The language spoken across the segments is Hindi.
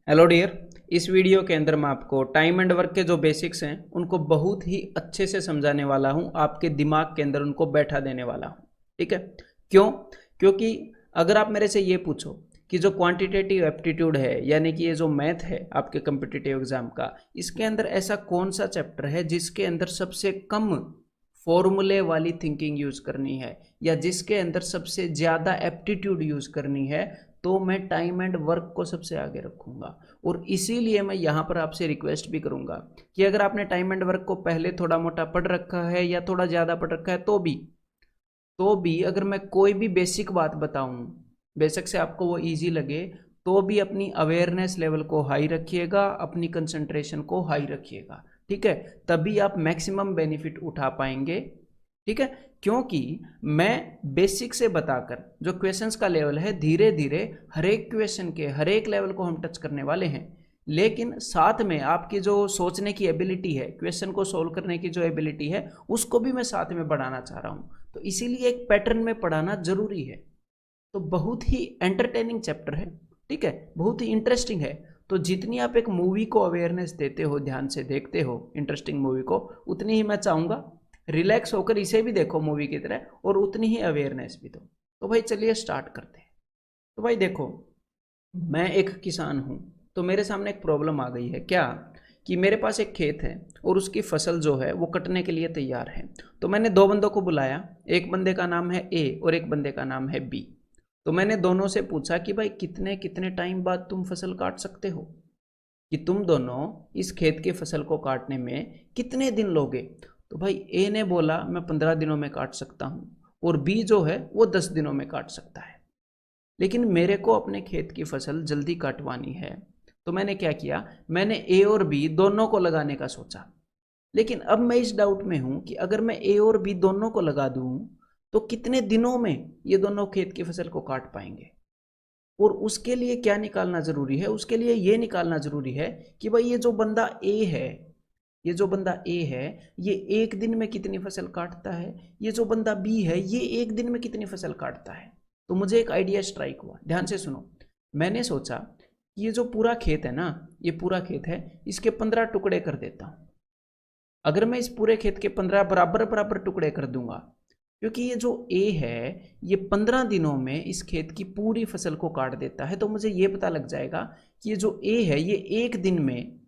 Hello dear. इस वीडियो के अंदर मैं आपको टाइम एंड वर्क के जो बेसिक्स हैं उनको बहुत ही अच्छे से समझाने वाला हूं, आपके दिमाग के अंदर उनको बैठा देने वाला हूं। ठीक है? क्यों? क्योंकि अगर आप मेरे से ये पूछो कि जो क्वांटिटेटिव एप्टीट्यूड है, यानी कि ये जो मैथ है आपके कम्पिटिटिव एग्जाम का, इसके अंदर ऐसा कौन सा चैप्टर है जिसके अंदर सबसे कम फॉर्मूले वाली थिंकिंग यूज करनी है, या जिसके अंदर सबसे ज़्यादा एप्टीट्यूड यूज करनी है, तो मैं टाइम एंड वर्क को सबसे आगे रखूंगा। और इसीलिए मैं यहाँ पर आपसे रिक्वेस्ट भी करूंगा कि अगर आपने टाइम एंड वर्क को पहले थोड़ा मोटा पढ़ रखा है या थोड़ा ज़्यादा पढ़ रखा है, तो भी अगर मैं कोई भी बेसिक बात बताऊं, बेशक से आपको वो इजी लगे, तो भी अपनी अवेयरनेस लेवल को हाई रखिएगा, अपनी कंसंट्रेशन को हाई रखिएगा। ठीक है? तभी आप मैक्सिमम बेनिफिट उठा पाएंगे। ठीक है? क्योंकि मैं बेसिक से बताकर जो क्वेश्चंस का लेवल है, धीरे धीरे हर एक क्वेश्चन के हर एक लेवल को हम टच करने वाले हैं। लेकिन साथ में आपकी जो सोचने की एबिलिटी है, क्वेश्चन को सोल्व करने की जो एबिलिटी है, उसको भी मैं साथ में बढ़ाना चाह रहा हूँ। तो इसीलिए एक पैटर्न में पढ़ाना जरूरी है। तो बहुत ही एंटरटेनिंग चैप्टर है। ठीक है? बहुत ही इंटरेस्टिंग है। तो जितनी आप एक मूवी को अवेयरनेस देते हो, ध्यान से देखते हो इंटरेस्टिंग मूवी को, उतनी ही मैं चाहूँगा रिलैक्स होकर इसे भी देखो मूवी की तरह, और उतनी ही अवेयरनेस भी दो। तो भाई चलिए स्टार्ट करते हैं। तो भाई देखो, मैं एक किसान हूँ, तो मेरे सामने एक प्रॉब्लम आ गई है। क्या? कि मेरे पास एक खेत है और उसकी फसल जो है वो कटने के लिए तैयार है। तो मैंने दो बंदों को बुलाया, एक बंदे का नाम है ए और एक बंदे का नाम है बी। तो मैंने दोनों से पूछा कि भाई कितने कितने टाइम बाद तुम फसल काट सकते हो, कि तुम दोनों इस खेत की फसल को काटने में कितने दिन लोगे। तो भाई ए ने बोला मैं 15 दिनों में काट सकता हूँ, और बी जो है वो 10 दिनों में काट सकता है। लेकिन मेरे को अपने खेत की फसल जल्दी काटवानी है। तो मैंने क्या किया, मैंने ए और बी दोनों को लगाने का सोचा। लेकिन अब मैं इस डाउट में हूं कि अगर मैं ए और बी दोनों को लगा दूं, तो कितने दिनों में ये दोनों खेत की फसल को काट पाएंगे। और उसके लिए क्या निकालना जरूरी है, उसके लिए ये निकालना जरूरी है कि भाई ये जो बंदा ए है, ये जो बंदा ए है, ये एक दिन में कितनी फसल काटता है, ये जो बंदा बी है ये एक दिन में कितनी फसल काटता है। तो मुझे एक आइडिया स्ट्राइक हुआ, ध्यान से सुनो। मैंने सोचा कि ये जो पूरा खेत है ना, ये पूरा खेत है, इसके 15 टुकड़े कर देता हूँ। अगर मैं इस पूरे खेत के 15 बराबर बराबर टुकड़े कर दूंगा, क्योंकि ये जो ए है ये 15 दिनों में इस खेत की पूरी फसल को काट देता है, तो मुझे ये पता लग जाएगा कि ये जो ए है ये एक दिन में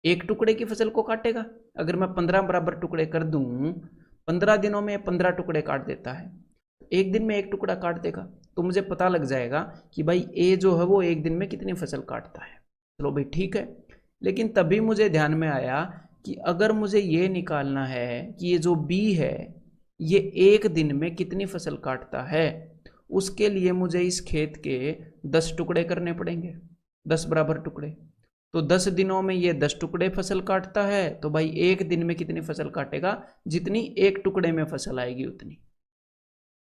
एक टुकड़े की फसल को काटेगा। अगर मैं 15 बराबर टुकड़े कर दूं, 15 दिनों में 15 टुकड़े काट देता है, एक दिन में एक टुकड़ा काट देगा। तो मुझे पता लग जाएगा कि भाई ए जो है वो एक दिन में कितनी फसल काटता है। चलो भाई ठीक है। लेकिन तभी मुझे ध्यान में आया कि अगर मुझे ये निकालना है कि ये जो बी है ये एक दिन में कितनी फसल काटता है, उसके लिए मुझे इस खेत के 10 टुकड़े करने पड़ेंगे, 10 बराबर टुकड़े। तो 10 दिनों में ये 10 टुकड़े फसल काटता है, तो भाई एक दिन में कितनी फसल काटेगा, जितनी एक टुकड़े में फसल आएगी उतनी।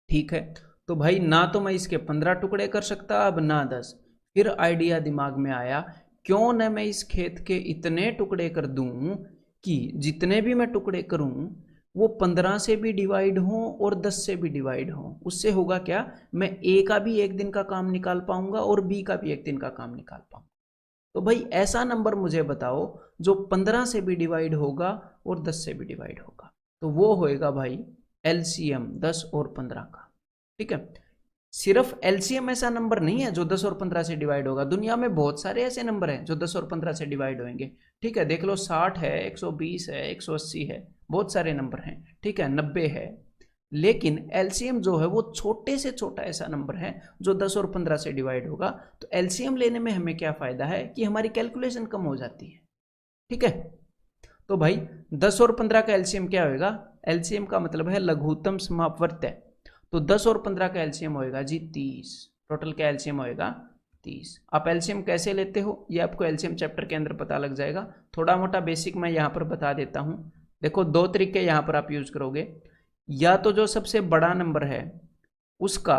ठीक है? तो भाई ना तो मैं इसके 15 टुकड़े कर सकता अब, ना 10। फिर आइडिया दिमाग में आया, क्यों न मैं इस खेत के इतने टुकड़े कर दूं कि जितने भी मैं टुकड़े करूं वो 15 से भी डिवाइड हों और 10 से भी डिवाइड हों। उससे होगा क्या, मैं ए का भी एक दिन का काम निकाल पाऊंगा और बी का भी एक दिन का काम निकाल पाऊंगा। तो भाई ऐसा नंबर मुझे बताओ जो 15 से भी डिवाइड होगा और 10 से भी डिवाइड होगा। तो वो होएगा भाई एलसीएम 10 और 15 का। ठीक है? सिर्फ एलसीएम ऐसा नंबर नहीं है जो 10 और 15 से डिवाइड होगा, दुनिया में बहुत सारे ऐसे नंबर हैं जो 10 और 15 से डिवाइड होंगे। ठीक है? देख लो, 60 है, 120 है, 180 है, बहुत सारे नंबर हैं। ठीक है? 90 है। लेकिन एलसीएम जो है वो छोटे से छोटा ऐसा नंबर है जो 10 और 15 से डिवाइड होगा। तो एलसीएम लेने में हमें क्या फायदा है कि हमारी कैलकुलेशन कम हो जाती है। ठीक है? तो भाई 10 और 15 का एलसीएम क्या होगा, एलसीएम का मतलब है लघुत्तम समापवर्त्य। तो 10 और 15 का एलसीएम होएगा जी 30। टोटल का एलसीएम होएगा 30। आप एलसीएम कैसे लेते हो ये आपको एलसीएम चैप्टर के अंदर पता लग जाएगा। थोड़ा मोटा बेसिक मैं यहाँ पर बता देता हूँ। देखो, दो तरीके यहाँ पर आप यूज करोगे। या तो जो सबसे बड़ा नंबर है उसका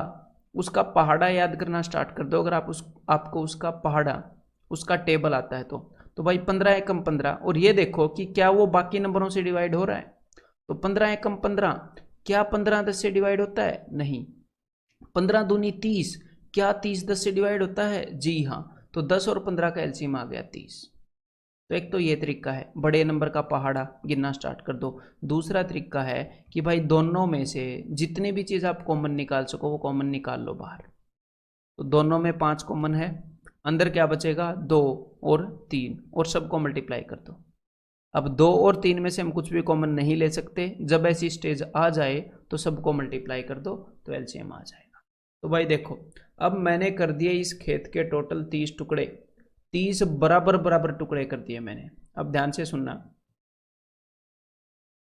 उसका पहाड़ा याद करना स्टार्ट कर दो। अगर आपको उसका पहाड़ा, उसका टेबल आता है तो भाई 15 एकम 15, और ये देखो कि क्या वो बाकी नंबरों से डिवाइड हो रहा है। तो 15 एकम 15, क्या 15 10 से डिवाइड होता है? नहीं। 15 दूनी 30, क्या 30 10 से डिवाइड होता है? जी हाँ। तो 10 और 15 का एलसीएम आ गया 30। तो एक तो ये तरीका है, बड़े नंबर का पहाड़ा गिनना स्टार्ट कर दो। दूसरा तरीका है कि भाई दोनों में से जितनी भी चीज़ आप कॉमन निकाल सको वो कॉमन निकाल लो बाहर। तो दोनों में 5 कॉमन है, अंदर क्या बचेगा 2 और 3, और सबको मल्टीप्लाई कर दो। अब 2 और 3 में से हम कुछ भी कॉमन नहीं ले सकते, जब ऐसी स्टेज आ जाए तो सबको मल्टीप्लाई कर दो तो एलसीएम आ जाएगा। तो भाई देखो, अब मैंने कर दिए इस खेत के टोटल 30 टुकड़े, 30 बराबर बराबर टुकड़े कर दिए मैंने। अब ध्यान से सुनना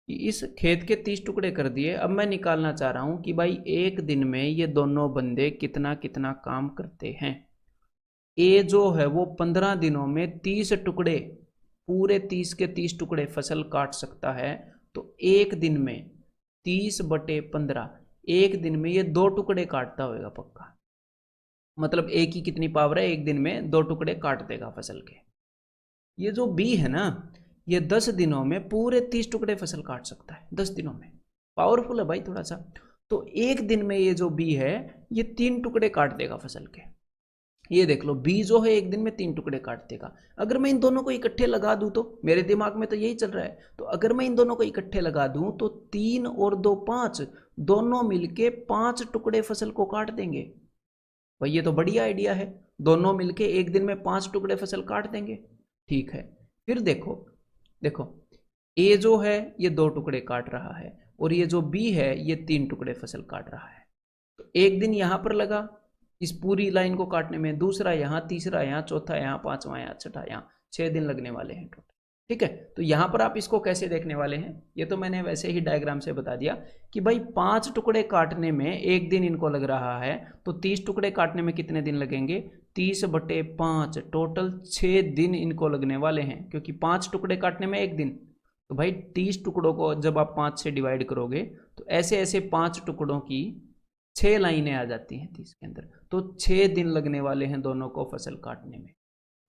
कि इस खेत के 30 टुकड़े कर दिए। अब मैं निकालना चाह रहा हूं कि भाई एक दिन में ये दोनों बंदे कितना कितना काम करते हैं। ए जो है वो 15 दिनों में 30 टुकड़े, पूरे 30 के 30 टुकड़े फसल काट सकता है। तो एक दिन में 30/15, एक दिन में ये 2 टुकड़े काटता होगा पक्का। मतलब ए की कितनी पावर है, एक दिन में 2 टुकड़े काट देगा फसल के। ये जो बी है ना, ये 10 दिनों में पूरे 30 टुकड़े फसल काट सकता है, 10 दिनों में। पावरफुल है भाई थोड़ा सा। तो एक दिन में ये जो बी है ये 3 टुकड़े काट देगा फसल के। ये देख लो, बी जो है एक दिन में 3 टुकड़े काट देगा। अगर मैं इन दोनों को इकट्ठे लगा दूं, तो मेरे दिमाग में तो यही चल रहा है, तो अगर मैं इन दोनों को इकट्ठे लगा दूं तो 3 और 2 5, दोनों मिलके 5 टुकड़े फसल को काट देंगे। भाई ये तो बढ़िया आइडिया है, दोनों मिलके एक दिन में 5 टुकड़े फसल काट देंगे। ठीक है, फिर देखो देखो, ए जो है ये 2 टुकड़े काट रहा है, और ये जो बी है ये 3 टुकड़े फसल काट रहा है। तो एक दिन यहां पर लगा इस पूरी लाइन को काटने में, दूसरा यहाँ, तीसरा यहाँ, चौथा यहाँ, पांचवा यहाँ, छठा यहाँ, 6 दिन लगने वाले हैं टोटल। ठीक है, तो यहाँ पर आप इसको कैसे देखने वाले हैं, ये तो मैंने वैसे ही डायग्राम से बता दिया कि भाई 5 टुकड़े काटने में एक दिन इनको लग रहा है, तो 30 टुकड़े काटने में कितने दिन लगेंगे, 30/5, टोटल 6 दिन इनको लगने वाले हैं, क्योंकि 5 टुकड़े काटने में एक दिन। तो भाई 30 टुकड़ों को जब आप 5 से डिवाइड करोगे तो ऐसे ऐसे 5 टुकड़ों की 6 लाइनें आ जाती हैं 30 के अंदर। तो 6 दिन लगने वाले हैं दोनों को फसल काटने में।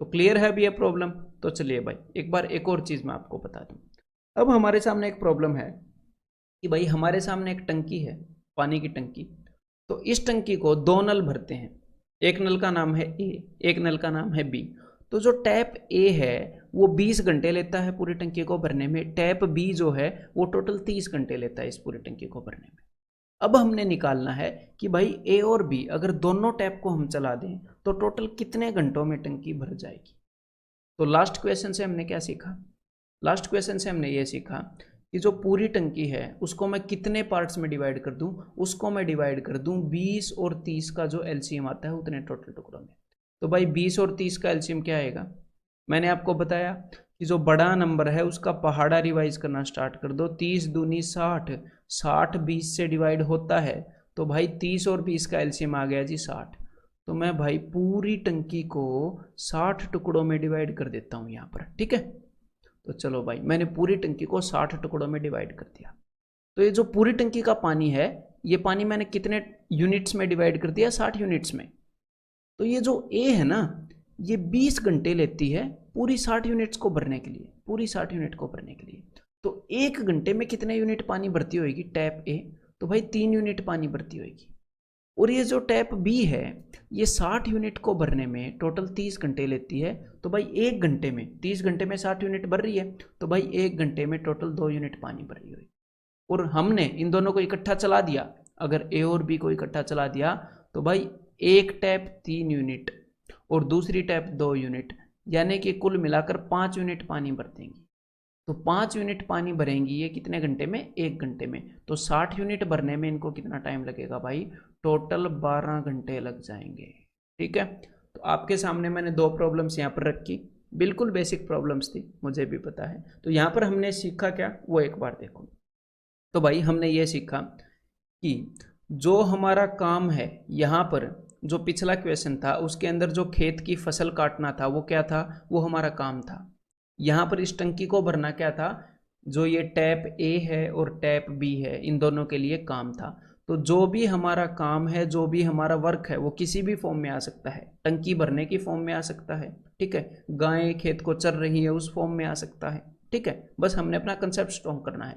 तो क्लियर है अभी ये प्रॉब्लम। तो चलिए भाई एक बार एक और चीज़ मैं आपको बता दूं। अब हमारे सामने एक प्रॉब्लम है कि भाई हमारे सामने एक टंकी है, पानी की टंकी। तो इस टंकी को 2 नल भरते हैं, एक नल का नाम है ए, एक नल का नाम है बी। तो जो टैप ए है वो 20 घंटे लेता है पूरी टंकी को भरने में, टैप बी जो है वो टोटल 30 घंटे लेता है इस पूरी टंकी को भरने में। अब हमने निकालना है कि भाई ए और बी अगर दोनों टैप को हम चला दें तो टोटल कितने घंटों में टंकी भर जाएगी। तो लास्ट क्वेश्चन से हमने क्या सीखा, लास्ट क्वेश्चन से हमने ये सीखा कि जो पूरी टंकी है उसको मैं कितने पार्ट्स में डिवाइड कर दूं, उसको मैं डिवाइड कर दूं 20 और 30 का जो एलसीएम आता है उतने टोटल टुकड़ों में। तो भाई 20 और 30 का एलसीएम क्या आएगा, मैंने आपको बताया कि जो बड़ा नंबर है उसका पहाड़ा रिवाइज करना स्टार्ट कर दो। 30 दूनी 60, 60 20 से डिवाइड होता है, तो भाई 30 और 20 का एलसीएम आ गया जी 60। तो मैं भाई पूरी टंकी को 60 टुकड़ों में डिवाइड कर देता हूँ यहाँ पर। ठीक है, तो चलो भाई मैंने पूरी टंकी को 60 टुकड़ों में डिवाइड कर दिया। तो ये जो पूरी टंकी का पानी है, ये पानी मैंने कितने यूनिट्स में डिवाइड कर दिया, 60 यूनिट्स में। तो ये जो ए है ना, ये 20 घंटे लेती है पूरी 60 यूनिट्स को भरने के लिए, पूरी 60 यूनिट को भरने के लिए। तो 1 घंटे में कितने यूनिट पानी भरती होगी टैप ए, तो भाई 3 यूनिट पानी भरती होगी। और ये जो टैप बी है ये 60 यूनिट को भरने में टोटल 30 घंटे लेती है। तो भाई 1 घंटे में, 30 घंटे में 60 यूनिट भर रही है, तो भाई 1 घंटे में टोटल 2 यूनिट पानी भर रही होगी। और हमने इन दोनों को इकट्ठा चला दिया, अगर ए और बी को इकट्ठा चला दिया तो भाई एक टैप 3 यूनिट और दूसरी टैप 2 यूनिट, यानी कि कुल मिलाकर 5 यूनिट पानी भर देंगी। तो 5 यूनिट पानी भरेंगी ये कितने घंटे में, 1 घंटे में। तो 60 यूनिट भरने में इनको कितना टाइम लगेगा भाई, टोटल 12 घंटे लग जाएंगे। ठीक है, तो आपके सामने मैंने 2 प्रॉब्लम्स यहाँ पर रखी, बिल्कुल बेसिक प्रॉब्लम्स थी, मुझे भी पता है। तो यहाँ पर हमने सीखा क्या, वो एक बार देखो। तो भाई हमने ये सीखा कि जो हमारा काम है यहाँ पर, जो पिछला क्वेश्चन था उसके अंदर जो खेत की फसल काटना था वो क्या था, वो हमारा काम था। यहाँ पर इस टंकी को भरना क्या था, जो ये टैप ए है और टैप बी है इन दोनों के लिए काम था। तो जो भी हमारा काम है, जो भी हमारा वर्क है, वो किसी भी फॉर्म में आ सकता है, टंकी भरने की फॉर्म में आ सकता है, ठीक है, गाय खेत को चर रही है उस फॉर्म में आ सकता है, ठीक है, बस हमने अपना कंसेप्ट स्ट्रॉन्ग करना है।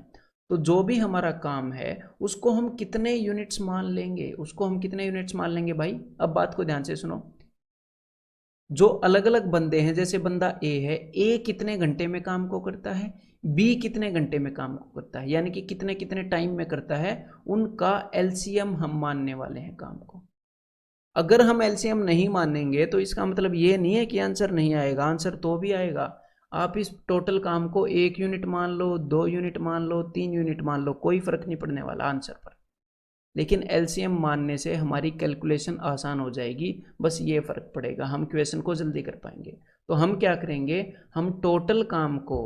तो जो भी हमारा काम है उसको हम कितने यूनिट्स मान लेंगे, उसको हम कितने यूनिट्स मान लेंगे भाई। अब बात को ध्यान से सुनो, जो अलग अलग बंदे हैं, जैसे बंदा ए है, ए कितने घंटे में काम को करता है, बी कितने घंटे में काम को करता है, यानी कि कितने कितने टाइम में करता है, उनका एलसीएम हम मानने वाले हैं काम को। अगर हम एलसीएम नहीं मानेंगे तो इसका मतलब ये नहीं है कि आंसर नहीं आएगा, आंसर तो भी आएगा। आप इस टोटल काम को 1 यूनिट मान लो, 2 यूनिट मान लो, 3 यूनिट मान लो, कोई फर्क नहीं पड़ने वाला आंसर पर। लेकिन एलसीएम मानने से हमारी कैलकुलेशन आसान हो जाएगी, बस ये फ़र्क पड़ेगा, हम क्वेश्चन को जल्दी कर पाएंगे। तो हम क्या करेंगे, हम टोटल काम को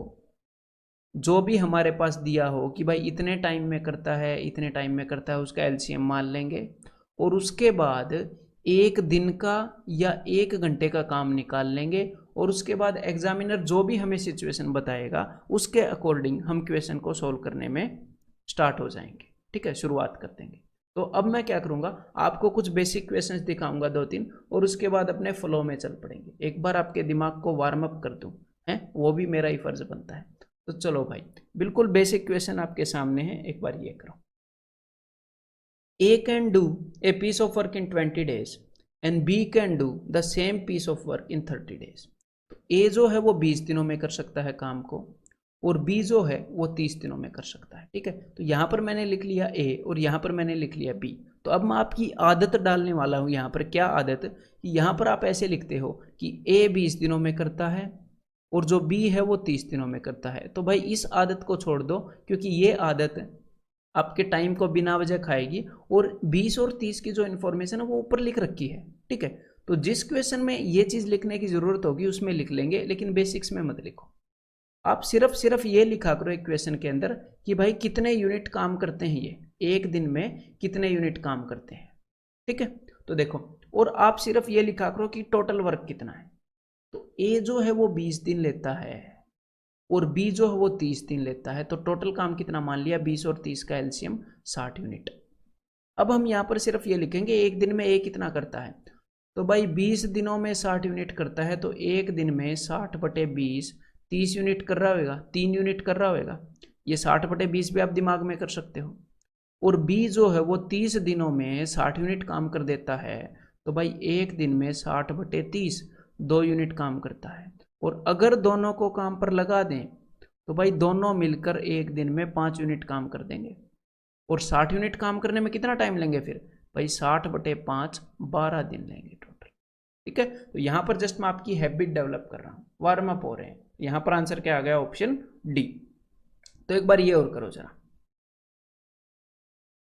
जो भी हमारे पास दिया हो कि भाई इतने टाइम में करता है, इतने टाइम में करता है, उसका एलसीएम मान लेंगे और उसके बाद एक दिन का या 1 घंटे का काम निकाल लेंगे और उसके बाद एग्जामिनर जो भी हमें सिचुएशन बताएगा उसके अकॉर्डिंग हम क्वेश्चन को सॉल्व करने में स्टार्ट हो जाएंगे। ठीक है, शुरुआत कर देंगे। तो अब मैं क्या करूंगा, आपको कुछ बेसिक क्वेश्चंस दिखाऊंगा 2-3 और उसके बाद अपने फ्लो में चल पड़ेंगे। एक बार आपके दिमाग को वार्म अप कर दूं, है वो भी मेरा ही फर्ज बनता है। तो चलो भाई, बिल्कुल बेसिक क्वेश्चन आपके सामने है, एक बार ये करो। A can do a piece of work in 20 days and B can do the same piece of work in 30 days। तो A जो है वो 20 दिनों में कर सकता है काम को और B जो है वो 30 दिनों में कर सकता है। ठीक है, तो यहाँ पर मैंने लिख लिया A और यहाँ पर मैंने लिख लिया B। तो अब मैं आपकी आदत डालने वाला हूँ यहाँ पर। क्या आदत, कि यहाँ पर आप ऐसे लिखते हो कि A 20 दिनों में करता है और जो B है वो 30 दिनों में करता है। तो भाई इस आदत को छोड़ दो, क्योंकि ये आदत आपके टाइम को बिना वजह खाएगी और 20 और 30 की जो इन्फॉर्मेशन है वो ऊपर लिख रखी है। ठीक है, तो जिस क्वेश्चन में ये चीज़ लिखने की ज़रूरत होगी उसमें लिख लेंगे, लेकिन बेसिक्स में मत लिखो। आप सिर्फ ये लिखा करो एक क्वेश्चन के अंदर कि भाई कितने यूनिट काम करते हैं, ये एक दिन में कितने यूनिट काम करते हैं। ठीक है, तो देखो, और आप सिर्फ ये लिखा करो कि टोटल वर्क कितना है। तो ए जो है वो 20 दिन लेता है और बी जो है वो 30 दिन लेता है, तो टोटल काम कितना मान लिया, 20 और 30 का एलसीएम 60 यूनिट। अब हम यहाँ पर सिर्फ ये लिखेंगे एक दिन में ए कितना करता है। तो भाई 20 दिनों में 60 यूनिट करता है, तो एक दिन में 60/20 30 यूनिट कर रहा होगा, 3 यूनिट कर रहा होगा। ये 60/20 भी आप दिमाग में कर सकते हो। और बी जो है वो 30 दिनों में 60 यूनिट काम कर देता है, तो भाई एक दिन में 60/30 2 यूनिट काम करता है। और अगर दोनों को काम पर लगा दें तो भाई दोनों मिलकर एक दिन में 5 यूनिट काम कर देंगे। और 60 यूनिट काम करने में कितना टाइम लेंगे फिर, भाई 60/5 12 दिन लेंगे टोटल। ठीक है, तो यहाँ पर जस्ट मैं आपकी हैबिट डेवलप कर रहा हूँ, वार्म अप हो रहे हैं। यहाँ पर आंसर क्या आ गया, ऑप्शन डी। तो एक बार ये और करो जरा।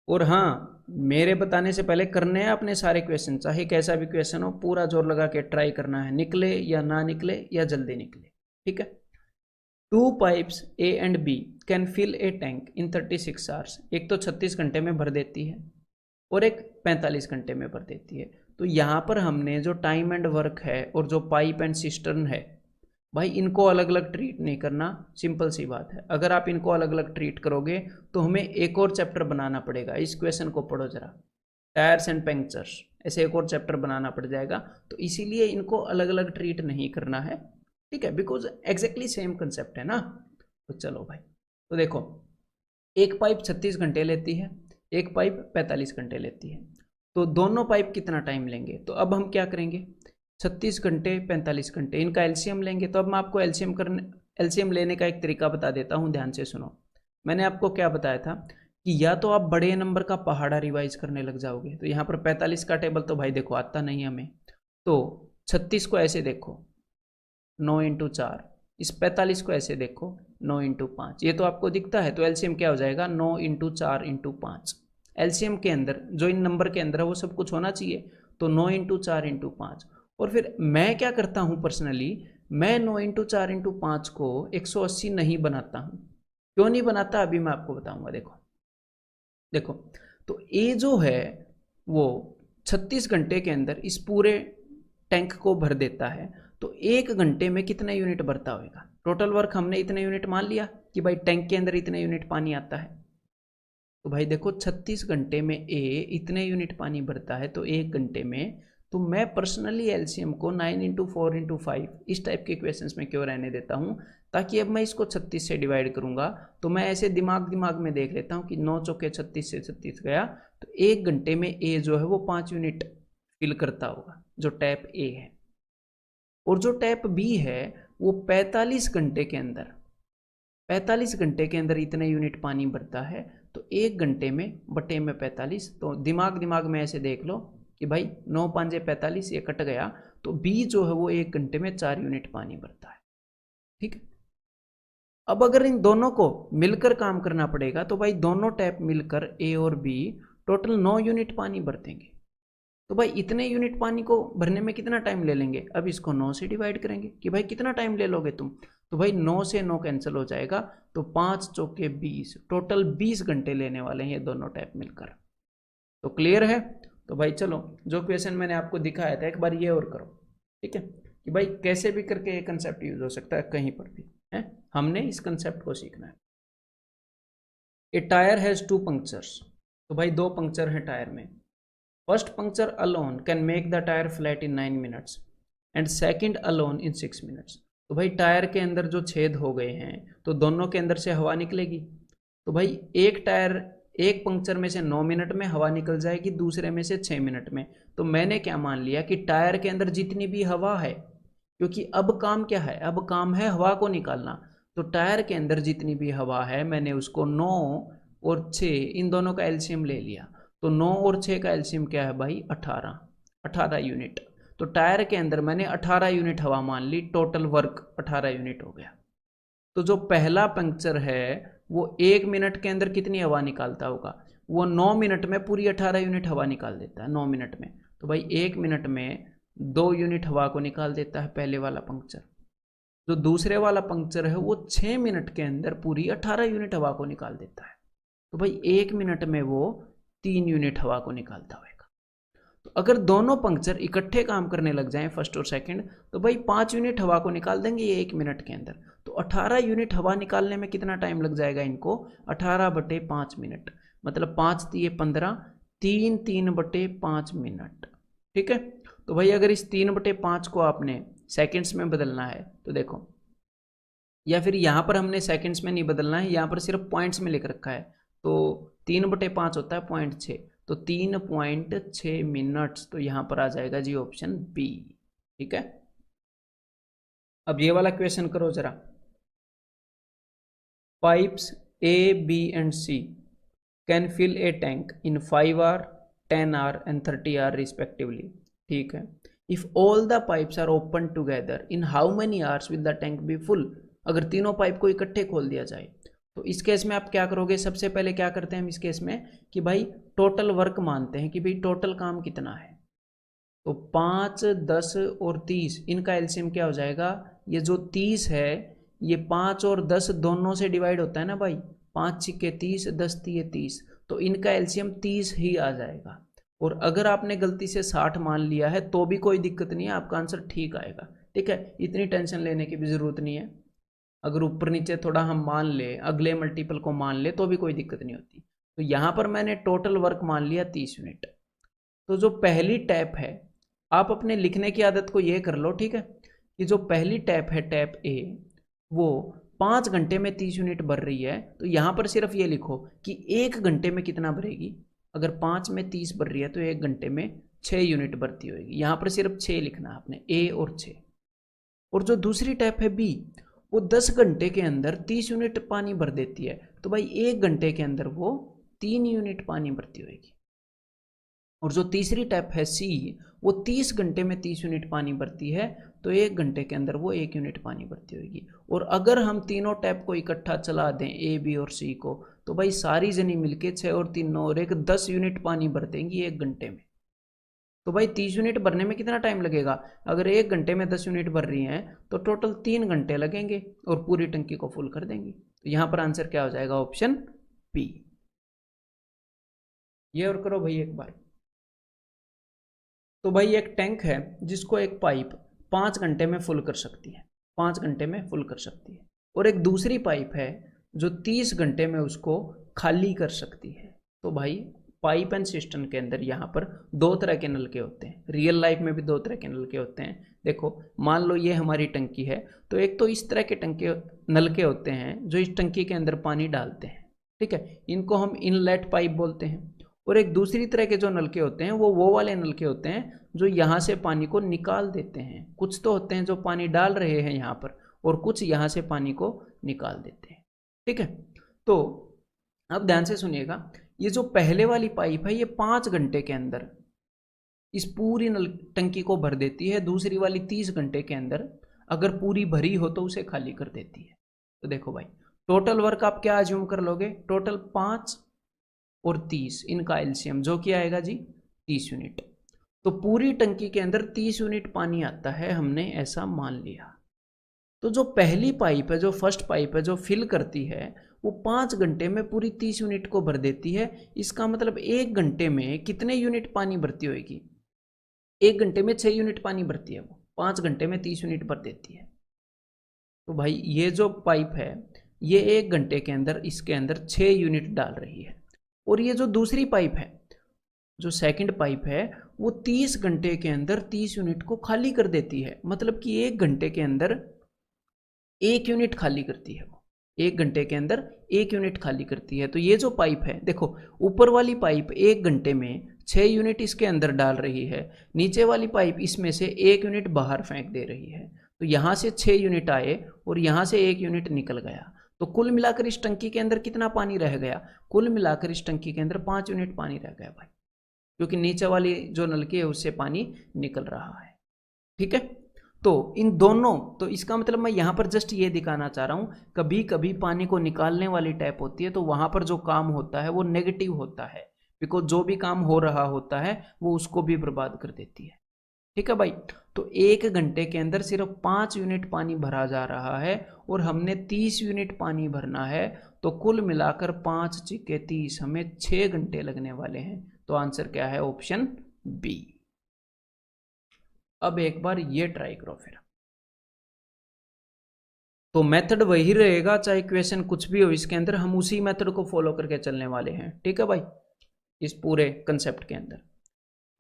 और हाँ, मेरे बताने से पहले करने हैं अपने सारे क्वेश्चन, चाहे कैसा भी क्वेश्चन हो पूरा जोर लगा के ट्राई करना है, निकले या ना निकले या जल्दी निकले। ठीक है, 2 pipes A and B can fill a tank in 36 hours. एक तो 36 घंटे में भर देती है और एक 45 घंटे में भर देती है। तो यहाँ पर हमने जो टाइम एंड वर्क है और जो पाइप एंड सिस्टर्न है, भाई इनको अलग अलग ट्रीट नहीं करना, सिंपल सी बात है। अगर आप इनको अलग अलग ट्रीट करोगे तो हमें एक और चैप्टर बनाना पड़ेगा। इस क्वेश्चन को पढ़ो जरा, टायर्स एंड पंक्चर्स, ऐसे एक और चैप्टर बनाना पड़ जाएगा। तो इसीलिए इनको अलग अलग ट्रीट नहीं करना है। ठीक है, बिकॉज एग्जैक्टली सेम कंसेप्ट है ना। तो चलो भाई, तो देखो, एक पाइप 36 घंटे लेती है, एक पाइप 45 घंटे लेती है। तो दोनों पाइप कितना टाइम लेंगे, तो अब हम क्या करेंगे, 36 घंटे 45 घंटे, इनका एलसीएम लेंगे। तो अब मैं आपको एलसीएम लेने का एक तरीका बता देता हूँ, ध्यान से सुनो। मैंने आपको क्या बताया था कि या तो आप बड़े नंबर का पहाड़ा रिवाइज करने लग जाओगे। तो यहाँ पर 45 का टेबल तो भाई देखो आता नहीं हमें, तो 36 को ऐसे देखो 9 × 4, इस 45 को ऐसे देखो 9 × 5, ये तो आपको दिखता है। तो एलसीएम क्या हो जाएगा, 9 × 4 × 5। एलसीएम के अंदर जो इन नंबर के अंदर है वो सब कुछ होना चाहिए, तो 9 × 4 × 5। और फिर मैं क्या करता हूँ पर्सनली, मैं 9 × 4 × 5 को 180 नहीं बनाता हूँ। क्यों नहीं बनाता, अभी मैं आपको बताऊंगा। देखो देखो, तो ए जो है वो 36 घंटे के अंदर इस पूरे टैंक को भर देता है। तो एक घंटे में कितने यूनिट भरता होगा, टोटल वर्क हमने इतने यूनिट मान लिया कि भाई टैंक के अंदर इतने यूनिट पानी आता है। तो भाई देखो 36 घंटे में ए इतने यूनिट पानी भरता है, तो एक घंटे में, तो मैं पर्सनली एलसीएम को 9 × 4 × 5 इस टाइप के क्वेश्चंस में क्यों रहने देता हूँ, ताकि अब मैं इसको 36 से डिवाइड करूंगा तो मैं ऐसे दिमाग में देख लेता हूँ कि 9 चौके 36 से 36 गया, तो एक घंटे में ए जो है वो 5 यूनिट फिल करता होगा, जो टैप ए है। और जो टैप बी है वो 45 घंटे के अंदर 45 घंटे के अंदर इतने यूनिट पानी भरता है। तो 1 घंटे में बटे में 45, तो दिमाग में ऐसे देख लो कि भाई 9 5 45, ये कट गया, तो बी जो है वो 1 घंटे में 4 यूनिट पानी भरता है। ठीक है, अब अगर इन दोनों को मिलकर काम करना पड़ेगा तो भाई दोनों टैप मिलकर ए और बी टोटल 9 यूनिट पानी भर देंगे। तो भाई इतने यूनिट पानी को भरने में कितना टाइम ले लेंगे? अब इसको 9 से डिवाइड करेंगे कि भाई कितना टाइम ले लोगे तुम। तो भाई 9 से 9 कैंसिल हो जाएगा, तो 5 चौके 20, टोटल 20 घंटे लेने वाले हैं ये दोनों टैप मिलकर। तो क्लियर है? तो भाई चलो, जो क्वेश्चन मैंने आपको दिखाया था एक बार ये और करो। ठीक है, कि भाई कैसे भी करके ये कंसेप्ट यूज हो सकता है कहीं पर भी है, हमने इस कंसेप्ट को सीखना है। ए टायर हैज 2 पंक्चर्स, तो भाई 2 पंक्चर हैं टायर में। First puncture alone can make the tyre flat in 9 minutes and second alone in 6 minutes. तो भाई टायर के अंदर जो छेद हो गए हैं तो दोनों के अंदर से हवा निकलेगी। तो भाई एक टायर, एक पंक्चर में से 9 मिनट में हवा निकल जाएगी, दूसरे में से 6 मिनट में। तो मैंने क्या मान लिया कि टायर के अंदर जितनी भी हवा है, क्योंकि अब काम क्या है, अब काम है हवा को निकालना, तो टायर के अंदर जितनी भी हवा है मैंने उसको 9 और 6 इन दोनों का एलसीएम ले लिया। तो 9 और 6 का एलसीएम क्या है भाई? 18 यूनिट। तो टायर के अंदर मैंने 18 यूनिट हवा मान ली, टोटल वर्क 18 यूनिट हो गया। तो जो पहला पंक्चर है वो 1 मिनट के अंदर कितनी हवा निकालता होगा? वो 9 मिनट में पूरी 18 यूनिट हवा निकाल देता है 9 मिनट में। तो भाई 1 मिनट में 2 यूनिट हवा को निकाल देता है पहले वाला पंक्चर। जो दूसरे वाला पंक्चर है वो 6 मिनट के अंदर पूरी 18 यूनिट हवा को निकाल देता है। तो भाई 1 मिनट में वो 3 यूनिट हवा को निकालता होगा। तो अगर दोनों पंक्चर इकट्ठे काम करने लग जाएं फर्स्ट और सेकंड, तो भाई 5 यूनिट हवा को निकाल देंगे ये 1 मिनट के अंदर। तो 18 यूनिट हवा निकालने में कितना टाइम लग जाएगा इनको? 18/5 मिनट, मतलब 5 तिये 15, 3/5 मिनट। ठीक है, तो भाई अगर इस 3/5 को आपने सेकंड्स में बदलना है तो देखो, या फिर यहाँ पर हमने सेकंड्स में नहीं बदलना है, यहाँ पर सिर्फ पॉइंट्स में लिख रखा है। तो 3/5 होता है 0.6, तो 3.6 मिनट्स। तो यहाँ पर आ जाएगा जी ऑप्शन बी। ठीक है, अब ये वाला क्वेश्चन करो जरा। Pipes A, B and C can fill a tank in 5 hour, 10 hour and 30 hour respectively. ठीक है, if all the pipes are open together in how many hours will the tank be full. अगर तीनों पाइप को इकट्ठे खोल दिया जाए तो इस केस में आप क्या करोगे? सबसे पहले क्या करते हैं हम इस केस में कि भाई टोटल वर्क मानते हैं कि भाई टोटल काम कितना है। तो 5, 10 और 30 इनका एलसीएम क्या हो जाएगा? ये जो 30 है ये 5 और 10 दोनों से डिवाइड होता है ना भाई, 5 छिक्के 30, 10 तिये 30, तो इनका एलसीएम 30 ही आ जाएगा। और अगर आपने गलती से 60 मान लिया है तो भी कोई दिक्कत नहीं है, आपका आंसर ठीक आएगा। ठीक है, इतनी टेंशन लेने की भी जरूरत नहीं है। अगर ऊपर नीचे थोड़ा हम मान ले, अगले मल्टीपल को मान ले तो भी कोई दिक्कत नहीं होती। तो यहाँ पर मैंने टोटल वर्क मान लिया 30 यूनिट। तो जो पहली टैप है, आप अपने लिखने की आदत को ये कर लो, ठीक है, कि जो पहली टैप है टैप ए, वो 5 घंटे में 30 यूनिट भर रही है। तो यहाँ पर सिर्फ ये लिखो कि 1 घंटे में कितना भरेगी। अगर 5 में 30 भर रही है तो 1 घंटे में 6 यूनिट भरती होगी। यहाँ पर सिर्फ 6 लिखना है आपने, ए और 6। और जो दूसरी टैप है बी, वो 10 घंटे के अंदर 30 यूनिट पानी भर देती है। तो भाई 1 घंटे के अंदर वो 3 यूनिट पानी भरती होगी। और जो तीसरी टैप है सी, वो 30 घंटे में 30 यूनिट पानी भरती है। तो 1 घंटे के अंदर वो 1 यूनिट पानी भरती होगी। और अगर हम तीनों टैप को इकट्ठा चला दें, ए, बी और सी को, तो भाई सारी जनी मिलके 6 और 3 9 और 1 10 यूनिट पानी भर देंगी 1 घंटे में। तो भाई 30 यूनिट भरने में कितना टाइम लगेगा? अगर 1 घंटे में 10 यूनिट भर रही हैं तो टोटल 3 घंटे लगेंगे और पूरी टंकी को फुल कर देंगी। तो यहाँ पर आंसर क्या हो जाएगा? Option B. ये और करो भाई एक बार। तो भाई एक टैंक है जिसको एक पाइप 5 घंटे में फुल कर सकती है, 5 घंटे में फुल कर सकती है। और एक दूसरी पाइप है जो 30 घंटे में उसको खाली कर सकती है। तो भाई पाइप एंड सिस्टम के अंदर यहाँ पर 2 तरह के नलके होते हैं। रियल लाइफ में भी 2 तरह के नलके होते हैं। देखो, मान लो ये हमारी टंकी है, तो एक तो इस तरह के नलके होते हैं जो इस टंकी के अंदर पानी डालते हैं। ठीक है, इनको हम इनलेट पाइप बोलते हैं। और एक दूसरी तरह के जो नलके होते हैं वो वाले नलके होते हैं जो यहाँ से पानी को निकाल देते हैं। कुछ तो होते हैं जो पानी डाल रहे हैं यहाँ पर, और कुछ यहाँ से पानी को निकाल देते हैं। ठीक है, तो अब ध्यान से सुनिएगा, ये जो पहले वाली पाइप है ये 5 घंटे के अंदर इस पूरी नल टंकी को भर देती है, दूसरी वाली 30 घंटे के अंदर अगर पूरी भरी हो तो उसे खाली कर देती है। तो देखो भाई, टोटल वर्क आप क्या अज्यूम कर लोगे, टोटल 5 और 30, इनका एलसीएम जो क्या आएगा जी 30 यूनिट। तो पूरी टंकी के अंदर 30 यूनिट पानी आता है, हमने ऐसा मान लिया। तो जो पहली पाइप है, जो फर्स्ट पाइप है, जो फिल करती है, वो 5 घंटे में पूरी 30 यूनिट को भर देती है। इसका मतलब 1 घंटे में कितने यूनिट पानी भरती होगी, 1 घंटे में 6 यूनिट पानी भरती है, वो 5 घंटे में 30 यूनिट भर देती है। तो भाई ये जो पाइप है ये 1 घंटे के अंदर इसके अंदर 6 यूनिट डाल रही है। और ये जो दूसरी पाइप है, जो सेकंड पाइप है, वो 30 घंटे के अंदर 30 यूनिट को खाली कर देती है। मतलब कि 1 घंटे के अंदर 1 यूनिट खाली करती है वो, 1 घंटे के अंदर 1 यूनिट खाली करती है। तो ये जो पाइप है, देखो ऊपर वाली पाइप 1 घंटे में 6 यूनिट इसके अंदर डाल रही है, नीचे वाली पाइप इसमें से 1 यूनिट बाहर फेंक दे रही है। तो यहाँ से 6 यूनिट आए और यहाँ से 1 यूनिट निकल गया। तो कुल मिलाकर इस टंकी के अंदर कितना पानी रह गया, कुल मिलाकर इस टंकी के अंदर 5 यूनिट पानी रह गया भाई, क्योंकि नीचे वाली जो नलकी है उससे पानी निकल रहा है। ठीक है, तो इन दोनों, तो इसका मतलब मैं यहाँ पर जस्ट ये दिखाना चाह रहा हूँ, कभी कभी पानी को निकालने वाली टैप होती है तो वहाँ पर जो काम होता है वो नेगेटिव होता है, बिकॉज जो भी काम हो रहा होता है वो उसको भी बर्बाद कर देती है। ठीक है भाई, तो 1 घंटे के अंदर सिर्फ 5 यूनिट पानी भरा जा रहा है और हमने 30 यूनिट पानी भरना है। तो कुल मिलाकर 5 × 30 हमें 6 घंटे लगने वाले हैं। तो आंसर क्या है, ऑप्शन बी। अब एक बार ये ट्राई करो फिर। तो मेथड वही रहेगा, चाहे क्वेश्चन कुछ भी हो इसके अंदर, हम उसी मेथड को फॉलो करके चलने वाले हैं। ठीक है भाई, इस पूरे कंसेप्ट के अंदर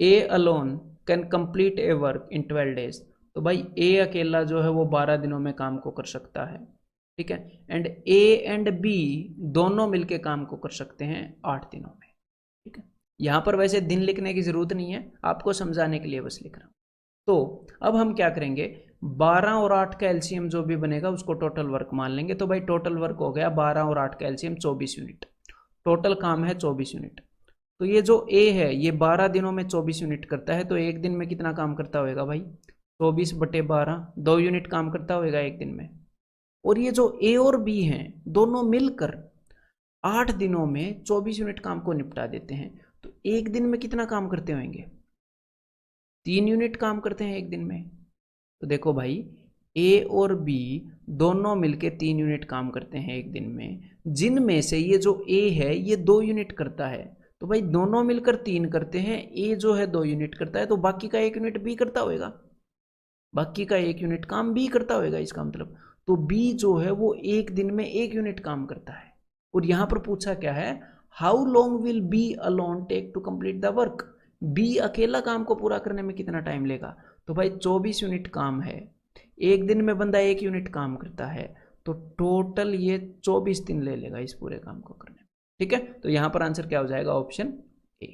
A alone can complete a work in 12 days. तो भाई ए अकेला जो है वो 12 दिनों में काम को कर सकता है। ठीक है, एंड ए एंड बी दोनों मिलके काम को कर सकते हैं 8 दिनों में। ठीक है, यहाँ पर वैसे दिन लिखने की जरूरत नहीं है, आपको समझाने के लिए बस लिख रहा हूँ। तो अब हम क्या करेंगे, 12 और 8 का एलसीएम जो भी बनेगा उसको टोटल वर्क मान लेंगे। तो भाई टोटल वर्क हो गया 12 और 8 का एलसीएम 24 यूनिट, टोटल काम है 24 यूनिट। तो ये जो ए है ये 12 दिनों में 24 यूनिट करता है, तो एक दिन में कितना काम करता होगा भाई, 24/12, 2 यूनिट काम करता होगा एक दिन में। और ये जो ए और बी हैं दोनों मिलकर 8 दिनों में 24 यूनिट काम को निपटा देते हैं। तो एक दिन में कितना काम करते होंगे, 3 यूनिट काम करते हैं एक दिन में। तो देखो भाई, ए और बी दोनों मिलके 3 यूनिट काम करते हैं एक दिन में, जिनमें से ये जो ए है ये 2 यूनिट करता है। तो भाई दोनों मिलकर 3 करते हैं, ए जो है 2 यूनिट करता है, तो बाकी का 1 यूनिट बी करता होगा, बाकी का 1 यूनिट काम बी करता होगा इसका मतलब। तो बी जो है वो एक दिन में 1 यूनिट काम करता है। और यहां पर पूछा क्या है, how long will B alone take to complete the work. B अकेला काम को पूरा करने में कितना टाइम लेगा, तो भाई 24 यूनिट काम है, एक दिन में बंदा 1 यूनिट काम करता है, तो टोटल ये 24 दिन ले लेगा इस पूरे काम को करने में। ठीक है, तो यहां पर आंसर क्या हो जाएगा, ऑप्शन ए।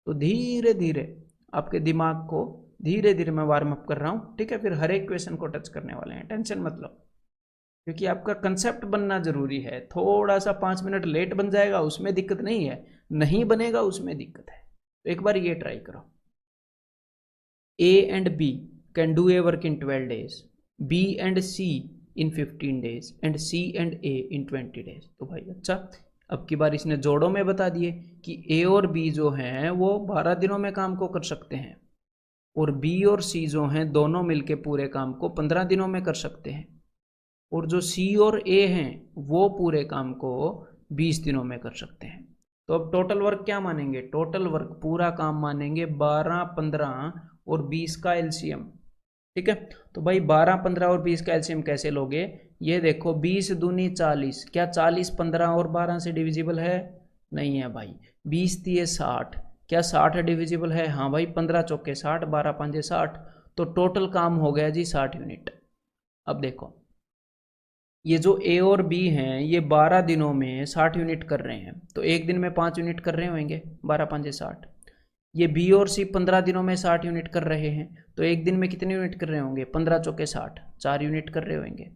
तो धीरे धीरे आपके दिमाग को धीरे धीरे मैं वार्म अप कर रहा हूं। ठीक है, फिर हर एक क्वेश्चन को टच करने वाले हैं, टेंशन मत लो, क्योंकि आपका कंसेप्ट बनना जरूरी है। थोड़ा सा 5 मिनट लेट बन जाएगा उसमें दिक्कत नहीं है, नहीं बनेगा उसमें दिक्कत है। तो एक बार ये ट्राई करो, A and B can do a work in 12 days, B and C in 15 days, and C and A in 20 days. तो भाई अच्छा, अब की बार इसने जोड़ों में बता दिए कि ए और बी जो हैं वो 12 दिनों में काम को कर सकते हैं, और बी और सी जो हैं दोनों मिलके पूरे काम को 15 दिनों में कर सकते हैं, और जो सी और ए हैं वो पूरे काम को 20 दिनों में कर सकते हैं। तो अब टोटल वर्क क्या मानेंगे, टोटल वर्क पूरा काम मानेंगे 12, 15 और 20 का एलसीएम। ठीक है, तो भाई 12, 15 और 20 का एलसीएम कैसे लोगे, ये देखो 20 दूनी 40, क्या 40 15 और 12 से डिविजिबल है, नहीं है भाई। 20 दिए 60, क्या 60 डिविजिबल है, हाँ भाई। 15 चौके 60, 12 पंजे 60, तो टोटल काम हो गया जी 60 यूनिट। अब देखो ये जो ए और बी हैं ये 12 दिनों में 60 यूनिट कर रहे हैं, तो एक दिन में 5 यूनिट कर रहे होंगे, 12 5 60। ये बी और सी 15 दिनों में 60 यूनिट कर रहे हैं, तो एक दिन में कितने यूनिट कर रहे होंगे, 15 चौके 60, 4 यूनिट कर रहे होंगे।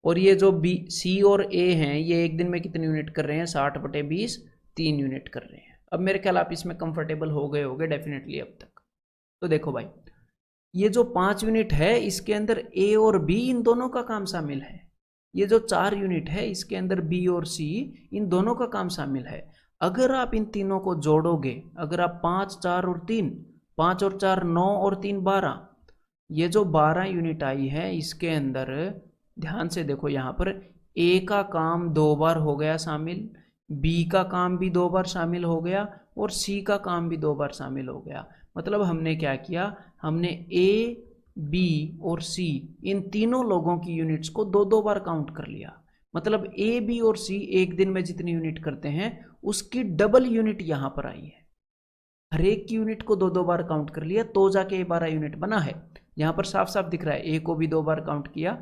और ये जो बी सी और ए हैं ये एक दिन में कितने यूनिट कर रहे हैं, 60/20, 3 यूनिट कर रहे हैं। अब मेरे ख्याल आप इसमें कंफर्टेबल हो गए होंगे डेफिनेटली अब तक। तो देखो भाई, ये जो 5 यूनिट है इसके अंदर ए और बी इन दोनों का काम शामिल है। ये जो 4 यूनिट है इसके अंदर बी और सी इन दोनों का काम शामिल है। अगर आप इन तीनों को जोड़ोगे, अगर आप 5 4 और 3, 5 और 4 9 और 3 12, ये जो 12 यूनिट आई है इसके अंदर ध्यान से देखो, यहाँ पर ए का काम 2 बार हो गया शामिल, बी का काम भी 2 बार शामिल हो गया और सी का काम भी 2 बार शामिल हो गया। मतलब हमने क्या किया, हमने ए बी और सी इन तीनों लोगों की यूनिट्स को 2 बार काउंट कर लिया। मतलब ए बी और सी एक दिन में जितनी यूनिट करते हैं उसकी डबल यूनिट यहां पर आई है। हर एक की यूनिट को 2 बार काउंट कर लिया तो जाके ये 12 यूनिट बना है। यहां पर साफ साफ दिख रहा है, ए को भी 2 बार काउंट किया,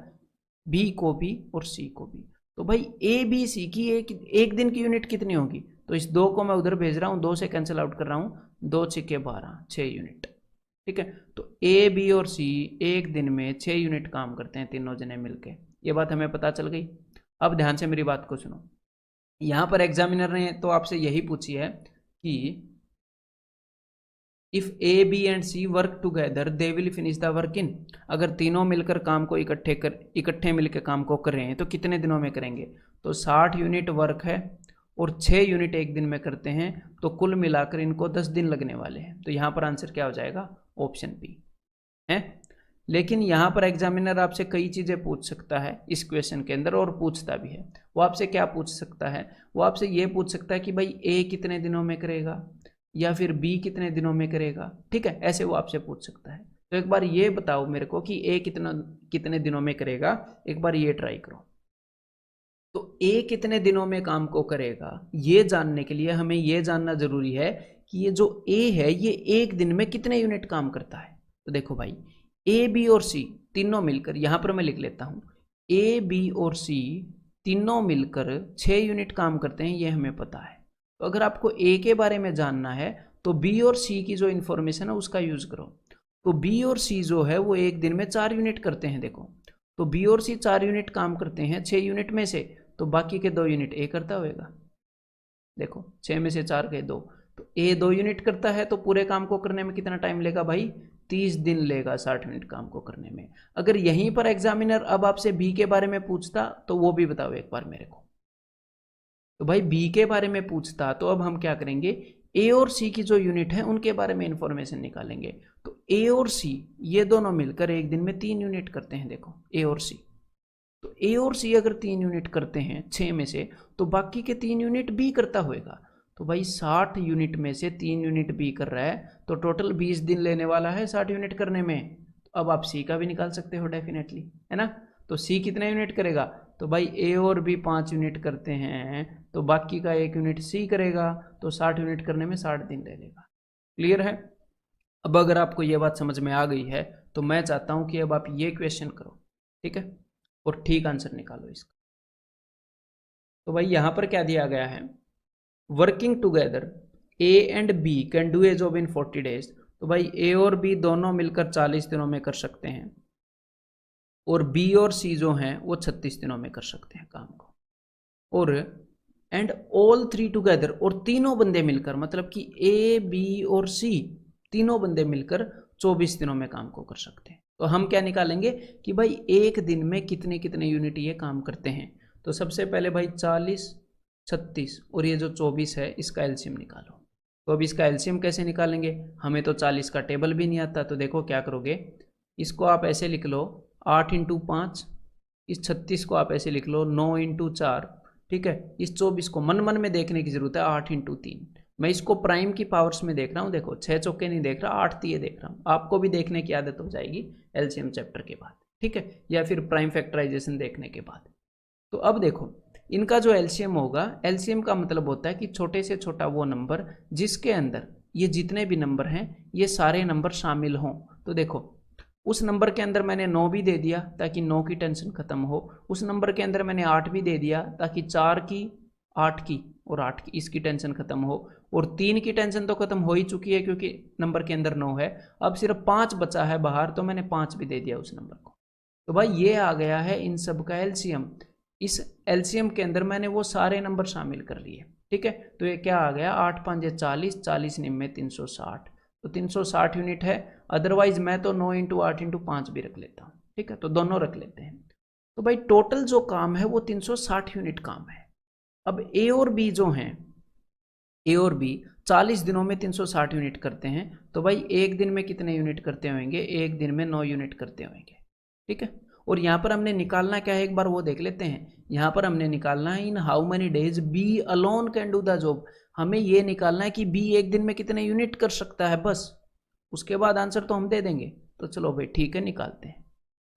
बी को भी और सी को भी। तो भाई ए बी सी की एक दिन की यूनिट कितनी होगी, तो इस 2 को मैं उधर भेज रहा हूं, 2 से कैंसिल आउट कर रहा हूं, 2 6 12, 6 यूनिट। ठीक है, तो ए बी और सी एक दिन में 6 यूनिट काम करते हैं तीनों जने मिलके, ये बात हमें पता चल गई। अब ध्यान से मेरी बात को सुनो, यहां पर एग्जामिनर ने तो आपसे यही पूछी है कि if A B and C work together they will finish the work in. अगर तीनों मिलकर काम को इकट्ठे मिलकर काम को कर रहे हैं तो कितने दिनों में करेंगे, तो 60 यूनिट वर्क है और 6 यूनिट एक दिन में करते हैं, तो कुल मिलाकर इनको 10 दिन लगने वाले हैं। तो यहाँ पर आंसर क्या हो जाएगा, ऑप्शन बी है। लेकिन यहाँ पर एग्जामिनर आपसे कई चीज़ें पूछ सकता है इस क्वेश्चन के अंदर, और पूछता भी है। वो आपसे क्या पूछ सकता है, वो आपसे ये पूछ सकता है कि भाई ए कितने दिनों में करेगा या फिर बी कितने दिनों में करेगा। ठीक है, ऐसे वो आपसे पूछ सकता है। तो एक बार ये बताओ मेरे को कि ए कितने दिनों में करेगा, एक बार ये ट्राई करो। तो ए कितने दिनों में काम को करेगा, ये जानने के लिए हमें ये जानना जरूरी है कि ये जो ए है ये एक दिन में कितने यूनिट काम करता है। तो देखो भाई, ए बी और सी तीनों मिलकर, यहां पर मैं लिख लेता हूं, ए बी और सी तीनों मिलकर 6 यूनिट काम करते हैं, ये हमें पता है। तो अगर आपको ए के बारे में जानना है तो बी और सी की जो इन्फॉर्मेशन है उसका यूज करो। तो बी और सी जो है वो एक दिन में 4 यूनिट करते हैं। देखो, तो बी और सी 4 यूनिट काम करते हैं 6 यूनिट में से, तो बाकी के 2 यूनिट ए करता होगा। देखो 6 में से 4 गए 2, तो ए 2 यूनिट करता है, तो पूरे काम को करने में कितना टाइम लेगा भाई, 30 दिन लेगा 60 यूनिट काम को करने में। अगर यहीं पर एग्जामिनर अब आपसे बी के बारे में पूछता तो वो भी बताओ एक बार मेरे को। तो भाई बी के बारे में पूछता तो अब हम क्या करेंगे, ए और सी की जो यूनिट है उनके बारे में इंफॉर्मेशन निकालेंगे। तो ए और सी ये दोनों मिलकर एक दिन में 3 यूनिट करते हैं। देखो ए और सी, तो ए और सी अगर 3 यूनिट करते हैं 6 में से, तो बाकी के 3 यूनिट बी करता होगा। तो भाई 60 यूनिट में से 3 यूनिट बी कर रहा है, तो टोटल 20 दिन लेने वाला है 60 यूनिट करने में। तो अब आप सी का भी निकाल सकते हो डेफिनेटली, है ना। तो सी कितने यूनिट करेगा, तो भाई ए और बी 5 यूनिट करते हैं, तो बाकी का 1 यूनिट सी करेगा, तो 60 यूनिट करने में 60 दिन ले लेगा। क्लियर है। अब अगर आपको ये बात समझ में आ गई है तो मैं चाहता हूं कि अब आप ये क्वेश्चन करो, ठीक है, और ठीक आंसर निकालो इसका। तो भाई यहां पर क्या दिया गया है, working together A and B can do a job in 40 days. तो भाई ए और बी दोनों मिलकर 40 दिनों में कर सकते हैं, और बी और सी जो हैं वो 36 दिनों में कर सकते हैं काम को। और एंड ऑल 3 टुगेदर, और तीनों बंदे मिलकर, मतलब कि ए बी और सी तीनों बंदे मिलकर 24 दिनों में काम को कर सकते हैं। तो हम क्या निकालेंगे कि भाई एक दिन में कितने कितने यूनिट ये काम करते हैं। तो सबसे पहले भाई 40, 36 और ये जो 24 है इसका एलसीएम निकालो। तो अब इसका एलसीएम कैसे निकालेंगे, हमें तो 40 का टेबल भी नहीं आता। तो देखो क्या करोगे, इसको आप ऐसे लिख लो 8 × 5, इस 36 को आप ऐसे लिख लो 9 × 4, ठीक है। इस 24 को मन मन में देखने की जरूरत है, 8 × 3। मैं इसको प्राइम की पावर्स में देख रहा हूँ, देखो 6 चौके नहीं देख रहा, 8 तिये देख रहा हूँ। आपको भी देखने की आदत हो जाएगी एलसीएम चैप्टर के बाद, ठीक है, या फिर प्राइम फैक्टराइजेशन देखने के बाद। तो अब देखो इनका जो एलसीएम होगा, एलसीएम का मतलब होता है कि छोटे से छोटा वो नंबर जिसके अंदर ये जितने भी नंबर हैं ये सारे नंबर शामिल हों। तो देखो उस नंबर के अंदर मैंने 9 भी दे दिया ताकि 9 की टेंशन खत्म हो, उस नंबर के अंदर मैंने 8 भी दे दिया ताकि 4 की 8 की और 8 की इसकी टेंशन खत्म हो, और 3 की टेंशन तो खत्म हो ही चुकी है क्योंकि नंबर के अंदर 9 है। अब सिर्फ 5 बचा है बाहर, तो मैंने 5 भी दे दिया उस नंबर को। तो भाई ये आ गया है इन सब का एलसीएम। इस एलसीएम के अंदर मैंने वो सारे नंबर शामिल कर लिए, ठीक है। तो ये क्या आ गया, 8 5 40, 40 निम्न 360, तो 360 यूनिट है। अदरवाइज मैं तो 9 × 8 × 5 भी रख लेता हूँ, ठीक है, तो दोनों रख लेते हैं। तो भाई टोटल जो काम है वो 360 यूनिट काम है। अब ए और बी जो हैं, ए और बी 40 दिनों में 360 यूनिट करते हैं, तो भाई एक दिन में कितने यूनिट करते होंगे, एक दिन में 9 यूनिट करते होंगे, ठीक है। और यहाँ पर हमने निकालना क्या है, एक बार वो देख लेते हैं। यहाँ पर हमने निकालना है in how many days B alone can do the job. हमें ये निकालना है कि बी एक दिन में कितने यूनिट कर सकता है, बस उसके बाद आंसर तो हम दे देंगे। तो चलो भाई ठीक है, निकालते हैं।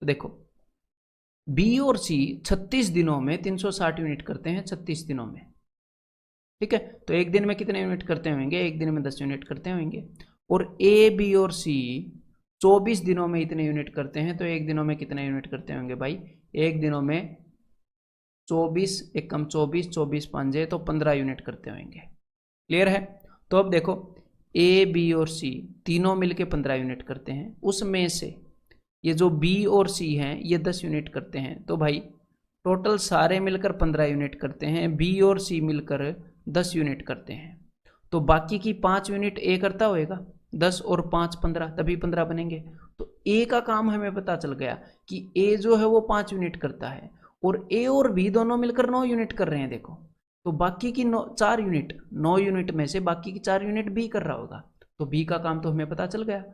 तो देखो बी और सी 36 दिनों में 360 यूनिट करते हैं, 36 दिनों में, ठीक है। तो एक दिन में कितने यूनिट करते होंगे, एक दिन में 10 यूनिट करते होंगे। और ए बी और सी 24 दिनों में इतने यूनिट करते हैं, तो एक दिनों में कितने यूनिट करते होंगे भाई, एक दिनों में 24 एक कम 24, 24 5 तो 15 यूनिट करते होंगे। क्लियर है। तो अब देखो ए बी और सी तीनों मिलके 15 यूनिट करते हैं, उसमें से ये जो बी और सी हैं ये 10 यूनिट करते हैं, तो भाई टोटल सारे मिलकर 15 यूनिट करते हैं, बी और सी मिलकर 10 यूनिट करते हैं। तो बाकी की 5 यूनिट ए करता होएगा, 10 और 5 15, तभी 15 बनेंगे। तो ए का काम हमें पता चल गया कि ए जो है वो 5 यूनिट करता है, और ए और बी दोनों मिलकर 9 यूनिट कर रहे हैं। देखो तो बाकी की 4 यूनिट, 9 यूनिट में से बाकी की 4 यूनिट बी कर रहा होगा, तो बी का काम तो हमें पता चल गया।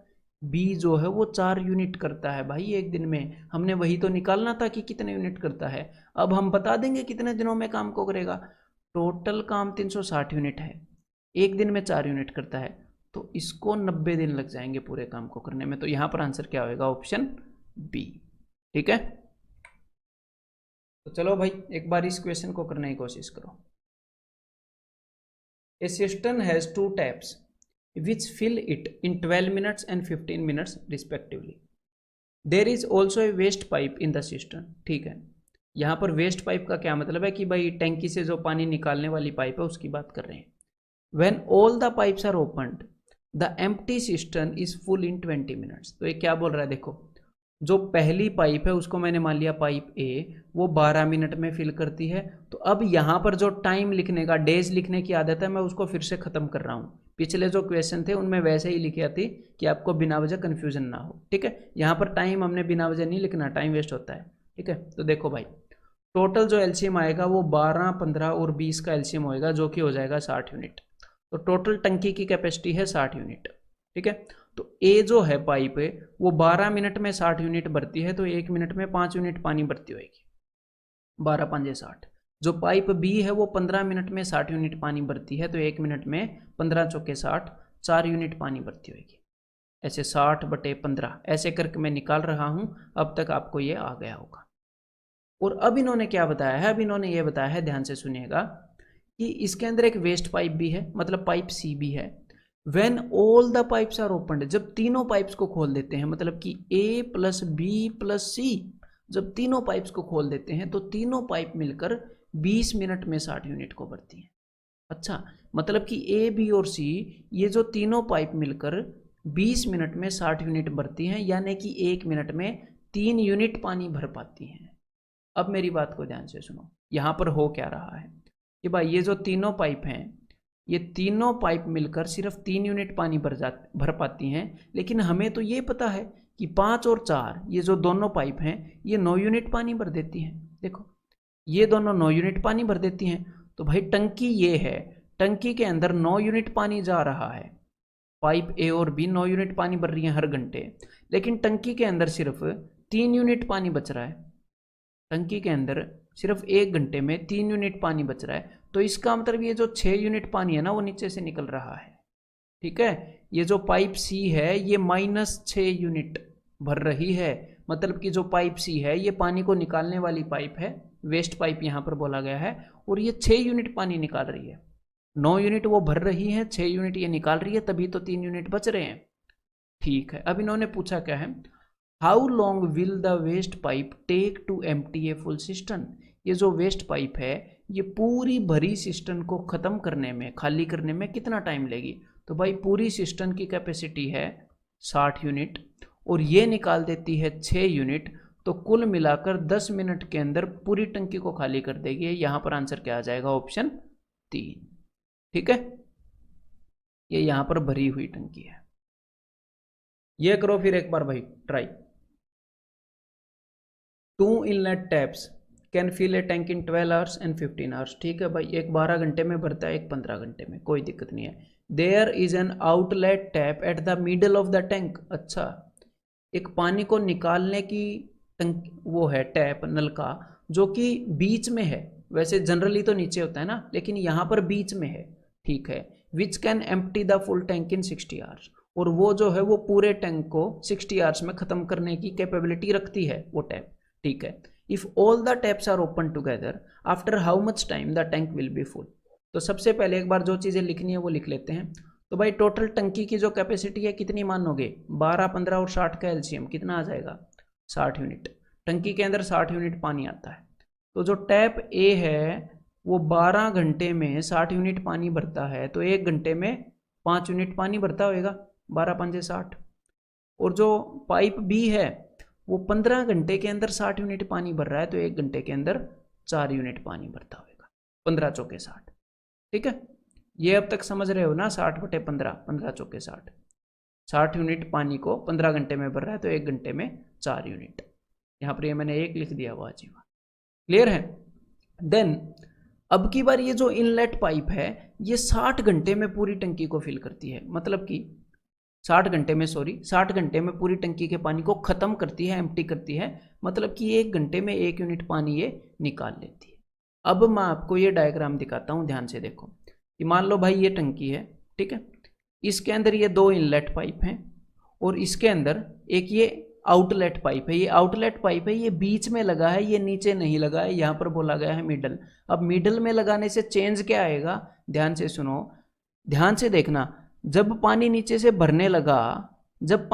बी जो है वो 4 यूनिट करता है भाई एक दिन में, हमने वही तो निकालना था कि कितने यूनिट करता है। अब हम बता देंगे कितने दिनों में काम को करेगा। टोटल काम 360 यूनिट है, एक दिन में 4 यूनिट करता है, तो इसको 90 दिन लग जाएंगे पूरे काम को करने में। तो यहां पर आंसर क्या होगा, ऑप्शन बी, ठीक है। तो चलो भाई एक बार इस क्वेश्चन को करने की कोशिश करो। A system has 2 taps which fill it in 12 minutes and 15 minutes respectively. There is also a waste pipe in the cistern. ठीक है, यहाँ पर वेस्ट पाइप का क्या मतलब है कि भाई टैंकी से जो पानी निकालने वाली पाइप है उसकी बात कर रहे हैं। When all the pipes are opened, the empty cistern is full in 20 minutes. तो ये क्या बोल रहा है, देखो जो पहली पाइप है उसको मैंने मान लिया पाइप ए, वो 12 मिनट में फिल करती है। तो अब यहाँ पर जो टाइम लिखने का, डेज लिखने की आदत है, मैं उसको फिर से ख़त्म कर रहा हूँ। पिछले जो क्वेश्चन थे उनमें वैसे ही लिखी थी कि आपको बिना वजह कन्फ्यूजन ना हो, ठीक है। यहाँ पर टाइम हमने बिना वजह नहीं लिखना, टाइम वेस्ट होता है, ठीक है। तो देखो भाई टोटल जो एलसीएम आएगा वो 12, 15 और 20 का एलसीएम होएगा, जो कि हो जाएगा 60 यूनिट। तो टोटल टंकी की कैपेसिटी है 60 यूनिट, ठीक है। तो ए जो है पाइप है वो 12 मिनट में 60 यूनिट भरती है, तो 1 मिनट में 5 यूनिट पानी भरती होगी, 12 5 60। जो पाइप बी है वो 15 मिनट में 60 यूनिट पानी भरती है, तो 1 मिनट में 15 चौके 60, 4 यूनिट पानी भरती होगी। ऐसे 60/15 ऐसे करके मैं निकाल रहा हूं, अब तक आपको ये आ गया होगा। और अब इन्होंने क्या बताया है, अब इन्होंने ये बताया है, ध्यान से सुनिएगा, कि इसके अंदर एक वेस्ट पाइप भी है, मतलब पाइप सी भी है। When all the pipes are opened, जब तीनों पाइप्स को खोल देते हैं, मतलब कि A + B + C, जब तीनों पाइप्स को खोल देते हैं तो तीनों पाइप मिलकर 20 मिनट में 60 यूनिट को भरती हैं। अच्छा, मतलब कि A, B और C ये जो तीनों पाइप मिलकर 20 मिनट में 60 यूनिट भरती हैं, यानी कि 1 मिनट में 3 यूनिट पानी भर पाती हैं। अब मेरी बात को ध्यान से सुनो, यहाँ पर हो क्या रहा है कि भाई ये जो तीनों पाइप हैं, ये तीनों पाइप मिलकर सिर्फ 3 यूनिट पानी भर पाती हैं, लेकिन हमें तो ये पता है कि 5 और 4 ये जो दोनों पाइप हैं ये 9 यूनिट पानी भर देती हैं। देखो ये दोनों 9 यूनिट पानी भर देती हैं, तो भाई टंकी ये है, टंकी के अंदर 9 यूनिट पानी जा रहा है, पाइप ए और बी 9 यूनिट पानी भर रही है हर घंटे, लेकिन टंकी के अंदर सिर्फ 3 यूनिट पानी बच रहा है। टंकी के अंदर सिर्फ 1 घंटे में 3 यूनिट पानी बच रहा है, तो इसका मतलब ये जो 6 यूनिट पानी है ना वो नीचे से निकल रहा है, ठीक है। ये जो पाइप सी है ये -6 यूनिट भर रही है, मतलब कि जो पाइप सी है ये पानी को निकालने वाली पाइप है, वेस्ट पाइप यहाँ पर बोला गया है, और ये 6 यूनिट पानी निकाल रही है। 9 यूनिट वो भर रही है, 6 यूनिट ये निकाल रही है, तभी तो 3 यूनिट बच रहे हैं, ठीक है। अब इन्होंने पूछा क्या है, how long will the waste pipe take to empty a full system. ये जो वेस्ट पाइप है ये पूरी भरी सिस्टम को ख़त्म करने में, खाली करने में कितना टाइम लेगी। तो भाई पूरी सिस्टम की कैपेसिटी है 60 यूनिट और ये निकाल देती है 6 यूनिट, तो कुल मिलाकर 10 मिनट के अंदर पूरी टंकी को खाली कर देगी। यहाँ पर आंसर क्या आ जाएगा, ऑप्शन 3। ठीक है, ये यहाँ पर भरी हुई टंकी है। ये करो फिर एक बार भाई try. 2 inlet taps can fill a tank in 12 hours and 15 hours. ठीक है भाई, एक 12 घंटे में भरता है, एक 15 घंटे में, कोई दिक्कत नहीं है। There is an outlet tap at the middle of the tank. अच्छा, एक पानी को निकालने की टंक वो है टैप, नलका, जो कि बीच में है। वैसे जनरली तो नीचे होता है ना, लेकिन यहाँ पर बीच में है। ठीक है, which can empty the full tank in 60 hours. और वो जो है वो पूरे टैंक को 60 आवर्स में ख़त्म करने की कैपेबिलिटी रखती है वो टैप। ठीक है, if all the taps are open together after how much time the tank will be full. तो सबसे पहले एक बार जो चीज़ें लिखनी है वो लिख लेते हैं। तो भाई टोटल टंकी की जो कैपेसिटी है कितनी मानोगे, 12, 15 और 60 का एलसीएम कितना आ जाएगा, 60 यूनिट। टंकी के अंदर 60 यूनिट पानी आता है। तो जो टैप ए है वो 12 घंटे में 60 यूनिट पानी भरता है, तो 1 घंटे में 5 यूनिट पानी भरता होगा, 12 पंजे 60। और जो पाइप बी है वो 15 घंटे के अंदर 60 यूनिट पानी भर रहा है, तो 1 घंटे के अंदर 4 यूनिट पानी भरता होगा, 15 चौके 60। ठीक है, ये अब तक समझ रहे हो ना, 60 बटे 15, 15 चौके 60, 60 यूनिट पानी को 15 घंटे में भर रहा है, तो 1 घंटे में 4 यूनिट। यहाँ पर ये मैंने 1 लिख दिया, वाह जी वाह, क्लियर है। देन अब की बार ये जो इनलेट पाइप है ये 60 घंटे में पूरी टंकी को फिल करती है, मतलब कि 60 घंटे में पूरी टंकी के पानी को ख़त्म करती है, एम्प्टी करती है, मतलब कि 1 घंटे में 1 यूनिट पानी ये निकाल लेती है। अब मैं आपको ये डायग्राम दिखाता हूँ, ध्यान से देखो कि मान लो भाई ये टंकी है, ठीक है, इसके अंदर ये 2 इनलेट पाइप हैं और इसके अंदर एक ये आउटलेट पाइप है। ये आउटलेट पाइप है, ये बीच में लगा है, ये नीचे नहीं लगा है, यहाँ पर बोला गया है मिडल। अब मिडल में लगाने से चेंज क्या आएगा, ध्यान से सुनो, ध्यान से देखना। जब पानी नीचे से भरने लगा, जब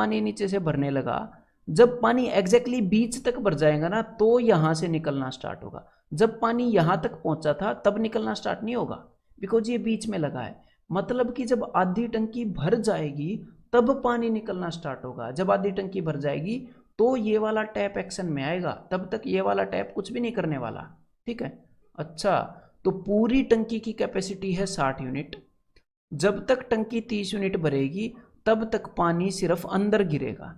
पानी एग्जैक्टली बीच तक भर जाएगा ना, तो यहाँ से निकलना स्टार्ट होगा। जब पानी यहाँ तक पहुँचा था तब निकलना स्टार्ट नहीं होगा, बिकॉज ये बीच में लगा है। मतलब कि जब आधी टंकी भर जाएगी तब पानी निकलना स्टार्ट होगा। जब आधी टंकी भर जाएगी तो ये वाला टैप एक्शन में आएगा, तब तक ये वाला टैप कुछ भी नहीं करने वाला। ठीक है, अच्छा, तो पूरी टंकी की कैपेसिटी है 60 यूनिट। जब तक टंकी 30 यूनिट भरेगी तब तक पानी सिर्फ अंदर गिरेगा,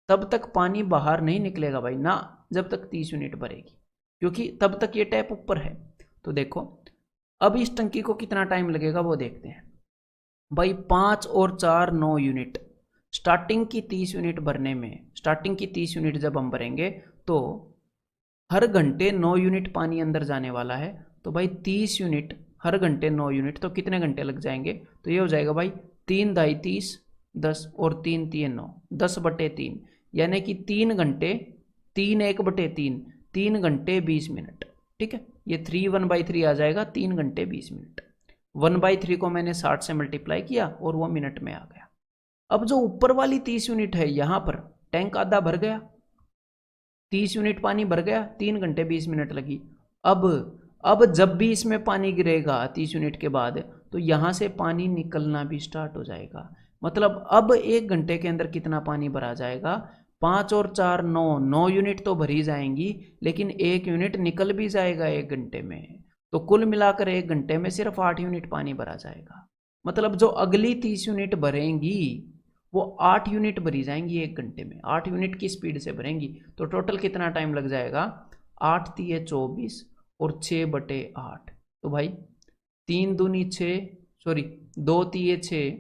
तब तक पानी बाहर नहीं निकलेगा भाई ना, जब तक 30 यूनिट भरेगी, क्योंकि तब तक ये टैप ऊपर है। तो देखो अब इस टंकी को कितना टाइम लगेगा वो देखते हैं भाई। 5 और 4 9 यूनिट, स्टार्टिंग की 30 यूनिट भरने में, स्टार्टिंग की 30 यूनिट जब हम भरेंगे तो हर घंटे 9 यूनिट पानी अंदर जाने वाला है। तो भाई 30 यूनिट हर घंटे 9 यूनिट, तो कितने घंटे लग जाएंगे, तो ये हो जाएगा भाई 3 दाई 30, 10 और 3 3 9, 10 बटे 3, यानी कि 3 घंटे, 3 1 बटे 3, 3 घंटे 20 मिनट। ठीक है, ये 3 1/3 आ जाएगा, 3 घंटे 20 मिनट। 1/3 को मैंने 60 से मल्टीप्लाई किया और वो मिनट में आ गया। अब जो ऊपर वाली 30 यूनिट है, यहाँ पर टैंक आधा भर गया, 30 यूनिट पानी भर गया, 3 घंटे 20 मिनट लगी। अब जब भी इसमें पानी गिरेगा 30 यूनिट के बाद, तो यहाँ से पानी निकलना भी स्टार्ट हो जाएगा। मतलब अब 1 घंटे के अंदर कितना पानी भरा जाएगा, 5 और 4 9, 9 यूनिट तो भरी जाएंगी, लेकिन 1 यूनिट निकल भी जाएगा 1 घंटे में। तो कुल मिलाकर 1 घंटे में सिर्फ 8 यूनिट पानी भरा जाएगा। मतलब जो अगली 30 यूनिट भरेंगी वो 8 यूनिट भरी जाएंगी 1 घंटे में, 8 यूनिट की स्पीड से भरेंगी। तो टोटल कितना टाइम लग जाएगा, 8 तिये 24 और 6 बटे 8। तो भाई 3 दूनी 6, सॉरी 2 तिये 6,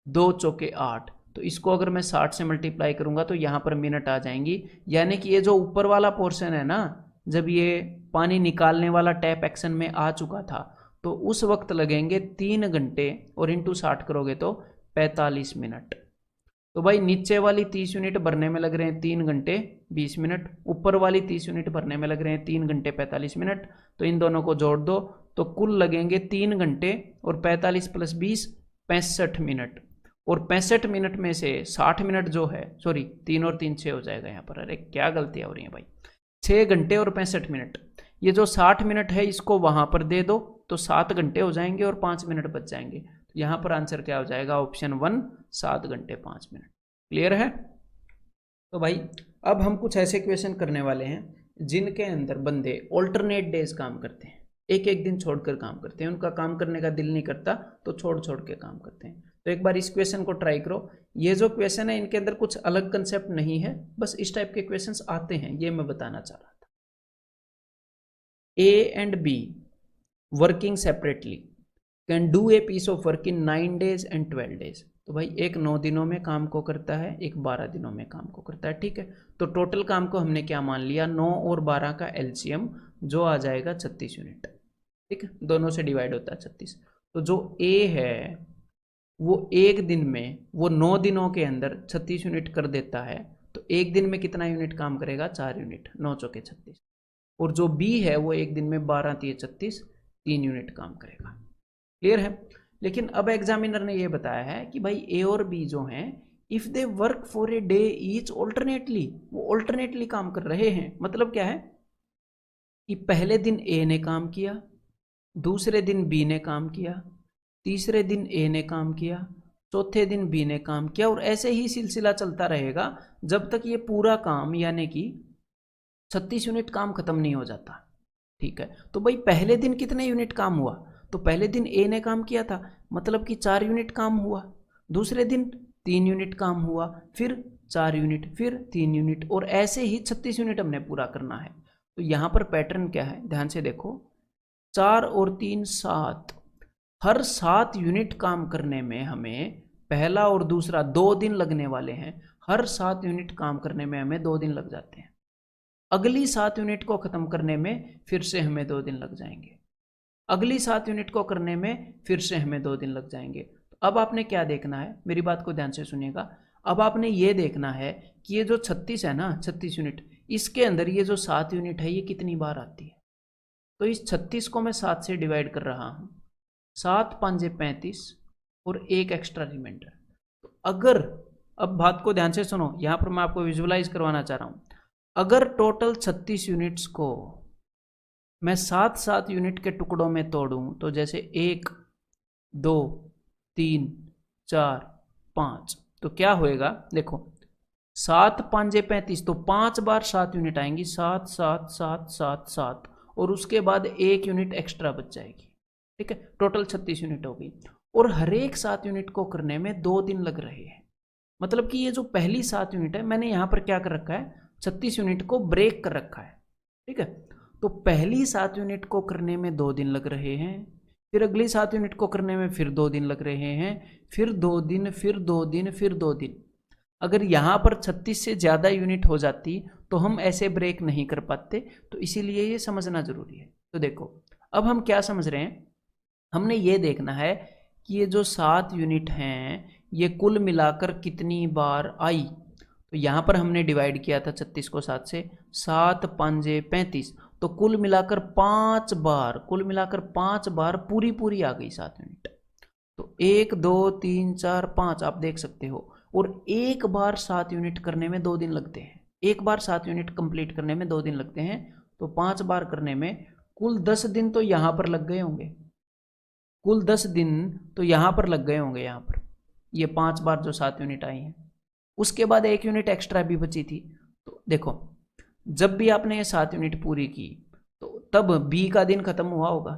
2 चौके 8। तो इसको अगर मैं 60 से मल्टीप्लाई करूंगा तो यहाँ पर मिनट आ जाएंगी। यानी कि ये जो ऊपर वाला पोर्शन है ना, जब ये पानी निकालने वाला टैप एक्शन में आ चुका था, तो उस वक्त लगेंगे 3 घंटे और इंटू 60 करोगे तो 45 मिनट। तो भाई नीचे वाली 30 यूनिट भरने में लग रहे हैं 3 घंटे 20 मिनट, ऊपर वाली 30 यूनिट भरने में लग रहे हैं 3 घंटे 45 मिनट। तो इन दोनों को जोड़ दो तो कुल लगेंगे 3 घंटे और 45 + 20 65 मिनट। और 65 मिनट में से 60 मिनट जो है, सॉरी 3 और 3 6 हो जाएगा यहाँ पर, अरे क्या गलतियाँ हो रही हैं भाई, 6 घंटे और 65 मिनट, ये जो 60 मिनट है इसको वहाँ पर दे दो तो 7 घंटे हो जाएंगे और 5 मिनट बच जाएंगे। तो यहाँ पर आंसर क्या हो जाएगा, ऑप्शन 1 7 घंटे 5 मिनट। क्लियर है? तो भाई अब हम कुछ ऐसे क्वेश्चन करने वाले हैं जिनके अंदर बंदे ऑल्टरनेट डेज काम करते हैं, एक एक दिन छोड़कर काम करते हैं, उनका काम करने का दिल नहीं करता तो छोड़ छोड़ के काम करते हैं। तो एक बार इस क्वेश्चन को ट्राई करो। ये जो क्वेश्चन है इनके अंदर कुछ अलग कंसेप्ट नहीं है, बस इस टाइप के क्वेश्चंस आते हैं, ये मैं बताना चाह रहा था। A and B working separately can do a piece of work in 9 days and 12 days। तो भाई एक 9 दिनों में काम को करता है, एक 12 दिनों में काम को करता है, ठीक है। तो टोटल काम को हमने क्या मान लिया, 9 और 12 का एलसीएम जो आ जाएगा 36 यूनिट, ठीक है, दोनों से डिवाइड होता है 36। तो जो ए है वो एक दिन में, वो 9 दिनों के अंदर 36 यूनिट कर देता है, तो एक दिन में कितना यूनिट काम करेगा, 4 यूनिट, 9 चौके 36। और जो बी है वो एक दिन में 12 3 36 3 यूनिट काम करेगा। क्लियर है? लेकिन अब एग्जामिनर ने ये बताया है कि भाई ए और बी जो हैं, if they work for a day each alternately, वो ऑल्टरनेटली काम कर रहे हैं। मतलब क्या है कि पहले दिन ए ने काम किया, दूसरे दिन बी ने काम किया, तीसरे दिन ए ने काम किया, चौथे दिन बी ने काम किया, और ऐसे ही सिलसिला चलता रहेगा जब तक ये पूरा काम यानी कि 36 यूनिट काम खत्म नहीं हो जाता। ठीक है, तो भाई पहले दिन कितने यूनिट काम हुआ, तो पहले दिन ए ने काम किया था, मतलब कि 4 यूनिट काम हुआ। दूसरे दिन 3 यूनिट काम हुआ, फिर 4 यूनिट, फिर 3 यूनिट, और ऐसे ही 36 यूनिट हमने पूरा करना है। तो यहाँ पर पैटर्न क्या है, ध्यान से देखो, 4 और 3 7, हर 7 यूनिट काम करने में हमें पहला और दूसरा 2 दिन लगने वाले हैं। हर 7 यूनिट काम करने में हमें 2 दिन लग जाते हैं। अगली 7 यूनिट को खत्म करने में फिर से हमें 2 दिन लग जाएंगे। अगली 7 यूनिट को करने में फिर से हमें 2 दिन लग जाएंगे। तो अब आपने क्या देखना है, मेरी बात को ध्यान से सुनिएगा। अब आपने ये देखना है कि ये जो 36 है ना, 36 यूनिट, इसके अंदर ये जो 7 यूनिट है ये कितनी बार आती है। तो इस 36 को मैं 7 से डिवाइड कर रहा हूँ, 7 5 35 और एक एक्स्ट्रा रिमाइंडर। तो अगर, अब बात को ध्यान से सुनो, यहाँ पर मैं आपको विजुअलाइज करवाना चाह रहा हूँ। अगर टोटल 36 यूनिट्स को मैं 7 यूनिट के टुकड़ों में तोड़ूं, तो जैसे 1 2 3 4 5, तो क्या होएगा, देखो 7 5 35, तो 5 बार 7 यूनिट आएंगी, 7 7 7 7 7, और उसके बाद 1 यूनिट एक्स्ट्रा बच जाएगी। ठीक है, टोटल 36 यूनिट हो गई। और हर एक 7 यूनिट को करने में 2 दिन लग रहे हैं। मतलब कि ये जो पहली 7 यूनिट है, मैंने यहाँ पर क्या कर रखा है, 36 यूनिट को ब्रेक कर रखा है। ठीक है, तो पहली 7 यूनिट को करने में 2 दिन लग रहे हैं, फिर अगली 7 यूनिट को करने में फिर 2 दिन लग रहे हैं, फिर 2 दिन, फिर 2 दिन, फिर 2 दिन। अगर यहाँ पर 36 से ज़्यादा यूनिट हो जाती तो हम ऐसे ब्रेक नहीं कर पाते, तो इसीलिए ये समझना जरूरी है। तो देखो अब हम क्या समझ रहे हैं, हमने ये देखना है कि ये जो 7 यूनिट हैं ये कुल मिलाकर कितनी बार आई। तो यहाँ पर हमने डिवाइड किया था 36 को 7 से, 7 5 35, तो कुल मिलाकर 5 बार, कुल मिलाकर 5 बार पूरी पूरी आ गई 7 यूनिट। तो 1 2 3 4 5 आप देख सकते हो। और एक बार 7 यूनिट करने में 2 दिन लगते हैं, एक बार 7 यूनिट कंप्लीट करने में 2 दिन लगते हैं। तो 5 बार करने में कुल 10 दिन तो यहाँ पर लग गए होंगे, कुल 10 दिन तो यहाँ पर लग गए होंगे, यहाँ पर ये 5 बार जो 7 यूनिट आई हैं। उसके बाद 1 यूनिट एक्स्ट्रा भी बची थी। तो देखो जब भी आपने ये 7 यूनिट पूरी की तो तब बी का दिन खत्म हुआ होगा,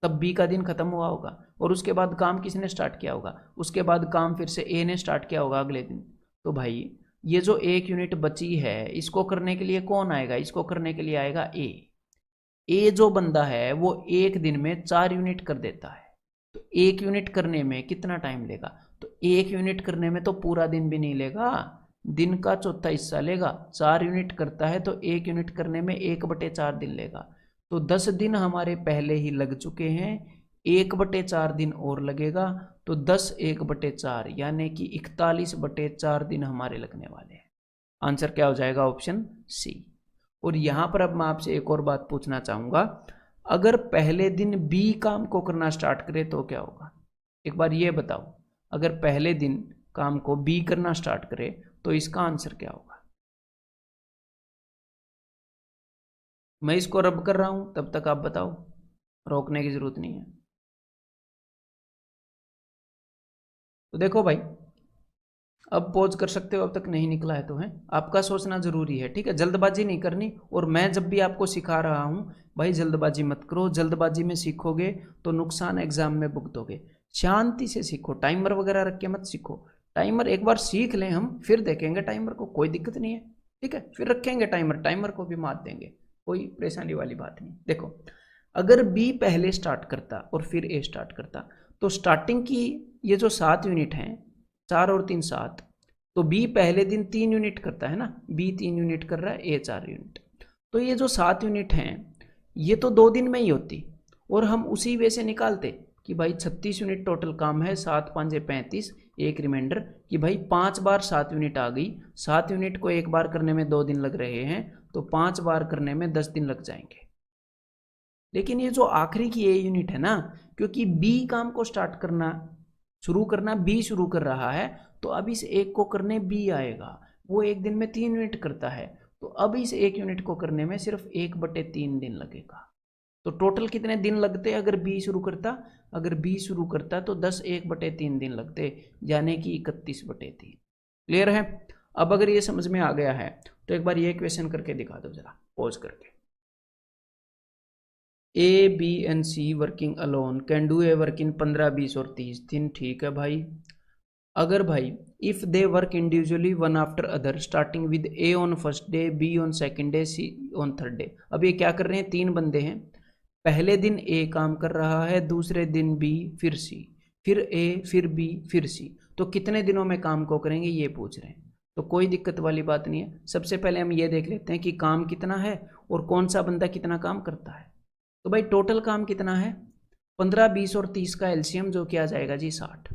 तब बी का दिन खत्म हुआ होगा, और उसके बाद काम किसने स्टार्ट किया होगा, उसके बाद काम फिर से ए ने स्टार्ट किया होगा अगले दिन। तो भाई ये जो 1 यूनिट बची है इसको करने के लिए कौन आएगा, इसको करने के लिए आएगा ए। ए जो बंदा है वो एक दिन में 4 यूनिट कर देता है। तो 1 यूनिट करने में कितना टाइम लेगा, तो 1 यूनिट करने में तो पूरा दिन भी नहीं लेगा, दिन का चौथा हिस्सा लेगा। 4 यूनिट करता है तो 1 यूनिट करने में 1/4 दिन लेगा। तो 10 दिन हमारे पहले ही लग चुके हैं, 1/4 दिन और लगेगा, तो 10 1/4 यानी कि 41/4 दिन हमारे लगने वाले हैं। आंसर क्या हो जाएगा, ऑप्शन सी। और यहाँ पर अब मैं आपसे एक और बात पूछना चाहूँगा, अगर पहले दिन बी काम को करना स्टार्ट करे तो क्या होगा, एक बार ये बताओ। अगर पहले दिन काम को बी करना स्टार्ट करे तो इसका आंसर क्या होगा। मैं इसको रब कर रहा हूं, तब तक आप बताओ, रोकने की जरूरत नहीं है। तो देखो भाई, अब पॉज कर सकते हो, अब तक नहीं निकला है तो है, आपका सोचना जरूरी है, ठीक है, जल्दबाजी नहीं करनी। और मैं जब भी आपको सिखा रहा हूं भाई, जल्दबाजी मत करो, जल्दबाजी में सीखोगे तो नुकसान एग्जाम में भुगतोगे। शांति से सीखो, टाइमर वगैरह रख के मत सीखो। टाइमर एक बार सीख लें हम, फिर देखेंगे टाइमर को, कोई दिक्कत नहीं है, ठीक है, फिर रखेंगे टाइमर, टाइमर को भी मार देंगे, कोई परेशानी वाली बात नहीं। देखो, अगर बी पहले स्टार्ट करता और फिर ए स्टार्ट करता, तो स्टार्टिंग की ये जो 7 यूनिट हैं, 4 और 3 7, तो बी पहले दिन 3 यूनिट करता है ना, बी 3 यूनिट कर रहा है, ए 4 यूनिट। तो ये जो 7 यूनिट हैं ये तो 2 दिन में ही होती, और हम उसी वे से निकालते कि भाई 36 यूनिट टोटल काम है, 7 5 35, एक रिमाइंडर कि भाई 5 बार 7 यूनिट आ गई, 7 यूनिट को एक बार करने में 2 दिन लग रहे हैं, तो 5 बार करने में 10 दिन लग जाएंगे। लेकिन ये जो आखिरी की ए यूनिट है ना, क्योंकि बी काम को स्टार्ट करना शुरू करना बी शुरू कर रहा है, तो अब इस एक को करने बी आएगा, वो एक दिन में 3 यूनिट करता है, तो अब इस एक यूनिट को करने में सिर्फ 1/3 दिन लगेगा। तो टोटल कितने दिन लगते अगर बी शुरू करता, अगर बी शुरू करता तो 10 1/3 दिन लगते, यानी कि 31/3। क्लियर है। अब अगर ये समझ में आ गया है तो एक बार ये क्वेश्चन करके दिखा दो जरा, पॉज करके। A B and C working alone can do a work in 15 20 और 30 दिन, ठीक है भाई। अगर भाई if they work individually one after other starting with A on first day, B on second day, C on third day. अब ये क्या कर रहे हैं, 3 बंदे हैं, पहले दिन ए काम कर रहा है, दूसरे दिन बी, फिर सी, फिर ए, फिर बी, फिर सी, तो कितने दिनों में काम को करेंगे ये पूछ रहे हैं। तो कोई दिक्कत वाली बात नहीं है। सबसे पहले हम ये देख लेते हैं कि काम कितना है और कौन सा बंदा कितना काम करता है। तो भाई टोटल काम कितना है, 15 20 और 30 का एलसीएम जो किया जाएगा जी 60।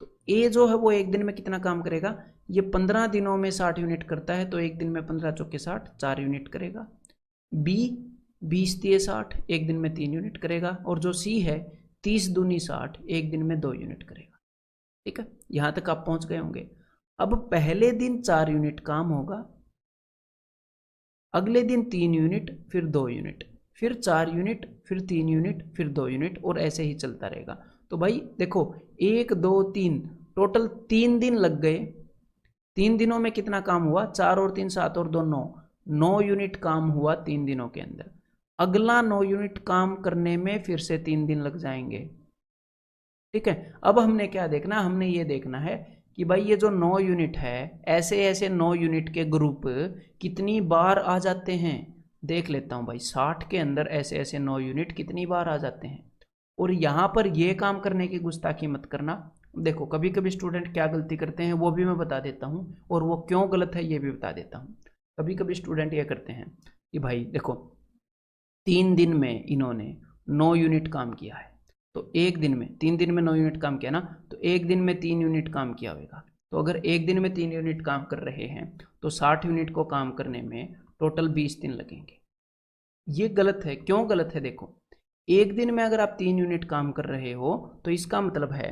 तो ए जो है वो एक दिन में कितना काम करेगा, ये 15 दिनों में 60 यूनिट करता है, तो एक दिन में 15 चौके 60, 4 यूनिट करेगा। बी 20 दिए 60, एक दिन में 3 यूनिट करेगा। और जो सी है 30 दूनी 60, एक दिन में 2 यूनिट करेगा। ठीक है, यहां तक आप पहुंच गए होंगे। अब पहले दिन 4 यूनिट काम होगा, अगले दिन 3 यूनिट, फिर 2 यूनिट, फिर 4 यूनिट, फिर 3 यूनिट, फिर 2 यूनिट, और ऐसे ही चलता रहेगा। तो भाई देखो 1 2 3, टोटल 3 दिन लग गए। 3 दिनों में कितना काम हुआ, 4 और 3 7 और 2 9, 9 यूनिट काम हुआ 3 दिनों के अंदर। अगला 9 यूनिट काम करने में फिर से 3 दिन लग जाएंगे। ठीक है, अब हमने क्या देखना, हमने ये देखना है कि भाई ये जो 9 यूनिट है, ऐसे ऐसे 9 यूनिट के ग्रुप कितनी बार आ जाते हैं। देख लेता हूं भाई, 60 के अंदर ऐसे ऐसे 9 यूनिट कितनी बार आ जाते हैं। और यहां पर ये काम करने की गुस्ताखी मत करना। देखो कभी कभी स्टूडेंट क्या गलती करते हैं वो भी मैं बता देता हूं, और वो क्यों गलत है ये भी बता देता हूं। कभी कभी स्टूडेंट ये करते हैं कि भाई देखो 3 दिन में इन्होंने 9 यूनिट काम किया है, तो एक दिन में 3 दिन में 9 यूनिट काम किया ना, तो एक दिन में 3 यूनिट काम किया होगा। तो अगर एक दिन में 3 यूनिट काम कर रहे हैं तो 60 यूनिट को काम करने में टोटल 20 दिन लगेंगे। ये गलत है। क्यों गलत है, देखो एक दिन में अगर आप 3 यूनिट काम कर रहे हो तो इसका मतलब है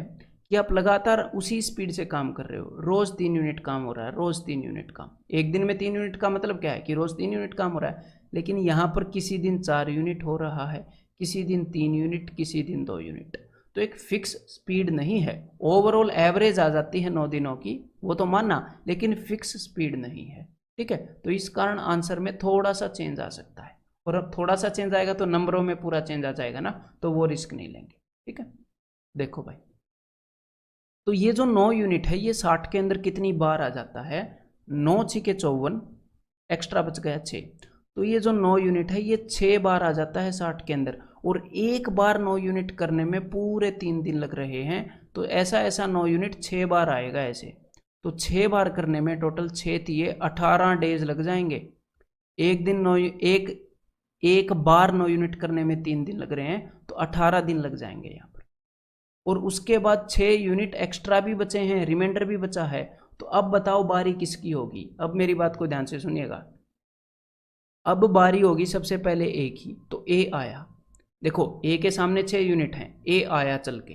कि आप लगातार उसी स्पीड से काम कर रहे हो। रोज 3 यूनिट काम हो रहा है, रोज 3 यूनिट काम। एक दिन में 3 यूनिट का मतलब क्या है कि रोज 3 यूनिट काम हो रहा है। लेकिन यहाँ पर किसी दिन 4 यूनिट हो रहा है, किसी दिन 3 यूनिट, किसी दिन 2 यूनिट। तो एक फिक्स स्पीड नहीं है। ओवरऑल एवरेज आ जाती है 9 दिनों की, वो तो मानना, लेकिन फिक्स स्पीड नहीं है। ठीक है, तो इस कारण आंसर में थोड़ा सा चेंज आ सकता है। और अब थोड़ा सा चेंज आएगा तो नंबरों में पूरा चेंज आ जाएगा ना, तो वो रिस्क नहीं लेंगे। ठीक है, देखो भाई, तो ये जो 9 यूनिट है ये 60 के अंदर कितनी बार आ जाता है, 9 6 54, एक्स्ट्रा बच गया 6। तो ये जो 9 यूनिट है ये 6 बार आ जाता है 60 के अंदर, और एक बार 9 यूनिट करने में पूरे 3 दिन लग रहे हैं। तो ऐसा ऐसा 9 यूनिट 6 बार आएगा ऐसे, तो 6 बार करने में टोटल 6 दिए 18 डेज लग जाएंगे। एक दिन 9 एक बार 9 यूनिट करने में 3 दिन लग रहे हैं, तो 18 दिन लग जाएंगे यहाँ पर। और उसके बाद 6 यूनिट एक्स्ट्रा भी बचे हैं, रिमाइंडर भी बचा है। तो अब बताओ बारी किसकी होगी। अब मेरी बात को ध्यान से सुनिएगा, अब बारी होगी सबसे पहले ए की। तो ए आया, देखो ए के सामने 6 यूनिट हैं, ए आया चल के।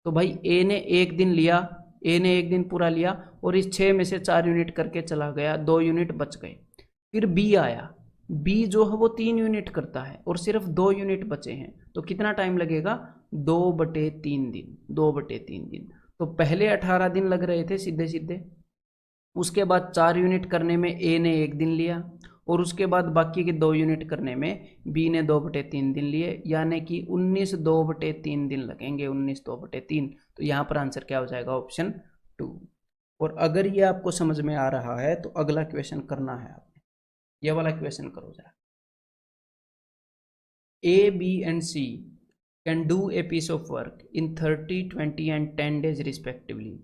तो भाई ए ने एक दिन लिया, ए ने एक दिन पूरा लिया और इस 6 में से 4 यूनिट करके चला गया, 2 यूनिट बच गए। फिर बी आया, बी जो है वो 3 यूनिट करता है और सिर्फ 2 यूनिट बचे हैं, तो कितना टाइम लगेगा? 2/3 दिन, 2/3 दिन। तो पहले 18 दिन लग रहे थे सीधे सीधे, उसके बाद 4 यूनिट करने में ए ने 1 दिन लिया और उसके बाद बाकी के 2 यूनिट करने में बी ने 2/3 दिन लिए, यानी कि 19 2/3 दिन लगेंगे, 19 2/3। तो यहाँ पर आंसर क्या हो जाएगा? ऑप्शन 2। और अगर ये आपको समझ में आ रहा है तो अगला क्वेश्चन करना है आपने, ये वाला क्वेश्चन करो जरा। A, B and C can do a piece of work in 30, 20 and 10 days respectively.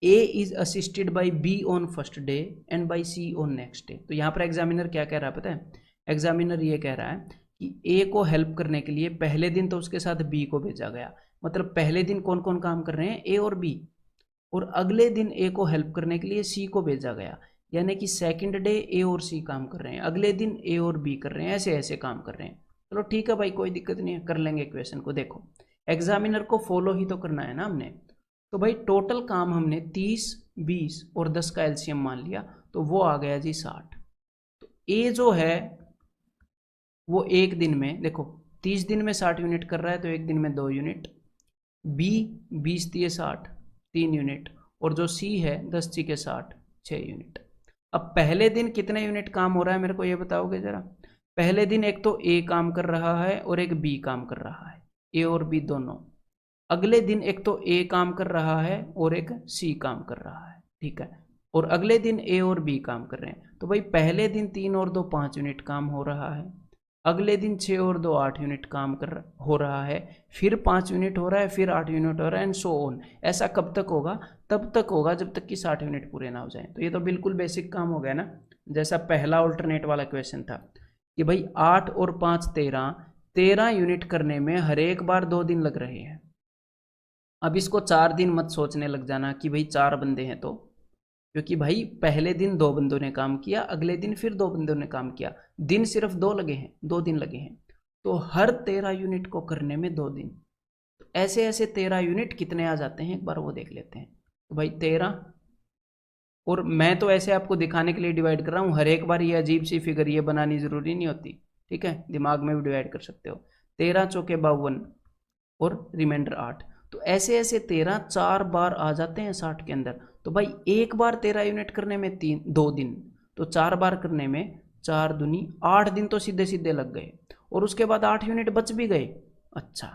A is assisted by B on first day and by C on next day। तो यहाँ पर एग्जामिनर क्या कह रहा है पता है? एग्जामिनर ये कह रहा है कि A को हेल्प करने के लिए पहले दिन तो उसके साथ B को भेजा गया, मतलब पहले दिन कौन कौन काम कर रहे हैं? A और B। और अगले दिन A को हेल्प करने के लिए C को भेजा गया, यानी कि सेकंड डे A और C काम कर रहे हैं, अगले दिन A और B कर रहे हैं, ऐसे ऐसे काम कर रहे हैं। चलो ठीक है भाई, कोई दिक्कत नहीं है, कर लेंगे क्वेश्चन को। देखो एग्जामिनर को फॉलो ही तो करना है ना हमने। तो भाई टोटल काम हमने 30, 20 और 10 का एलसीएम मान लिया, तो वो आ गया जी 60। तो ए जो है वो एक दिन में, देखो 30 दिन में 60 यूनिट कर रहा है तो एक दिन में 2 यूनिट। बी 20 दिए 60, 3 यूनिट। और जो सी है 10 सी के 60, 6 यूनिट। अब पहले दिन कितने यूनिट काम हो रहा है मेरे को ये बताओगे जरा? पहले दिन एक तो ए काम कर रहा है और एक बी काम कर रहा है, ए और बी दोनों। अगले दिन एक तो ए काम कर रहा है और एक सी काम कर रहा है, ठीक है। और अगले दिन ए और बी काम कर रहे हैं। तो भाई पहले दिन 3 और 2 5 यूनिट काम हो रहा है, अगले दिन 6 और 2 8 यूनिट काम हो रहा है, फिर 5 यूनिट हो रहा है, फिर 8 यूनिट हो रहा है, एंड सो ऑन। ऐसा कब तक होगा? तब तक होगा जब तक कि 60 यूनिट पूरे ना हो जाए। तो ये तो बिल्कुल बेसिक काम हो गया ना, जैसा पहला ऑल्टरनेट वाला क्वेश्चन था कि भाई 8 और 5 13 यूनिट करने में हर एक बार 2 दिन लग रहे हैं। अब इसको 4 दिन मत सोचने लग जाना कि भाई 4 बंदे हैं तो, क्योंकि भाई पहले दिन 2 बंदों ने काम किया, अगले दिन फिर 2 बंदों ने काम किया, दिन सिर्फ 2 लगे हैं, 2 दिन लगे हैं। तो हर 13 यूनिट को करने में 2 दिन। तो ऐसे ऐसे 13 यूनिट कितने आ जाते हैं एक बार वो देख लेते हैं। तो भाई 13, और मैं तो ऐसे आपको दिखाने के लिए डिवाइड कर रहा हूँ, हर एक बार ये अजीब सी फिगर ये बनानी जरूरी नहीं होती, ठीक है, दिमाग में भी डिवाइड कर सकते हो। 13 चौके 52 और रिमाइंडर 8। तो ऐसे ऐसे 13 4 बार आ जाते हैं 60 के अंदर। तो भाई एक बार 13 यूनिट करने में 2 दिन, तो 4 बार करने में 4 दूनी 8 दिन तो सीधे सीधे लग गए, और उसके बाद 8 यूनिट बच भी गए। अच्छा,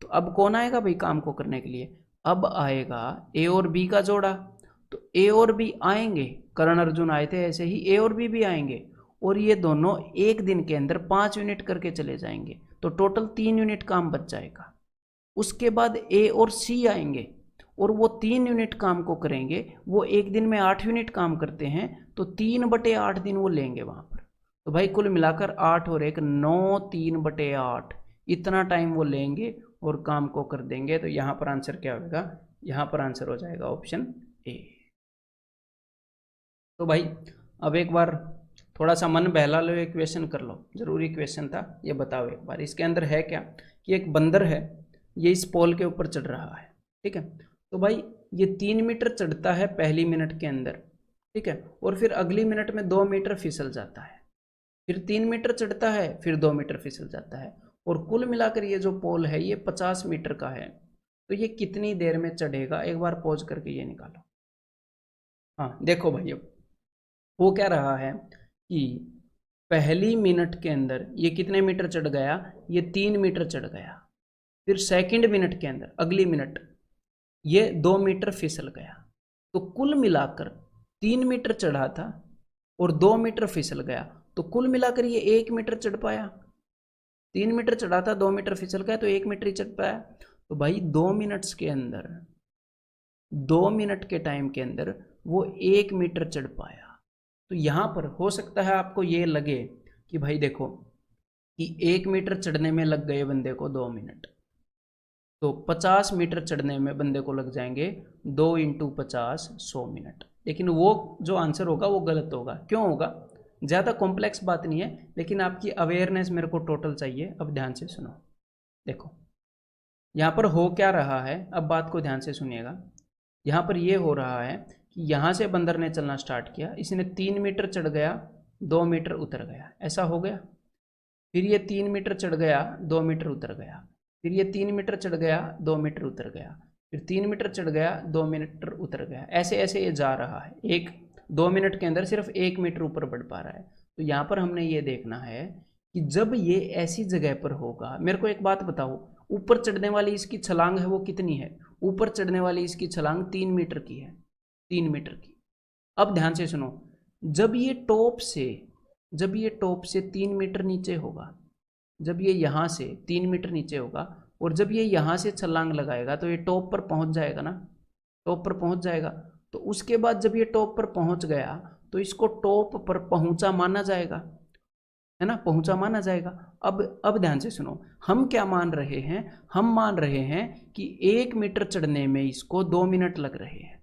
तो अब कौन आएगा भाई काम को करने के लिए? अब आएगा ए और बी का जोड़ा। तो ए और बी आएंगे, करण अर्जुन आए थे ऐसे ही ए और बी भी आएंगे, और ये दोनों एक दिन के अंदर 5 यूनिट करके चले जाएंगे, तो टोटल 3 यूनिट काम बच जाएगा। उसके बाद ए और सी आएंगे और वो 3 यूनिट काम को करेंगे, वो एक दिन में 8 यूनिट काम करते हैं, तो 3/8 दिन वो लेंगे वहां पर। तो भाई कुल मिलाकर 8 और 1 9, 3/8 इतना टाइम वो लेंगे और काम को कर देंगे। तो यहाँ पर आंसर क्या होगा? यहाँ पर आंसर हो जाएगा ऑप्शन ए। तो भाई अब एक बार थोड़ा सा मन बहला लो, एक क्वेश्चन कर लो, जरूरी क्वेश्चन था ये। बताओ एक बार, इसके अंदर है क्या कि एक बंदर है, ये इस पोल के ऊपर चढ़ रहा है, ठीक है। तो भाई ये 3 मीटर चढ़ता है पहली मिनट के अंदर, ठीक है, और फिर अगली मिनट में 2 मीटर फिसल जाता है, फिर 3 मीटर चढ़ता है, फिर 2 मीटर फिसल जाता है, और कुल मिलाकर ये जो पोल है ये 50 मीटर का है। तो ये कितनी देर में चढ़ेगा? एक बार पॉज करके ये निकालो। हाँ देखो भाई, अब वो क्या रहा है कि पहली मिनट के अंदर ये कितने मीटर चढ़ गया? ये 3 मीटर चढ़ गया। फिर सेकंड मिनट के अंदर अगली मिनट ये 2 मीटर फिसल गया। तो कुल मिलाकर 3 मीटर चढ़ा था और 2 मीटर फिसल गया, तो कुल मिलाकर ये 1 मीटर चढ़ पाया। 3 मीटर चढ़ा था, 2 मीटर फिसल गया, तो 1 मीटर ही चढ़ पाया। तो भाई 2 मिनट्स के अंदर, 2 मिनट के टाइम के अंदर वो 1 मीटर चढ़ पाया। तो यहाँ पर हो सकता है आपको ये लगे कि भाई देखो कि 1 मीटर चढ़ने में लग गए बंदे को 2 मिनट, तो 50 मीटर चढ़ने में बंदे को लग जाएंगे 2 × 50 100 मिनट। लेकिन वो जो आंसर होगा वो गलत होगा। क्यों होगा? ज़्यादा कॉम्प्लेक्स बात नहीं है, लेकिन आपकी अवेयरनेस मेरे को टोटल चाहिए। अब ध्यान से सुनो, देखो यहाँ पर हो क्या रहा है, अब बात को ध्यान से सुनिएगा। यहाँ पर ये हो रहा है कि यहाँ से बंदर ने चलना स्टार्ट किया, इसने 3 मीटर चढ़ गया, 2 मीटर उतर गया, ऐसा हो गया। फिर ये 3 मीटर चढ़ गया, 2 मीटर उतर गया, फिर ये 3 मीटर चढ़ गया, 2 मीटर उतर गया, फिर 3 मीटर चढ़ गया, 2 मीटर उतर गया, ऐसे ऐसे ये जा रहा है। 1-2 मिनट के अंदर सिर्फ 1 मीटर ऊपर बढ़ पा रहा है। तो यहाँ पर हमने ये देखना है कि जब ये ऐसी जगह पर होगा, मेरे को एक बात बताओ, ऊपर चढ़ने वाली इसकी छलांग है वो कितनी है? ऊपर चढ़ने वाली इसकी छलांग 3 मीटर की है, 3 मीटर की। अब ध्यान से सुनो, जब ये टॉप से 3 मीटर नीचे होगा, जब ये यहाँ से 3 मीटर नीचे होगा और जब ये यहाँ से छलांग लगाएगा तो ये टॉप पर पहुँच जाएगा ना, टॉप पर पहुँच जाएगा। तो उसके बाद जब ये टॉप पर पहुँच गया तो इसको टॉप पर पहुँचा माना जाएगा, है ना, पहुँचा माना जाएगा। अब ध्यान से सुनो, हम क्या मान रहे हैं? हम मान रहे हैं कि 1 मीटर चढ़ने में इसको 2 मिनट लग रहे हैं।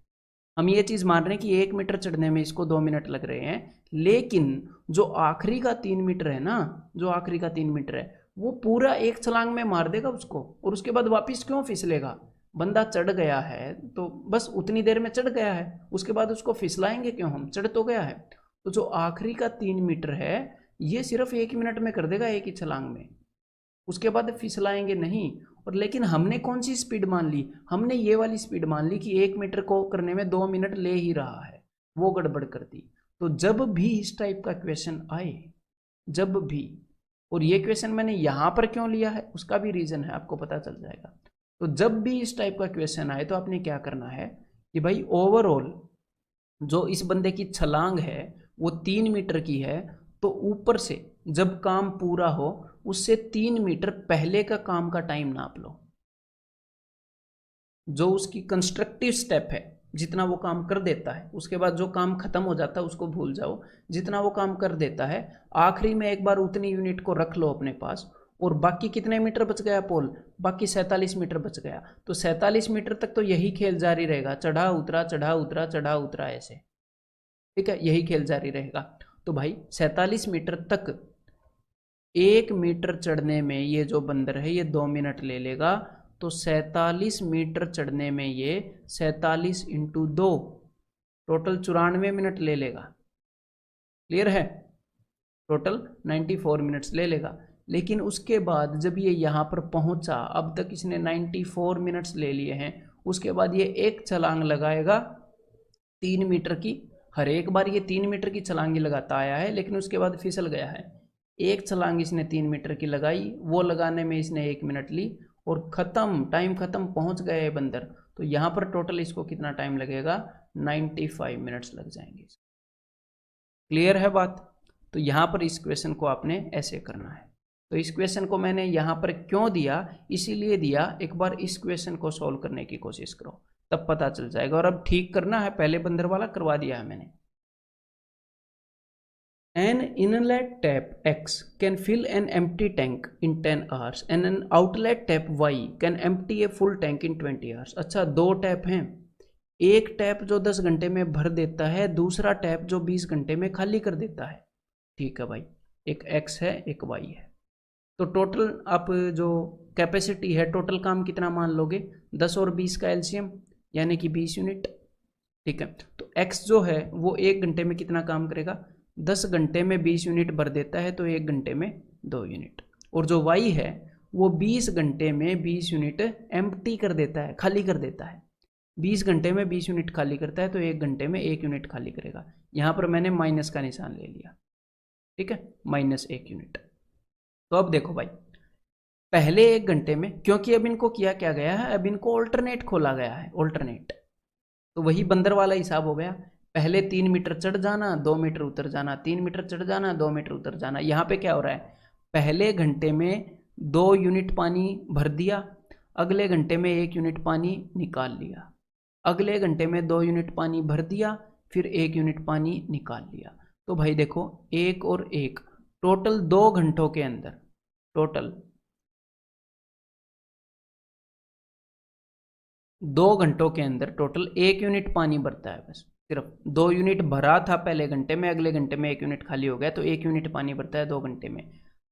हम ये चीज़ मान रहे हैं कि 1 मीटर चढ़ने में इसको 2 मिनट लग रहे हैं, लेकिन जो आखिरी का 3 मीटर है ना, जो आखिरी का 3 मीटर है वो पूरा एक छलांग में मार देगा उसको, और उसके बाद वापस क्यों फिसलेगा? बंदा चढ़ गया है तो बस उतनी देर में चढ़ गया है, उसके बाद उसको फिसलाएंगे क्यों हम? चढ़ तो गया है। तो जो आखिरी का 3 मीटर है ये सिर्फ 1 मिनट में कर देगा, एक ही छलांग में, उसके बाद फिसलाएंगे नहीं। और लेकिन हमने कौन सी स्पीड मान ली? हमने ये वाली स्पीड मान ली कि 1 मीटर को करने में 2 मिनट ले ही रहा है, वो गड़बड़ कर दी। तो जब भी इस टाइप का क्वेश्चन आए, जब भी, और ये क्वेश्चन मैंने यहाँ पर क्यों लिया है उसका भी रीज़न है, आपको पता चल जाएगा। तो जब भी इस टाइप का क्वेश्चन आए तो आपने क्या करना है कि भाई ओवरऑल जो इस बंदे की छलांग है वो 3 मीटर की है, तो ऊपर से जब काम पूरा हो उससे 3 मीटर पहले का काम का टाइम नाप लो। जो उसकी कंस्ट्रक्टिव स्टेप है, जितना वो काम कर देता है, उसके बाद जो काम खत्म हो जाता है उसको भूल जाओ, जितना वो काम कर देता है आखिरी में एक बार उतनी यूनिट को रख लो अपने पास। और बाकी कितने मीटर बच गया पोल? बाकी 47 मीटर बच गया। तो 47 मीटर तक तो यही खेल जारी रहेगा, चढ़ा उतरा चढ़ा उतरा चढ़ा उतरा, ऐसे, ठीक है, यही खेल जारी रहेगा। तो भाई 47 मीटर तक 1 मीटर चढ़ने में ये जो बंदर है ये 2 मिनट ले लेगा। तो 47 मीटर चढ़ने में ये 47 इंटू 2 टोटल 94 मिनट ले लेगा। क्लियर है? टोटल 94 मिनट्स ले लेगा। लेकिन उसके बाद जब ये यहाँ पर पहुँचा, अब तक इसने 94 मिनट्स ले लिए हैं, उसके बाद ये एक छलांग लगाएगा 3 मीटर की। हर एक बार ये 3 मीटर की छलांगी लगाता आया है, लेकिन उसके बाद फिसल गया है। एक छलांग इसने 3 मीटर की लगाई, वो लगाने में इसने 1 मिनट ली और ख़त्म, टाइम ख़त्म, पहुंच गए बंदर। तो यहाँ पर टोटल इसको कितना टाइम लगेगा? 95 मिनट्स लग जाएंगे। क्लियर है बात? तो यहाँ पर इस क्वेश्चन को आपने ऐसे करना है। तो इस क्वेश्चन को मैंने यहाँ पर क्यों दिया? इसीलिए दिया, एक बार इस क्वेश्चन को सॉल्व करने की कोशिश करो, तब पता चल जाएगा। और अब ठीक करना है, पहले बंदर वाला करवा दिया है मैंने। An inlet tap X can fill an empty tank in 10 hours and an outlet tap Y can empty a full tank in 20 hours। अच्छा, दो टैप हैं, एक टैप जो 10 घंटे में भर देता है, दूसरा टैप जो 20 घंटे में खाली कर देता है। ठीक है भाई, एक X है एक Y है। तो टोटल आप जो कैपेसिटी है, टोटल काम कितना मान लोगे? 10 और 20 का एलसीएम यानी कि 20 यूनिट। ठीक है, तो X जो है वो 1 घंटे में कितना काम करेगा? 10 घंटे में 20 यूनिट भर देता है, तो 1 घंटे में 2 यूनिट। और जो Y है वो 20 घंटे में 20 यूनिट एम्प्टी कर देता है, खाली कर देता है। 20 घंटे में 20 यूनिट खाली करता है, तो 1 घंटे में 1 यूनिट खाली करेगा। यहाँ पर मैंने माइनस का निशान ले लिया, ठीक है, -1 यूनिट। तो अब देखो भाई, पहले 1 घंटे में, क्योंकि अब इनको किया क्या गया है, अब इनको ऑल्टरनेट खोला गया है, ऑल्टरनेट। तो वही बंदर वाला हिसाब हो गया, पहले 3 मीटर चढ़ जाना, 2 मीटर उतर जाना, 3 मीटर चढ़ जाना, 2 मीटर उतर जाना। यहाँ पे क्या हो रहा है? पहले घंटे में 2 यूनिट पानी भर दिया, अगले घंटे में 1 यूनिट पानी निकाल लिया, अगले घंटे में 2 यूनिट पानी भर दिया, फिर 1 यूनिट पानी निकाल लिया। तो भाई देखो, 1 और 1 टोटल 2 घंटों के अंदर, टोटल 2 घंटों के अंदर टोटल 1 यूनिट पानी भरता है। बस सिर्फ 2 यूनिट भरा था पहले घंटे में, अगले घंटे में 1 यूनिट खाली हो गया, तो 1 यूनिट पानी भरता है 2 घंटे में।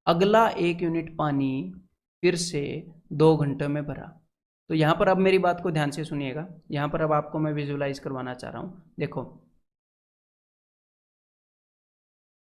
अगला 1 यूनिट पानी फिर से 2 घंटों में भरा, तो यहाँ पर अब मेरी बात को ध्यान से सुनिएगा, यहाँ पर अब आपको मैं विजुलाइज करवाना चाह रहा हूँ। देखो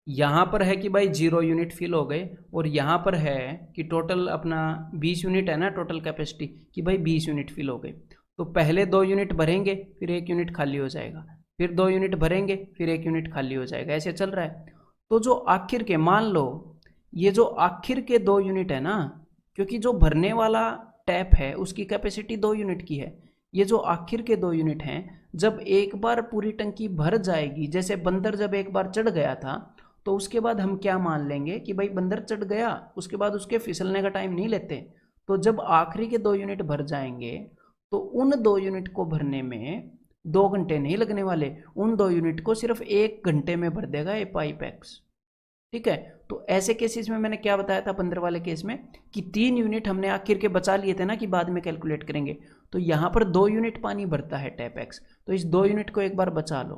यहाँ पर है कि भाई 0 यूनिट फिल हो गए, और यहाँ पर है कि टोटल अपना 20 यूनिट है ना टोटल कैपेसिटी, कि भाई 20 यूनिट फिल हो गए। तो पहले 2 यूनिट भरेंगे, फिर 1 यूनिट खाली हो जाएगा, फिर 2 यूनिट भरेंगे, फिर 1 यूनिट खाली हो जाएगा, ऐसे चल रहा है। तो जो आखिर के, मान लो ये जो आखिर के 2 यूनिट है ना, क्योंकि जो भरने वाला टैप है उसकी कैपेसिटी 2 यूनिट की है, ये जो आखिर के 2 यूनिट हैं, जब एक बार पूरी टंकी भर जाएगी, जैसे बंदर जब एक बार चढ़ गया था, तो उसके बाद हम क्या मान लेंगे कि भाई बंदर चढ़ गया, उसके बाद उसके फिसलने का टाइम नहीं लेते। तो जब आखिरी के 2 यूनिट भर जाएंगे, तो उन 2 यूनिट को भरने में 2 घंटे नहीं लगने वाले, उन 2 यूनिट को सिर्फ 1 घंटे में भर देगा ये पाइप एक्स। ठीक है, तो ऐसे केसेस में मैंने क्या बताया था 15 वाले केस में, कि 3 यूनिट हमने आखिर के बचा लिए थे ना, कि बाद में कैलकुलेट करेंगे। तो यहाँ पर 2 यूनिट पानी भरता है टैप एक्स, तो इस 2 यूनिट को एक बार बचा लो।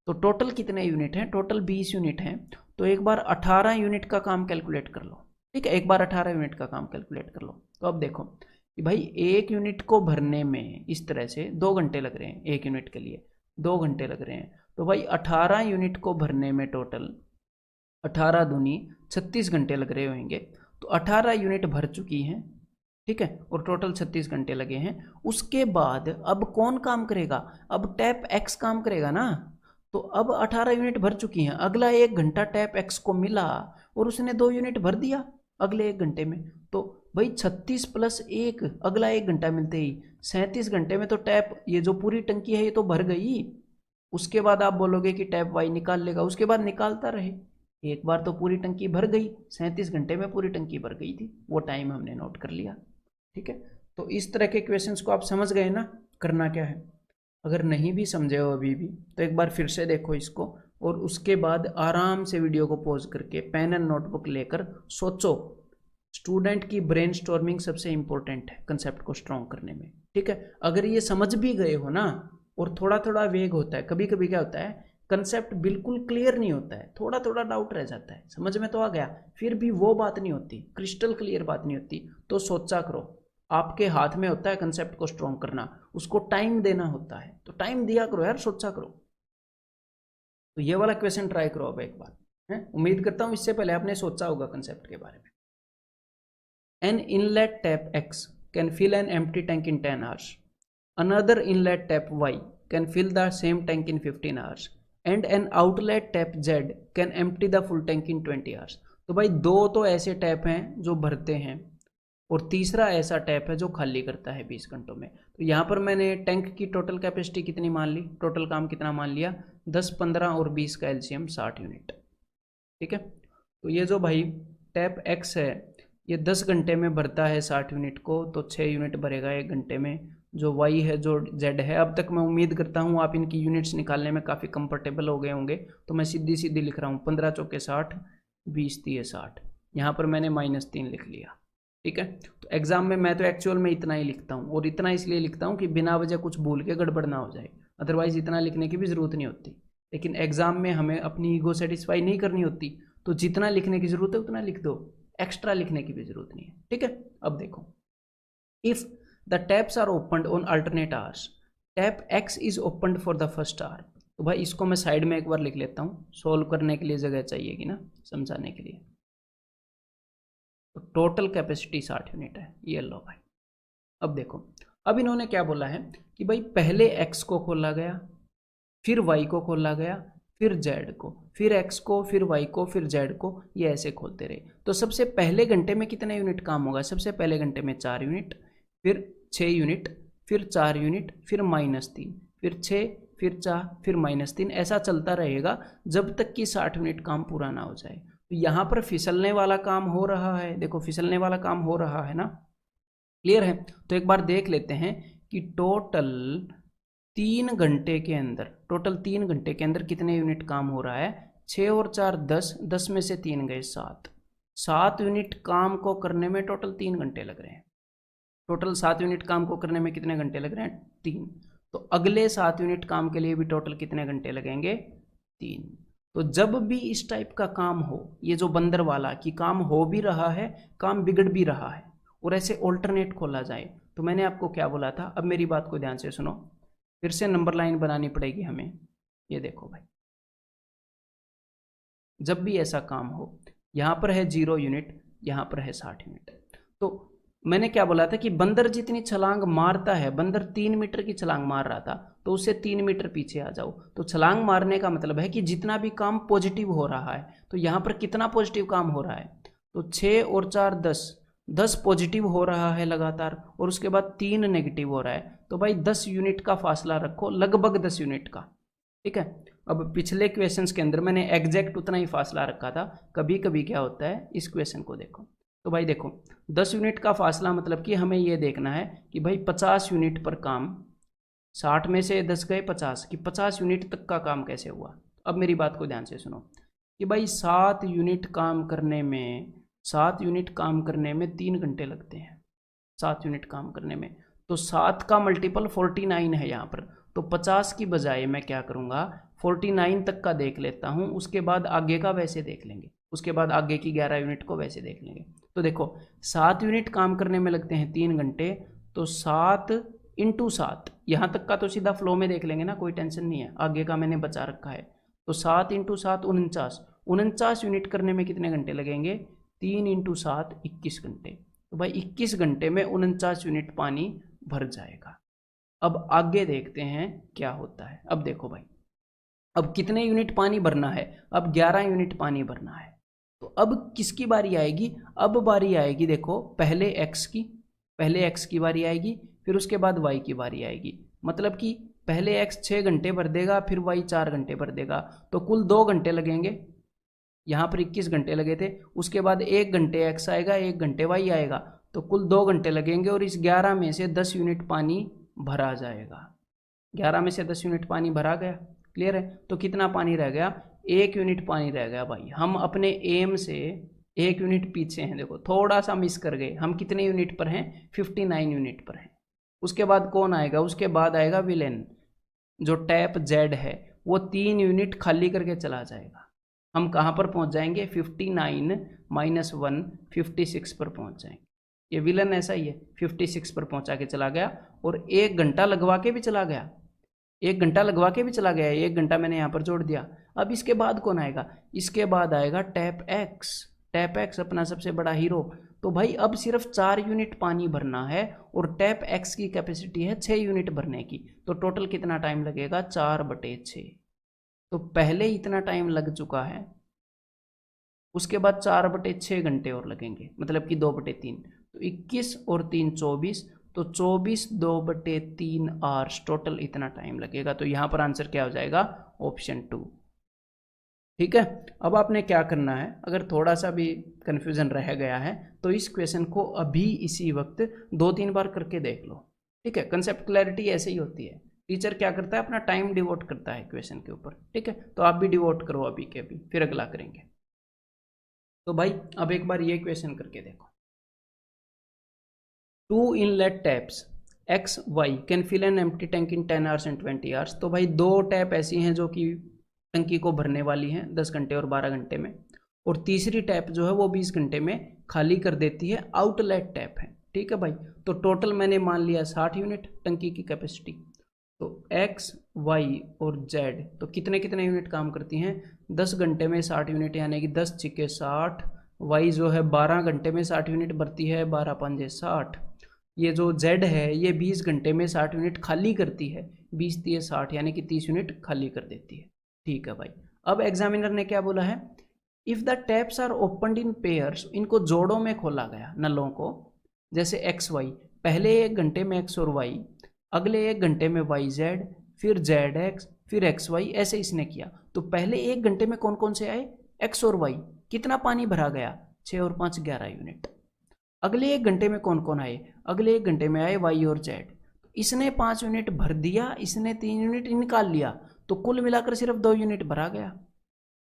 तो टोटल कितने यूनिट हैं? टोटल 20 यूनिट हैं। तो एक बार 18 यूनिट का काम कैलकुलेट कर लो। ठीक है, एक बार 18 यूनिट का काम कैलकुलेट कर लो। तो अब देखो कि भाई 1 यूनिट को भरने में इस तरह से 2 घंटे लग रहे हैं, 1 यूनिट के लिए 2 घंटे लग रहे हैं। तो भाई 18 यूनिट को भरने में टोटल 18 दूनी 36 घंटे लग रहे होंगे। तो 18 यूनिट भर चुकी हैं, ठीक है, और टोटल 36 घंटे लगे हैं। उसके बाद अब कौन काम करेगा? अब टैप एक्स काम करेगा ना। तो अब 18 यूनिट भर चुकी हैं, अगला 1 घंटा टैप एक्स को मिला और उसने 2 यूनिट भर दिया अगले 1 घंटे में। तो भाई 36 + 1, अगला 1 घंटा मिलते ही 37 घंटे में तो टैप, ये जो पूरी टंकी है ये तो भर गई। उसके बाद आप बोलोगे कि टैप वाई निकाल लेगा, उसके बाद निकालता रहे। एक बार तो पूरी टंकी भर गई, 37 घंटे में पूरी टंकी भर गई थी, वो टाइम हमने नोट कर लिया। ठीक है, तो इस तरह के क्वेश्चंस को आप समझ गए ना, करना क्या है। अगर नहीं भी समझे हो अभी भी, तो एक बार फिर से देखो इसको, और उसके बाद आराम से वीडियो को पॉज करके पेन एंड नोटबुक लेकर सोचो। स्टूडेंट की ब्रेनस्टॉर्मिंग सबसे इंपॉर्टेंट है कंसेप्ट को स्ट्रॉन्ग करने में। ठीक है, अगर ये समझ भी गए हो ना, और थोड़ा थोड़ा वेग होता है, कभी कभी क्या होता है, कंसेप्ट बिल्कुल क्लियर नहीं होता है, थोड़ा थोड़ा डाउट रह जाता है, समझ में तो आ गया, फिर भी वो बात नहीं होती, क्रिस्टल क्लियर बात नहीं होती, तो सोचा करो। आपके हाथ में होता है कंसेप्ट को स्ट्रॉन्ग करना, उसको टाइम देना होता है, तो टाइम दिया करो यार, सोचा करो। तो ये वाला क्वेश्चन ट्राई करो अब एक बार, है, उम्मीद करता हूं इससे पहले आपने सोचा होगा कंसेप्ट के बारे में। An inlet tap X can fill an empty tank in 10 hours. Another inlet tap Y can fill the same tank in 15 hours. And an outlet tap Z can empty the full tank in 20 hours. तो भाई 2 तो ऐसे टैप हैं जो भरते हैं, और तीसरा ऐसा टैप है जो खाली करता है 20 घंटों में। तो यहाँ पर मैंने टैंक की टोटल कैपेसिटी कितनी मान ली, टोटल काम कितना मान लिया, 10, 15 और 20 का एलसीएम 60 यूनिट। ठीक है, तो ये जो भाई टैप एक्स है ये 10 घंटे में भरता है 60 यूनिट को, तो 6 यूनिट भरेगा 1 घंटे में। जो वाई है, जो जेड है, अब तक मैं उम्मीद करता हूँ आप इनकी यूनिट्स निकालने में काफ़ी कंफर्टेबल हो गए होंगे। तो मैं सीधी सीधी लिख रहा हूँ, 15 चौके 60, 20 तिये 60, यहाँ पर मैंने -3 लिख लिया। ठीक है, तो एग्जाम में मैं तो एक्चुअल में इतना ही लिखता हूँ, और इतना इसलिए लिखता हूँ कि बिना वजह कुछ भूल के गड़बड़ ना हो जाए, अदरवाइज इतना लिखने की भी ज़रूरत नहीं होती। लेकिन एग्जाम में हमें अपनी ईगो सेटिस्फाई नहीं करनी होती, तो जितना लिखने की ज़रूरत है उतना लिख दो, एक्स्ट्रा लिखने की भी जरूरत नहीं है। ठीक है, अब देखो, if the taps are opened on alternate hours, tap X is opened for the first hour. तो भाई इसको मैं साइड में एक बार लिख लेता हूँ, सोल्व करने के लिए जगह चाहिएगी ना, समझाने के लिए। तो टोटल कैपेसिटी 60 यूनिट है, ये लो भाई। अब देखो, अब इन्होंने क्या बोला है कि भाई पहले एक्स को खोला गया, फिर वाई को खोला गया, फिर जेड को, फिर एक्स को, फिर वाई को, फिर जेड को, ये ऐसे खोलते रहे। तो सबसे पहले घंटे में कितने यूनिट काम होगा? सबसे पहले घंटे में 4 यूनिट, फिर 6 यूनिट, फिर 4 यूनिट, फिर -3, फिर 6, फिर 4, फिर -3, ऐसा चलता रहेगा जब तक कि 60 यूनिट काम पूरा ना हो जाए। तो यहाँ पर फिसलने वाला काम हो रहा है, देखो फिसलने वाला काम हो रहा है ना, क्लियर है। तो एक बार देख लेते हैं कि टोटल 3 घंटे के अंदर, टोटल 3 घंटे के अंदर कितने यूनिट काम हो रहा है। 6 और 4 10, 10 में से 3 गए 7, 7 यूनिट काम को करने में टोटल 3 घंटे लग रहे हैं। टोटल 7 यूनिट काम को करने में कितने घंटे लग रहे हैं? 3। तो अगले 7 यूनिट काम के लिए भी टोटल कितने घंटे लगेंगे? 3। तो जब भी इस टाइप का काम हो, ये जो बंदर वाला कि काम हो भी रहा है, काम बिगड़ भी रहा है, और ऐसे ऑल्टरनेट खोला जाए। तो मैंने आपको क्या बोला था, अब मेरी बात को ध्यान से सुनो, फिर से नंबर लाइन बनानी पड़ेगी हमें। ये देखो भाई, जब भी ऐसा काम हो, यहाँ पर है 0 यूनिट, यहाँ पर है 60 यूनिट। तो मैंने क्या बोला था कि बंदर जितनी छलांग मारता है, बंदर 3 मीटर की छलांग मार रहा था, तो उससे 3 मीटर पीछे आ जाओ। तो छलांग मारने का मतलब है कि जितना भी काम पॉजिटिव हो रहा है, तो यहाँ पर कितना पॉजिटिव काम हो रहा है, तो 6 और 4 10 पॉजिटिव हो रहा है लगातार, और उसके बाद 3 नेगेटिव हो रहा है। तो भाई 10 यूनिट का फासला रखो, लगभग 10 यूनिट का, ठीक है। अब पिछले क्वेश्चंस के अंदर मैंने एग्जैक्ट उतना ही फासला रखा था, कभी कभी क्या होता है, इस क्वेश्चन को देखो। तो भाई देखो 10 यूनिट का फासला मतलब कि हमें ये देखना है कि भाई 50 यूनिट पर काम, 60 में से 10 गए 50, कि 50 यूनिट तक का काम कैसे हुआ। अब मेरी बात को ध्यान से सुनो कि भाई 7 यूनिट काम करने में 3 घंटे लगते हैं, 7 यूनिट काम करने में। तो 7 का मल्टीपल 49 है यहाँ पर। तो 50 की बजाय मैं क्या करूँगा, 49 तक का देख लेता हूँ, उसके बाद आगे का वैसे देख लेंगे, उसके बाद आगे की 11 यूनिट को वैसे देख लेंगे। तो देखो 7 यूनिट काम करने में लगते हैं 3 घंटे, तो 7 इंटू 7, यहाँ तक का तो सीधा फ्लो में देख लेंगे ना, कोई टेंशन नहीं है, आगे का मैंने बचा रखा है। तो 7 इंटू 7 49 यूनिट करने में कितने घंटे लगेंगे, 3 इंटू 7 21 घंटे। तो भाई 21 घंटे में 49 यूनिट पानी भर जाएगा। अब आगे देखते हैं क्या होता है। अब देखो भाई, अब कितने यूनिट पानी भरना है, अब 11 यूनिट पानी भरना है। तो अब किसकी बारी आएगी, अब बारी आएगी देखो पहले x की बारी आएगी, फिर उसके बाद y की बारी आएगी। मतलब कि पहले x 6 घंटे भर देगा, फिर y 4 घंटे भर देगा, तो कुल 2 घंटे लगेंगे। यहाँ पर 21 घंटे लगे थे, उसके बाद 1 घंटे x आएगा, 1 घंटे y आएगा, तो कुल 2 घंटे लगेंगे। और इस 11 में से 10 यूनिट पानी भरा जाएगा, 11 में से 10 यूनिट पानी भरा गया। क्लियर है। तो कितना पानी रह गया, 1 यूनिट पानी रह गया। भाई हम अपने एम से 1 यूनिट पीछे हैं, देखो थोड़ा सा मिस कर गए। हम कितने यूनिट पर हैं, 59 यूनिट पर हैं। उसके बाद कौन आएगा, उसके बाद आएगा विलेन, जो टैप जेड है, वो 3 यूनिट खाली करके चला जाएगा। हम कहाँ पर पहुँच जाएंगे, 59 माइनस 1 56 पर पहुँच जाएंगे। ये विलन ऐसा ही है, 56 पर पहुँचा के चला गया, और 1 घंटा लगवा के भी चला गया, 1 घंटा लगवा के भी चला गया, 1 घंटा मैंने यहाँ पर जोड़ दिया। अब इसके बाद कौन आएगा, इसके बाद आएगा टैप एक्स अपना सबसे बड़ा हीरो। तो भाई अब सिर्फ 4 यूनिट पानी भरना है, और टैप एक्स की कैपेसिटी है 6 यूनिट भरने की। तो टोटल कितना टाइम लगेगा, 4/6। तो पहले इतना टाइम लग चुका है, उसके बाद 4/6 घंटे और लगेंगे, मतलब कि 2/3। तो 21 और 3 24, तो 24 2/3 आवर्स टोटल इतना टाइम लगेगा। तो यहाँ पर आंसर क्या हो जाएगा, ऑप्शन 2। ठीक है। अब आपने क्या करना है, अगर थोड़ा सा भी कन्फ्यूजन रह गया है तो इस क्वेश्चन को अभी इसी वक्त 2-3 बार करके देख लो। ठीक है, कंसेप्ट क्लैरिटी ऐसे ही होती है। टीचर क्या करता है, अपना टाइम डिवोट करता है क्वेश्चन के ऊपर। ठीक है, तो आप भी डिवोट करो अभी के अभी, फिर अगला करेंगे। तो भाई अब एक बार ये क्वेश्चन करके देखो, 2 inlet taps X Y can fill an empty tank in 10 hours and 20 hours. तो भाई 2 टैप ऐसी हैं जो कि टंकी को भरने वाली हैं 10 घंटे और 12 घंटे में, और तीसरी टैप जो है वो 20 घंटे में खाली कर देती है, आउटलेट टैप है। ठीक है भाई, तो टोटल मैंने मान लिया 60 यूनिट टंकी की कैपेसिटी। तो एक्स वाई और जेड तो कितने कितने यूनिट काम करती हैं, 10 घंटे में 60 यूनिट, यानी कि 10 छिके 60। वाई जो है 12 घंटे में 60 यूनिट भरती है, 12 पंजे 60। ये जो जेड है ये 20 घंटे में 60 यूनिट खाली करती है, 20 तिये 60, यानी कि 30 यूनिट खाली कर देती है। ठीक है भाई, अब एग्जामिनर ने क्या बोला है, if the taps are opened in pairs, इनको जोड़ों में खोला गया नलों को, जैसे एक्स वाई, पहले 1 घंटे में एक्स और वाई, अगले 1 घंटे में वाई जेड, फिर जेड एक्स, फिर एक्स वाई, ऐसे इसने किया। तो पहले 1 घंटे में कौन कौन से आए, एक्स और वाई, कितना पानी भरा गया, 6 और 5 11 यूनिट। अगले 1 घंटे में कौन कौन आए, अगले 1 घंटे में आए वाई और जेड, इसने 5 यूनिट भर दिया, इसने 3 यूनिट निकाल लिया, तो कुल मिलाकर सिर्फ 2 यूनिट भरा गया।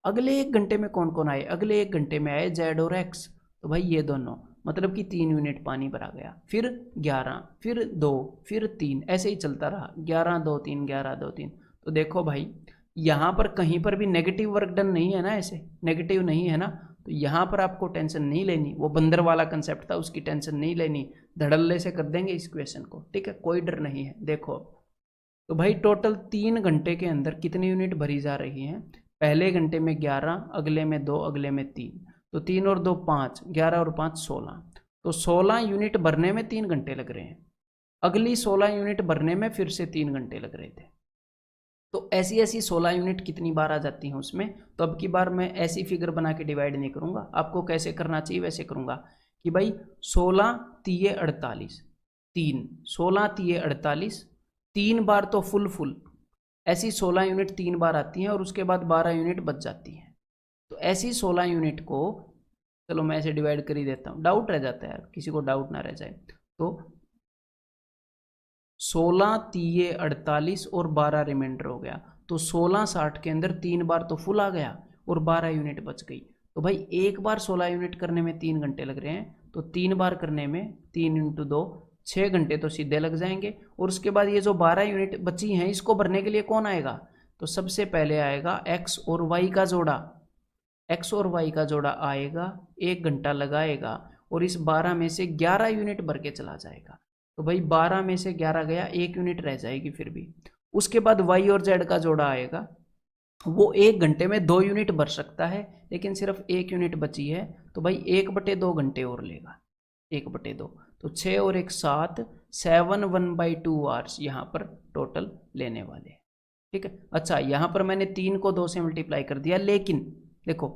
अगले 1 घंटे में कौन कौन आए, अगले 1 घंटे में आए जेड और एक्स, तो भाई ये दोनों, मतलब कि 3 यूनिट पानी भरा गया, फिर 11, फिर 2, फिर 3, ऐसे ही चलता रहा, 11 2 3 11 2 3। तो देखो भाई यहाँ पर कहीं पर भी नेगेटिव वर्क डन नहीं है ना, ऐसे नेगेटिव नहीं है ना, तो यहाँ पर आपको टेंशन नहीं लेनी, वो बंदर वाला कंसेप्ट था उसकी टेंशन नहीं लेनी, धड़ल्ले से कर देंगे इस क्वेश्चन को, ठीक है, कोई डर नहीं है। देखो तो भाई टोटल 3 घंटे के अंदर कितनी यूनिट भरी जा रही हैं, पहले घंटे में 11, अगले में 2, अगले में 3, तो 3 और 2 5, 11 और 5 16, तो 16 यूनिट भरने में 3 घंटे लग रहे हैं, अगली 16 यूनिट भरने में फिर से 3 घंटे लग रहे थे। तो ऐसी ऐसी 16 यूनिट कितनी बार आ जाती हैं उसमें, तो अब की बार मैं ऐसी फिगर बना के डिवाइड नहीं करूंगा, आपको कैसे करना चाहिए वैसे करूंगा कि भाई 16 तिये 48, 3 16 तिये 48, 3 बार तो फुल ऐसी 16 यूनिट 3 बार आती हैं और उसके बाद 12 यूनिट बच जाती हैं। तो ऐसी 16 यूनिट को चलो मैं ऐसे डिवाइड कर ही देता हूँ, डाउट रह जाता है यार, किसी को डाउट ना रह जाए। तो 16 तिये 48 और 12 रिमाइंडर हो गया, तो 16 60 के अंदर 3 बार तो फुल आ गया और 12 यूनिट बच गई। तो भाई एक बार 16 यूनिट करने में 3 घंटे लग रहे हैं, तो 3 बार करने में 3 × 2 6 घंटे तो सीधे लग जाएंगे। और उसके बाद ये जो 12 यूनिट बची हैं इसको भरने के लिए कौन आएगा, तो सबसे पहले आएगा x और y का जोड़ा, x और y का जोड़ा आएगा, 1 घंटा लगाएगा और इस 12 में से 11 यूनिट भर के चला जाएगा। तो भाई 12 में से 11 गया, 1 यूनिट रह जाएगी फिर भी। उसके बाद y और z का जोड़ा आएगा, वो 1 घंटे में 2 यूनिट भर सकता है, लेकिन सिर्फ 1 यूनिट बची है, तो भाई 1/2 घंटे और लेगा, 1/2, तो 6 और 1 7, 7 1/2 आवर्स यहाँ पर टोटल लेने वाले हैं, ठीक है। अच्छा यहाँ पर मैंने 3 को 2 से मल्टीप्लाई कर दिया, लेकिन देखो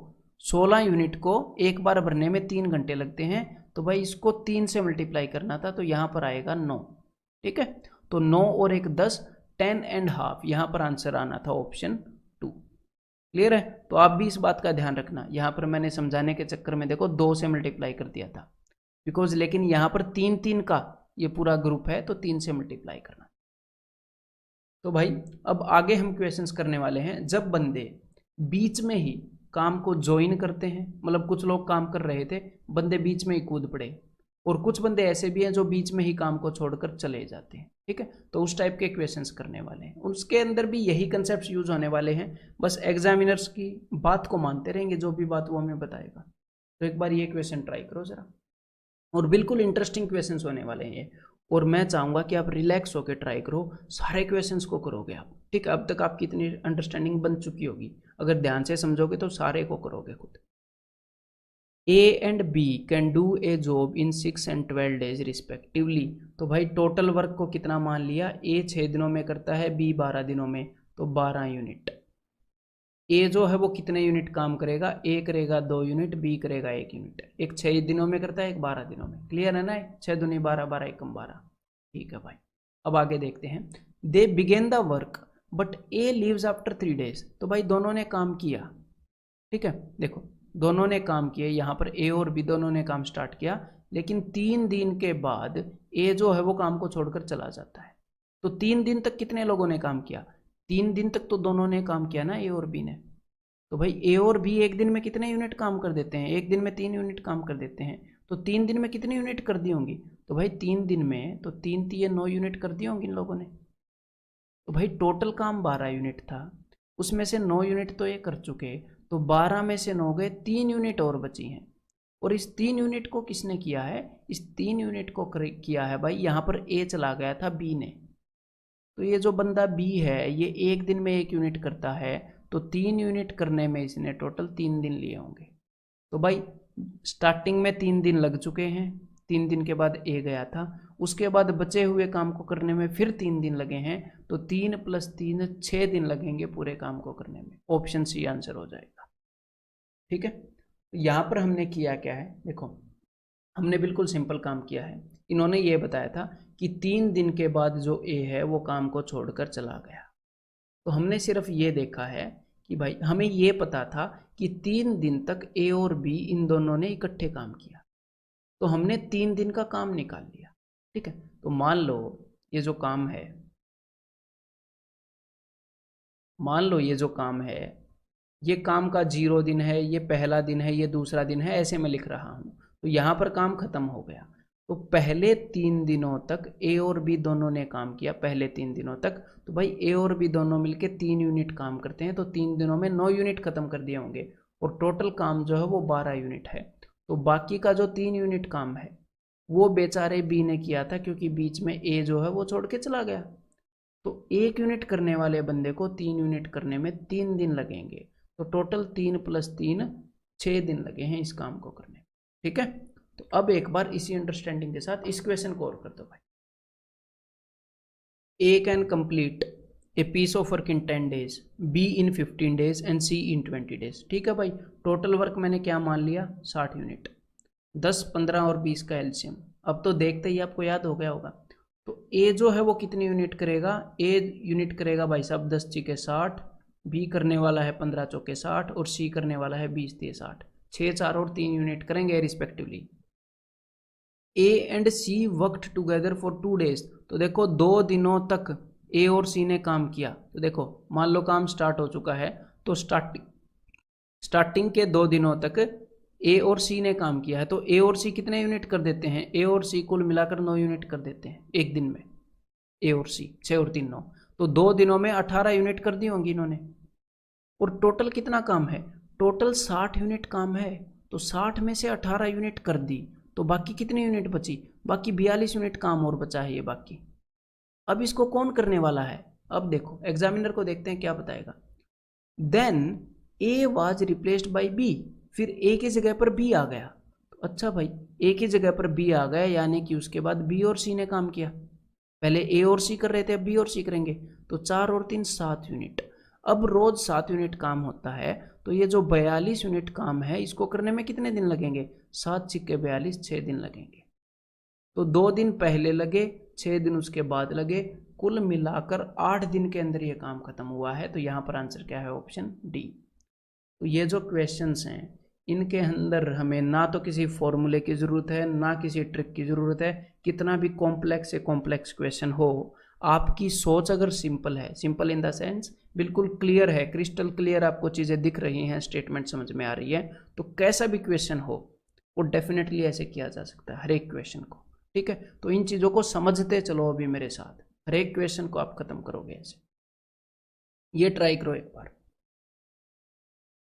16 यूनिट को एक बार भरने में 3 घंटे लगते हैं, तो भाई इसको 3 से मल्टीप्लाई करना था, तो यहाँ पर आएगा 9, ठीक है। तो 9 और 1 10, 10.5, यहाँ पर आंसर आना था ऑप्शन 2। क्लियर है, तो आप भी इस बात का ध्यान रखना, यहाँ पर मैंने समझाने के चक्कर में देखो 2 से मल्टीप्लाई कर दिया था बिकॉज, लेकिन यहाँ पर 3 का ये पूरा ग्रुप है, तो 3 से मल्टीप्लाई करना। तो भाई अब आगे हम क्वेश्चंस करने वाले हैं, जब बंदे बीच में ही काम को ज्वाइन करते हैं, मतलब कुछ लोग काम कर रहे थे, बंदे बीच में ही कूद पड़े, और कुछ बंदे ऐसे भी हैं जो बीच में ही काम को छोड़कर चले जाते हैं, ठीक है। तो उस टाइप के क्वेश्चंस करने वाले हैं, उसके अंदर भी यही कंसेप्ट यूज होने वाले हैं, बस एग्जामिनर्स की बात को मानते रहेंगे, जो भी बात वो हमें बताएगा। तो एक बार ये क्वेश्चन ट्राई करो जरा, और बिल्कुल इंटरेस्टिंग क्वेश्चंस होने वाले हैं ये, और मैं चाहूँगा कि आप रिलैक्स होकर ट्राई करो, सारे क्वेश्चंस को करोगे आप, ठीक है। अब तक आपकी इतनी अंडरस्टैंडिंग बन चुकी होगी, अगर ध्यान से समझोगे तो सारे को करोगे खुद। A and B can do a job in 6 and 12 days respectively, तो भाई टोटल वर्क को कितना मान लिया, A 6 दिनों में करता है, B 12 दिनों में, तो 12 यूनिट। A जो है वो कितने यूनिट काम करेगा, A करेगा 2 यूनिट, B करेगा 1 यूनिट, एक 6 दिनों में करता है, एक 12 दिनों में। क्लियर है ना, 6 दूनी 12, 12 एकम 12, ठीक है भाई। अब आगे देखते हैं, they began the work but A leaves after 3 days, तो भाई दोनों ने काम किया, ठीक है। देखो दोनों ने काम किए, यहाँ पर A और B दोनों ने काम स्टार्ट किया, लेकिन 3 दिन के बाद A जो है वो काम को छोड़कर चला जाता है। तो 3 दिन तक कितने लोगों ने काम किया, 3 दिन तक तो दोनों ने काम किया ना, A और B ने। तो भाई A और B एक दिन में कितने यूनिट काम कर देते हैं, एक दिन में 3 यूनिट काम कर देते हैं, तो 3 दिन में कितनी यूनिट कर दी होंगी, तो भाई 3 दिन में तो 3 तिये 9 यूनिट कर दी होंगी इन लोगों ने। तो भाई टोटल काम 12 यूनिट था, उसमें से 9 यूनिट तो ये कर चुके, तो 12 में से 9 गए, 3 यूनिट और बची हैं, और इस 3 यूनिट को किसने किया है, इस 3 यूनिट को किया है भाई, यहाँ पर A चला गया था B ने। तो ये जो बंदा B है ये एक दिन में 1 यूनिट करता है, तो 3 यूनिट करने में इसने टोटल 3 दिन लिए होंगे। तो भाई स्टार्टिंग में 3 दिन लग चुके हैं, 3 दिन के बाद A गया था, उसके बाद बचे हुए काम को करने में फिर 3 दिन लगे हैं, तो 3 + 3 6 दिन लगेंगे पूरे काम को करने में। ऑप्शन सी आंसर हो जाएगा, ठीक है। तो यहाँ पर हमने किया क्या है, देखो हमने बिल्कुल सिंपल काम किया है। इन्होंने ये बताया था कि 3 दिन के बाद जो A है वो काम को छोड़कर चला गया, तो हमने सिर्फ ये देखा है कि भाई हमें ये पता था कि 3 दिन तक A और B इन दोनों ने इकट्ठे काम किया, तो हमने 3 दिन का काम निकाल लिया, ठीक है। तो मान लो ये जो काम है, मान लो ये जो काम है, ये काम का 0 दिन है, ये पहला दिन है, ये दूसरा दिन है, ऐसे मैं लिख रहा हूँ, तो यहाँ पर काम खत्म हो गया। तो पहले 3 दिनों तक A और B दोनों ने काम किया, पहले 3 दिनों तक, तो भाई A और B दोनों मिलके 3 यूनिट काम करते हैं, तो 3 दिनों में 9 यूनिट खत्म कर दिए होंगे, और टोटल काम जो है वो 12 यूनिट है। तो बाकी का जो 3 यूनिट काम है वो बेचारे बी ने किया था, क्योंकि बीच में ए जो है वो छोड़ के चला गया। तो 1 यूनिट करने वाले बंदे को 3 यूनिट करने में 3 दिन लगेंगे। तो टोटल 3 + 3 6 दिन लगे हैं इस काम को करने में। ठीक है, तो अब एक बार इसी अंडरस्टैंडिंग के साथ इस क्वेश्चन को और कर दो भाई। A can complete a piece of work in 10 days, B in 15 days and C in 20 days। ठीक है भाई, टोटल वर्क मैंने क्या मान लिया, 60 यूनिट। 10, 15 और 20 का एलसीएम अब तो देखते ही आपको याद हो गया होगा। तो ए जो है वो कितनी यूनिट करेगा, ए यूनिट करेगा भाई साहब 10 × 60, बी करने वाला है 15 × 60 और सी करने वाला है 20 × 60। 6, 4 और 3 यूनिट करेंगे respectively. A and C worked together for 2 days। तो देखो 2 दिनों तक ए और सी ने काम किया। तो देखो मान लो काम स्टार्ट हो चुका है, तो स्टार्टिंग के 2 दिनों तक ए और सी ने काम किया है। तो ए और सी कितने यूनिट कर देते हैं, ए और सी कुल मिलाकर 9 यूनिट कर देते हैं एक दिन में। ए और सी 6 और 3 9, तो 2 दिनों में 18 यूनिट कर दी होंगी इन्होंने। और टोटल कितना काम है, टोटल 60 यूनिट काम है। तो 60 में से 18 यूनिट कर दी, तो बाकी कितनी यूनिट बची, बाकी 42 यूनिट काम और बचा है ये बाकी। अब इसको कौन करने वाला है, अब देखो एग्जामिनर को देखते हैं क्या बताएगा। Then A was replaced by B, फिर ए की जगह पर बी आ गया। तो अच्छा भाई, ए की जगह पर बी आ गया, यानी कि उसके बाद बी और सी ने काम किया। पहले ए और सी कर रहे थे, अब बी और सी करेंगे। तो 4 और 3 7 यूनिट। अब रोज 7 यूनिट काम होता है, तो ये जो 42 यूनिट काम है इसको करने में कितने दिन लगेंगे, 7 × 42 6 दिन लगेंगे। तो 2 दिन पहले लगे, 6 दिन उसके बाद लगे, कुल मिलाकर 8 दिन के अंदर ये काम खत्म हुआ है। तो यहाँ पर आंसर क्या है, ऑप्शन डी। तो ये जो क्वेश्चंस हैं इनके अंदर हमें ना तो किसी फॉर्मूले की ज़रूरत है ना किसी ट्रिक की ज़रूरत है। कितना भी कॉम्प्लेक्स से कॉम्प्लेक्स क्वेश्चन हो, आपकी सोच अगर सिंपल है, सिंपल इन द सेंस बिल्कुल क्लियर है, क्रिस्टल क्लियर आपको चीज़ें दिख रही हैं, स्टेटमेंट समझ में आ रही है, तो कैसा भी क्वेश्चन हो वो डेफिनेटली ऐसे किया जा सकता है हर एक क्वेश्चन को। ठीक है, तो इन चीज़ों को समझते चलो अभी मेरे साथ, हर एक क्वेश्चन को आप खत्म करोगे ऐसे। ये ट्राई करो एक बार।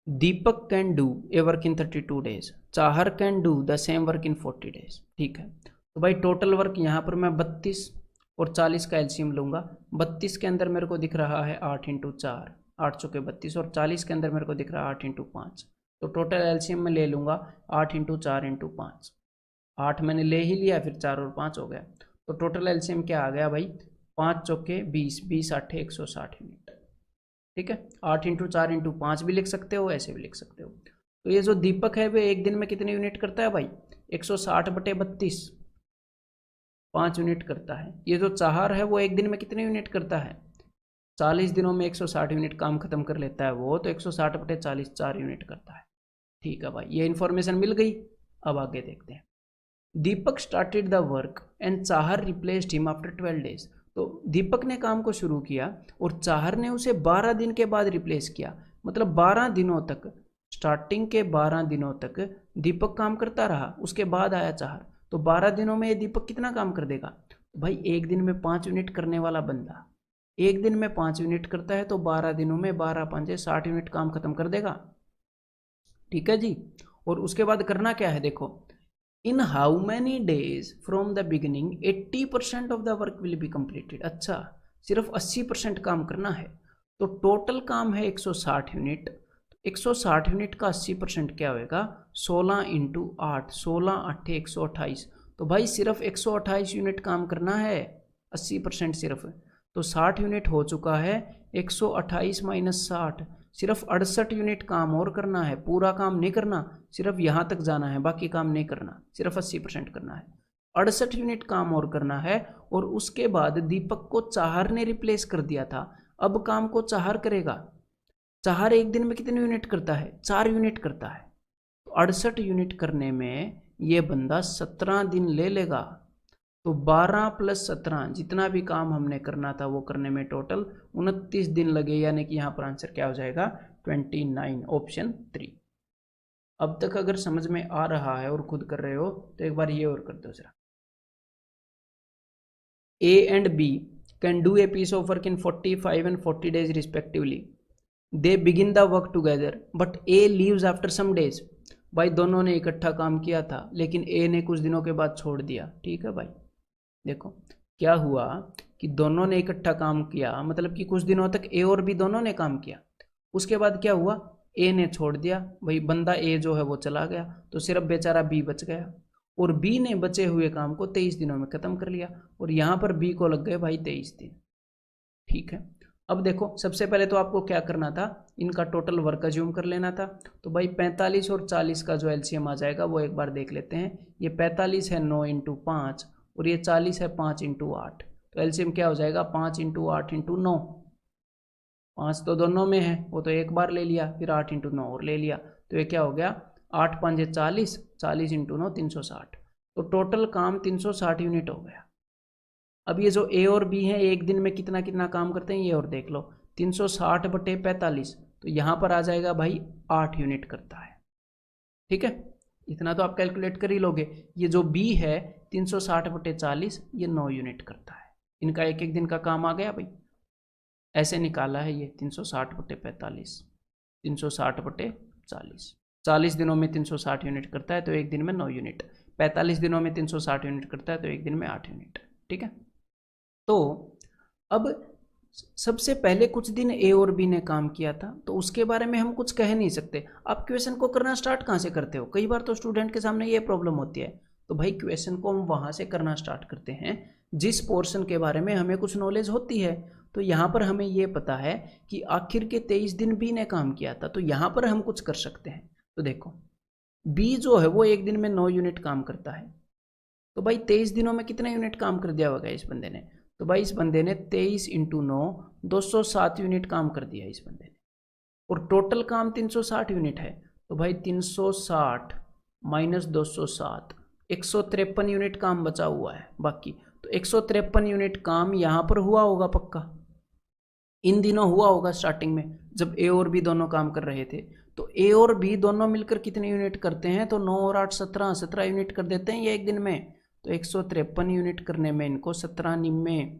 Deepak can do a work in 32 days, Chahar can do the same work in 40 days। ठीक है, तो भाई टोटल वर्क यहाँ पर मैं 32 और 40 का एलसीएम लूंगा। 32 के अंदर मेरे को दिख रहा है 8 × 4, 8 चौके 32, और 40 के अंदर मेरे को दिख रहा है 8 × 5। तो टोटल एलसीएम में ले लूंगा 8 × 4 × 5। 8 मैंने ले ही लिया, फिर 4 और 5 हो गया। तो टोटल एलसीएम क्या आ गया भाई, 5 चौके 20, 20 8 160 यूनिट। ठीक है, 8 × 4 × 5 भी लिख सकते हो, ऐसे भी लिख सकते हो। तो ये जो दीपक है वो एक दिन में कितने यूनिट करता है भाई, 160/32, 5 यूनिट करता है। ये जो चाहर है वो एक दिन में कितने यूनिट करता है, 40 दिनों में 160 यूनिट काम खत्म कर लेता है वो, तो 160/40 4 यूनिट करता है। ठीक है भाई, ये इन्फॉर्मेशन मिल गई। अब आगे देखते हैं। Deepak started the work and Chahar replaced him after 12 days। तो दीपक ने काम को शुरू किया और चाहर ने उसे 12 दिन के बाद रिप्लेस किया। मतलब 12 दिनों तक, स्टार्टिंग के 12 दिनों तक दीपक काम करता रहा, उसके बाद आया चाहर। तो 12 दिनों में ये दीपक कितना काम कर देगा, तो भाई एक दिन में 5 यूनिट करने वाला बंदा एक दिन में 5 यूनिट करता है, तो 12 दिनों में 12 × 5 = 60 यूनिट काम खत्म कर देगा। ठीक है जी, और उसके बाद करना क्या है देखो, in how many days from the beginning 80% of the work will be completed. अच्छा, सिर्फ 80% काम करना है। तो टोटल काम है 160 यूनिट, 160 यूनिट का 80% क्या होएगा, 16 × 8, 16 8 128। तो भाई सिर्फ 128 यूनिट काम करना है, 80% सिर्फ। तो 60 यूनिट हो चुका है, 128 - 60, सिर्फ 68 यूनिट काम और करना है। पूरा काम नहीं करना, सिर्फ यहाँ तक जाना है, बाकी काम नहीं करना, सिर्फ 80% करना है। 68 यूनिट काम और करना है। और उसके बाद दीपक को चाहर ने रिप्लेस कर दिया था, अब काम को चाहर करेगा। चाहर एक दिन में कितने यूनिट करता है, 4 यूनिट करता है। तो 68 यूनिट करने में ये बंदा 17 दिन ले लेगा। तो 12 + 17, जितना भी काम हमने करना था वो करने में टोटल 29 दिन लगे, यानी कि यहाँ पर आंसर क्या हो जाएगा, 29, ऑप्शन 3। अब तक अगर समझ में आ रहा है और खुद कर रहे हो तो एक बार ये और कर दो जरा। A and B can do a piece of work in 45 and 40 days respectively. They begin the work together but A leaves after some days. भाई दोनों ने इकट्ठा काम किया था लेकिन ए ने कुछ दिनों के बाद छोड़ दिया। ठीक है भाई, देखो क्या हुआ कि दोनों ने इकट्ठा काम किया, मतलब कि कुछ दिनों तक ए और बी दोनों ने काम किया, उसके बाद क्या हुआ, ए ने छोड़ दिया, भाई बंदा ए जो है वो चला गया, तो सिर्फ बेचारा बी बच गया, और बी ने बचे हुए काम को 23 दिनों में खत्म कर लिया, और यहाँ पर बी को लग गए भाई 23 दिन। ठीक है, अब देखो सबसे पहले तो आपको क्या करना था, इनका टोटल वर्क अज्यूम कर लेना था। तो भाई 45 और 40 का जो एलसीएम आ जाएगा वो एक बार देख लेते हैं। ये 45 है 9 × 5 और ये 40 है 5 × 8, तो एलसीएम क्या हो जाएगा 5 × 8 × 9। 5 तो दोनों में है, वो तो एक बार ले लिया, फिर 8 × 9 और ले लिया, तो ये क्या हो गया 8 × 5 = 40, 40 × 9 360, तो टोटल काम 360 यूनिट हो गया। अब ये जो ए और बी हैं एक दिन में कितना कितना काम करते हैं ये और देख लो, 360/45, तो यहाँ पर आ जाएगा भाई 8 यूनिट करता है। ठीक है, इतना तो आप कैलकुलेट कर ही लोगे। ये जो बी है 360/40 ये 9 यूनिट करता है। इनका एक एक दिन का काम आ गया भाई, ऐसे निकाला है ये 360/45, 360/40, 40 दिनों में 360 यूनिट करता है तो एक दिन में 9 यूनिट, 45 दिनों में 360 यूनिट करता है तो एक दिन में 8 यूनिट। ठीक है, तो अब सबसे पहले कुछ दिन ए और बी ने काम किया था तो उसके बारे में हम कुछ कह नहीं सकते। आप क्वेश्चन को करना स्टार्ट कहाँ से करते हो, कई बार तो स्टूडेंट के सामने ये प्रॉब्लम होती है, तो भाई क्वेश्चन को हम वहाँ से करना स्टार्ट करते हैं जिस पोर्शन के बारे में हमें कुछ नॉलेज होती है। तो यहाँ पर हमें ये पता है कि आखिर के 23 दिन बी ने काम किया था, तो यहाँ पर हम कुछ कर सकते हैं। तो देखो बी जो है वो एक दिन में 9 यूनिट काम करता है, तो भाई 23 दिनों में कितने यूनिट काम कर दिया होगा इस बंदे ने, तो भाई इस बंदे ने 23 × 9 207 यूनिट काम कर दिया इस बंदे ने, और टोटल काम 360 यूनिट है, तो भाई 360 - 207 153 यूनिट काम बचा हुआ है बाकी, तो 153 यूनिट काम यहाँ पर हुआ होगा पक्का, इन दिनों हुआ होगा स्टार्टिंग में जब ए और बी दोनों काम कर रहे थे। तो ए और बी दोनों मिलकर कितने यूनिट करते हैं, तो 9 और 8 17 यूनिट कर देते हैं ये एक दिन में, तो 153 यूनिट करने में इनको 17 में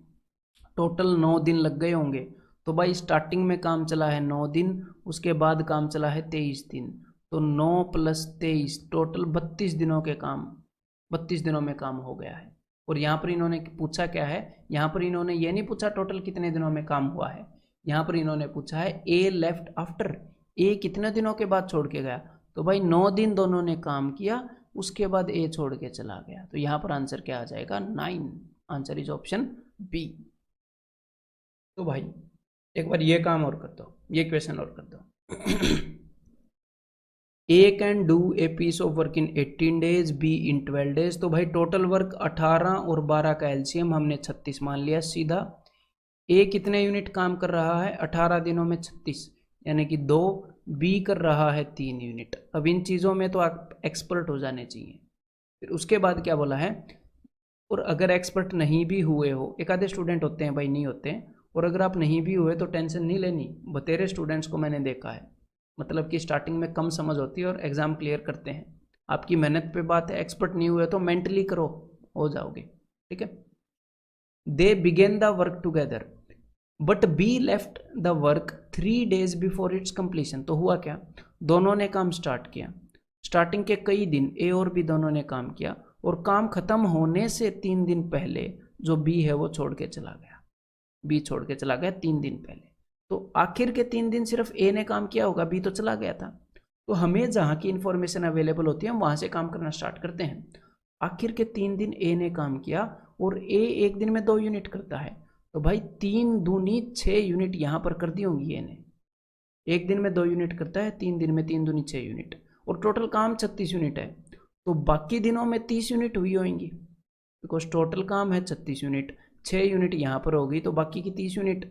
टोटल 9 दिन लग गए होंगे। तो भाई स्टार्टिंग में काम चला है 9 दिन, उसके बाद काम चला है 23 दिन, तो 9 + 23 टोटल 32 दिनों के काम, 32 दिनों में काम हो गया है। और यहाँ पर इन्होंने पूछा क्या है, यहाँ पर इन्होंने ये नहीं पूछा टोटल कितने दिनों में काम हुआ है, यहाँ पर इन्होंने पूछा है ए लेफ्ट आफ्टर, ए कितने दिनों के बाद छोड़ के गया, तो भाई 9 दिन दोनों ने काम किया, उसके बाद ए छोड़ के चला गया, तो यहाँ पर आंसर क्या आ जाएगा 9, आंसर इज ऑप्शन बी। तो भाई एक बार ये काम और कर दो, ये क्वेश्चन और कर दो। A can do a piece of work in 18 days, B in 12 days, तो भाई टोटल वर्क 18 और 12 का एलसीएम हमने 36 मान लिया सीधा। ए कितने यूनिट काम कर रहा है 18 दिनों में 36 यानी कि 2, बी कर रहा है 3 यूनिट। अब इन चीज़ों में तो आप एक्सपर्ट हो जाने चाहिए। फिर उसके बाद क्या बोला है, और अगर एक्सपर्ट नहीं भी हुए हो, एक आधे स्टूडेंट होते हैं भाई नहीं होते हैं, और अगर आप नहीं भी हुए तो टेंशन नहीं लेनी, बतेरे स्टूडेंट्स को मैंने देखा है, मतलब कि स्टार्टिंग में कम समझ होती है और एग्ज़ाम क्लियर करते हैं। आपकी मेहनत पे बात है, एक्सपर्ट नहीं हुए तो मेंटली करो, हो जाओगे। ठीक है, they began the work together but B left the work 3 days before its completion. तो हुआ क्या, दोनों ने काम स्टार्ट किया, स्टार्टिंग के कई दिन ए और बी दोनों ने काम किया, और काम खत्म होने से 3 दिन पहले जो बी है वो छोड़ के चला गया, बी छोड़ के चला गया 3 दिन पहले। तो आखिर के 3 दिन सिर्फ ए ने काम किया होगा, बी तो चला गया था। तो हमें जहाँ की इन्फॉर्मेशन अवेलेबल होती है हम वहाँ से काम करना स्टार्ट करते हैं। आखिर के 3 दिन ए ने काम किया और ए एक दिन में 2 यूनिट करता है, तो भाई 3 दूनी 6 यूनिट यहाँ पर कर दी होंगी ए ने, एक दिन में 2 यूनिट करता है, 3 दिन में 3 दूनी 6 यूनिट, और टोटल काम 36 यूनिट है, तो बाकी दिनों में 30 यूनिट हुई होंगी, बिकॉज टोटल काम है 36 यूनिट, 6 यूनिट यहाँ पर होगी, तो बाकी की 30 यूनिट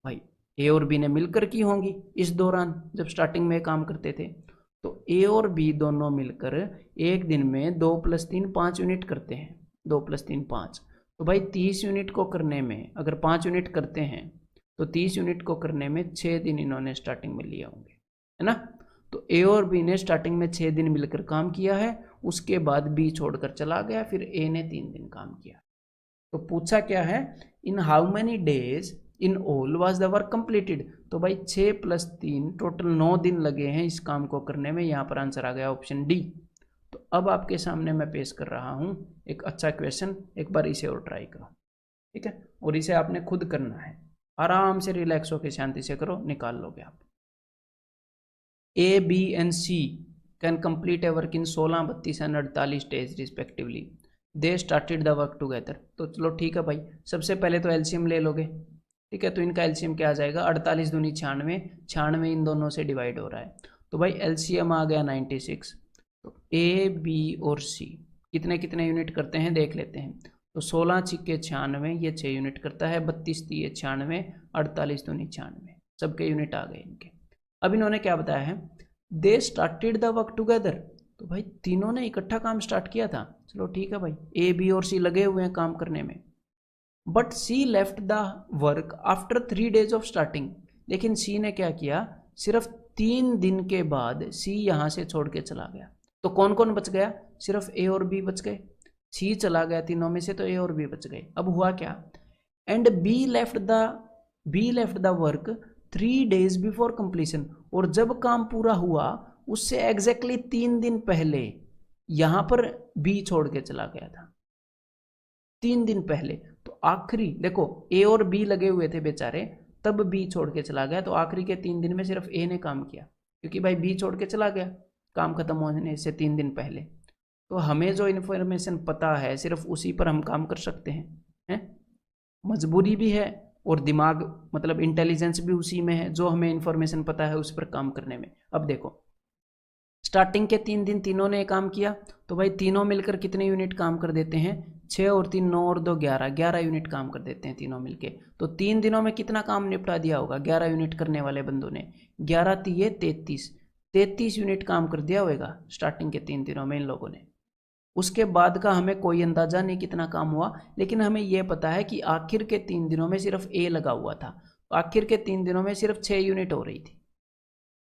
भाई ए और बी ने मिलकर की होंगी इस दौरान जब स्टार्टिंग में काम करते थे। तो ए और बी दोनों मिलकर एक दिन में 2 + 3 5 यूनिट करते हैं, 2 + 3 5, तो भाई 30 यूनिट को करने में अगर 5 यूनिट करते हैं तो 30 यूनिट को करने में 6 दिन इन्होंने स्टार्टिंग में लिए होंगे, है ना। तो ए और बी ने स्टार्टिंग में 6 दिन मिलकर काम किया है, उसके बाद बी छोड़कर चला गया, फिर ए ने 3 दिन काम किया। तो पूछा क्या है, in how many days in all was the work completed. तो भाई 6 + 3 टोटल 9 दिन लगे हैं इस काम को करने में। यहाँ पर आंसर आ गया ऑप्शन डी। तो अब आपके सामने मैं पेश कर रहा हूँ एक अच्छा क्वेश्चन, एक बार इसे और ट्राई करो, ठीक है। और इसे आपने खुद करना है, आराम से रिलैक्स होकर शांति से करो, निकाल लोगे आप। A, B and C can complete a work in 16, 32 and 48 days respectively. They started the work together. तो चलो ठीक है भाई, सबसे पहले तो एलसीएम ले लोगे, ठीक है। तो इनका एलसीएम क्या आ जाएगा, 48 दूनी 96, 96 इन दोनों से डिवाइड हो रहा है। तो भाई एलसीएम आ गया 96। तो ए, बी और सी कितने कितने यूनिट करते हैं देख लेते हैं। तो 16 छिक्के 96, ये 6 यूनिट करता है, 32 तिये 96, 48 दूनी 96, सबके यूनिट आ गए इनके। अब इन्होंने क्या बताया है, दे स्टार्टेड द वर्क टुगेदर। तो भाई तीनों ने इकट्ठा काम स्टार्ट किया था, चलो ठीक है भाई, ए, बी और सी लगे हुए हैं काम करने में। But C left the work after 3 days of starting. लेकिन सी ने क्या किया, सिर्फ 3 दिन के बाद सी यहाँ से छोड़ के चला गया। तो कौन कौन बच गया, सिर्फ ए और बी बच गए। सी चला गया तीनों में से, तो ए और बी बच गए। अब हुआ क्या, and B left the work 3 days before completion. और जब काम पूरा हुआ उससे एग्जैक्टली 3 दिन पहले यहां पर बी छोड़ के चला गया था, 3 दिन पहले। तो आखिरी देखो, ए और बी लगे हुए थे बेचारे, तब बी छोड़ के चला गया। तो आखिरी के 3 दिन में सिर्फ ए ने काम किया, क्योंकि भाई बी छोड़ के चला गया काम खत्म होने से 3 दिन पहले। तो हमें जो इन्फॉर्मेशन पता है सिर्फ उसी पर हम काम कर सकते हैं। मजबूरी भी है और दिमाग मतलब इंटेलिजेंस भी उसी में है, जो हमें इन्फॉर्मेशन पता है उस पर काम करने में। अब देखो, स्टार्टिंग के 3 दिन तीनों ने काम किया, तो भाई तीनों मिलकर कितने यूनिट काम कर देते हैं, 6 और 3 9 और 2 11, 11 यूनिट काम कर देते हैं तीनों मिलके। तो 3 दिनों में कितना काम निपटा दिया होगा 11 यूनिट करने वाले बंदों ने, 11 तिये 33 यूनिट काम कर दिया होगा स्टार्टिंग के 3 दिनों में इन लोगों ने। उसके बाद का हमें कोई अंदाजा नहीं कितना काम हुआ, लेकिन हमें यह पता है कि आखिर के 3 दिनों में सिर्फ ए लगा हुआ था। आखिर के 3 दिनों में सिर्फ 6 यूनिट हो रही थी।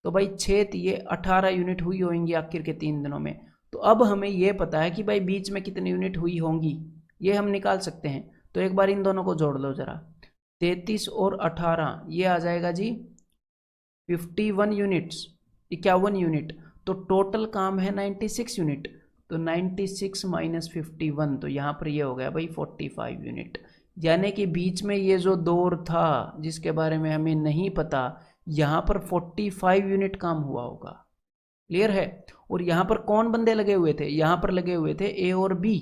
तो भाई 6 तिये 18 यूनिट हुई होंगी आखिर के 3 दिनों में। तो अब हमें यह पता है कि भाई बीच में कितनी यूनिट हुई होंगी, ये हम निकाल सकते हैं। तो एक बार इन दोनों को जोड़ लो जरा, 33 और 18, ये आ जाएगा जी 51 यूनिट्स, 51 यूनिट। तो टोटल काम है 96 यूनिट। तो 96 - 51, तो यहाँ पर ये हो गया भाई 45 यूनिट। यानी कि बीच में ये जो दौर था जिसके बारे में हमें नहीं पता, यहाँ पर 45 यूनिट काम हुआ होगा। क्लियर है। और यहाँ पर कौन बंदे लगे हुए थे, यहाँ पर लगे हुए थे ए और बी।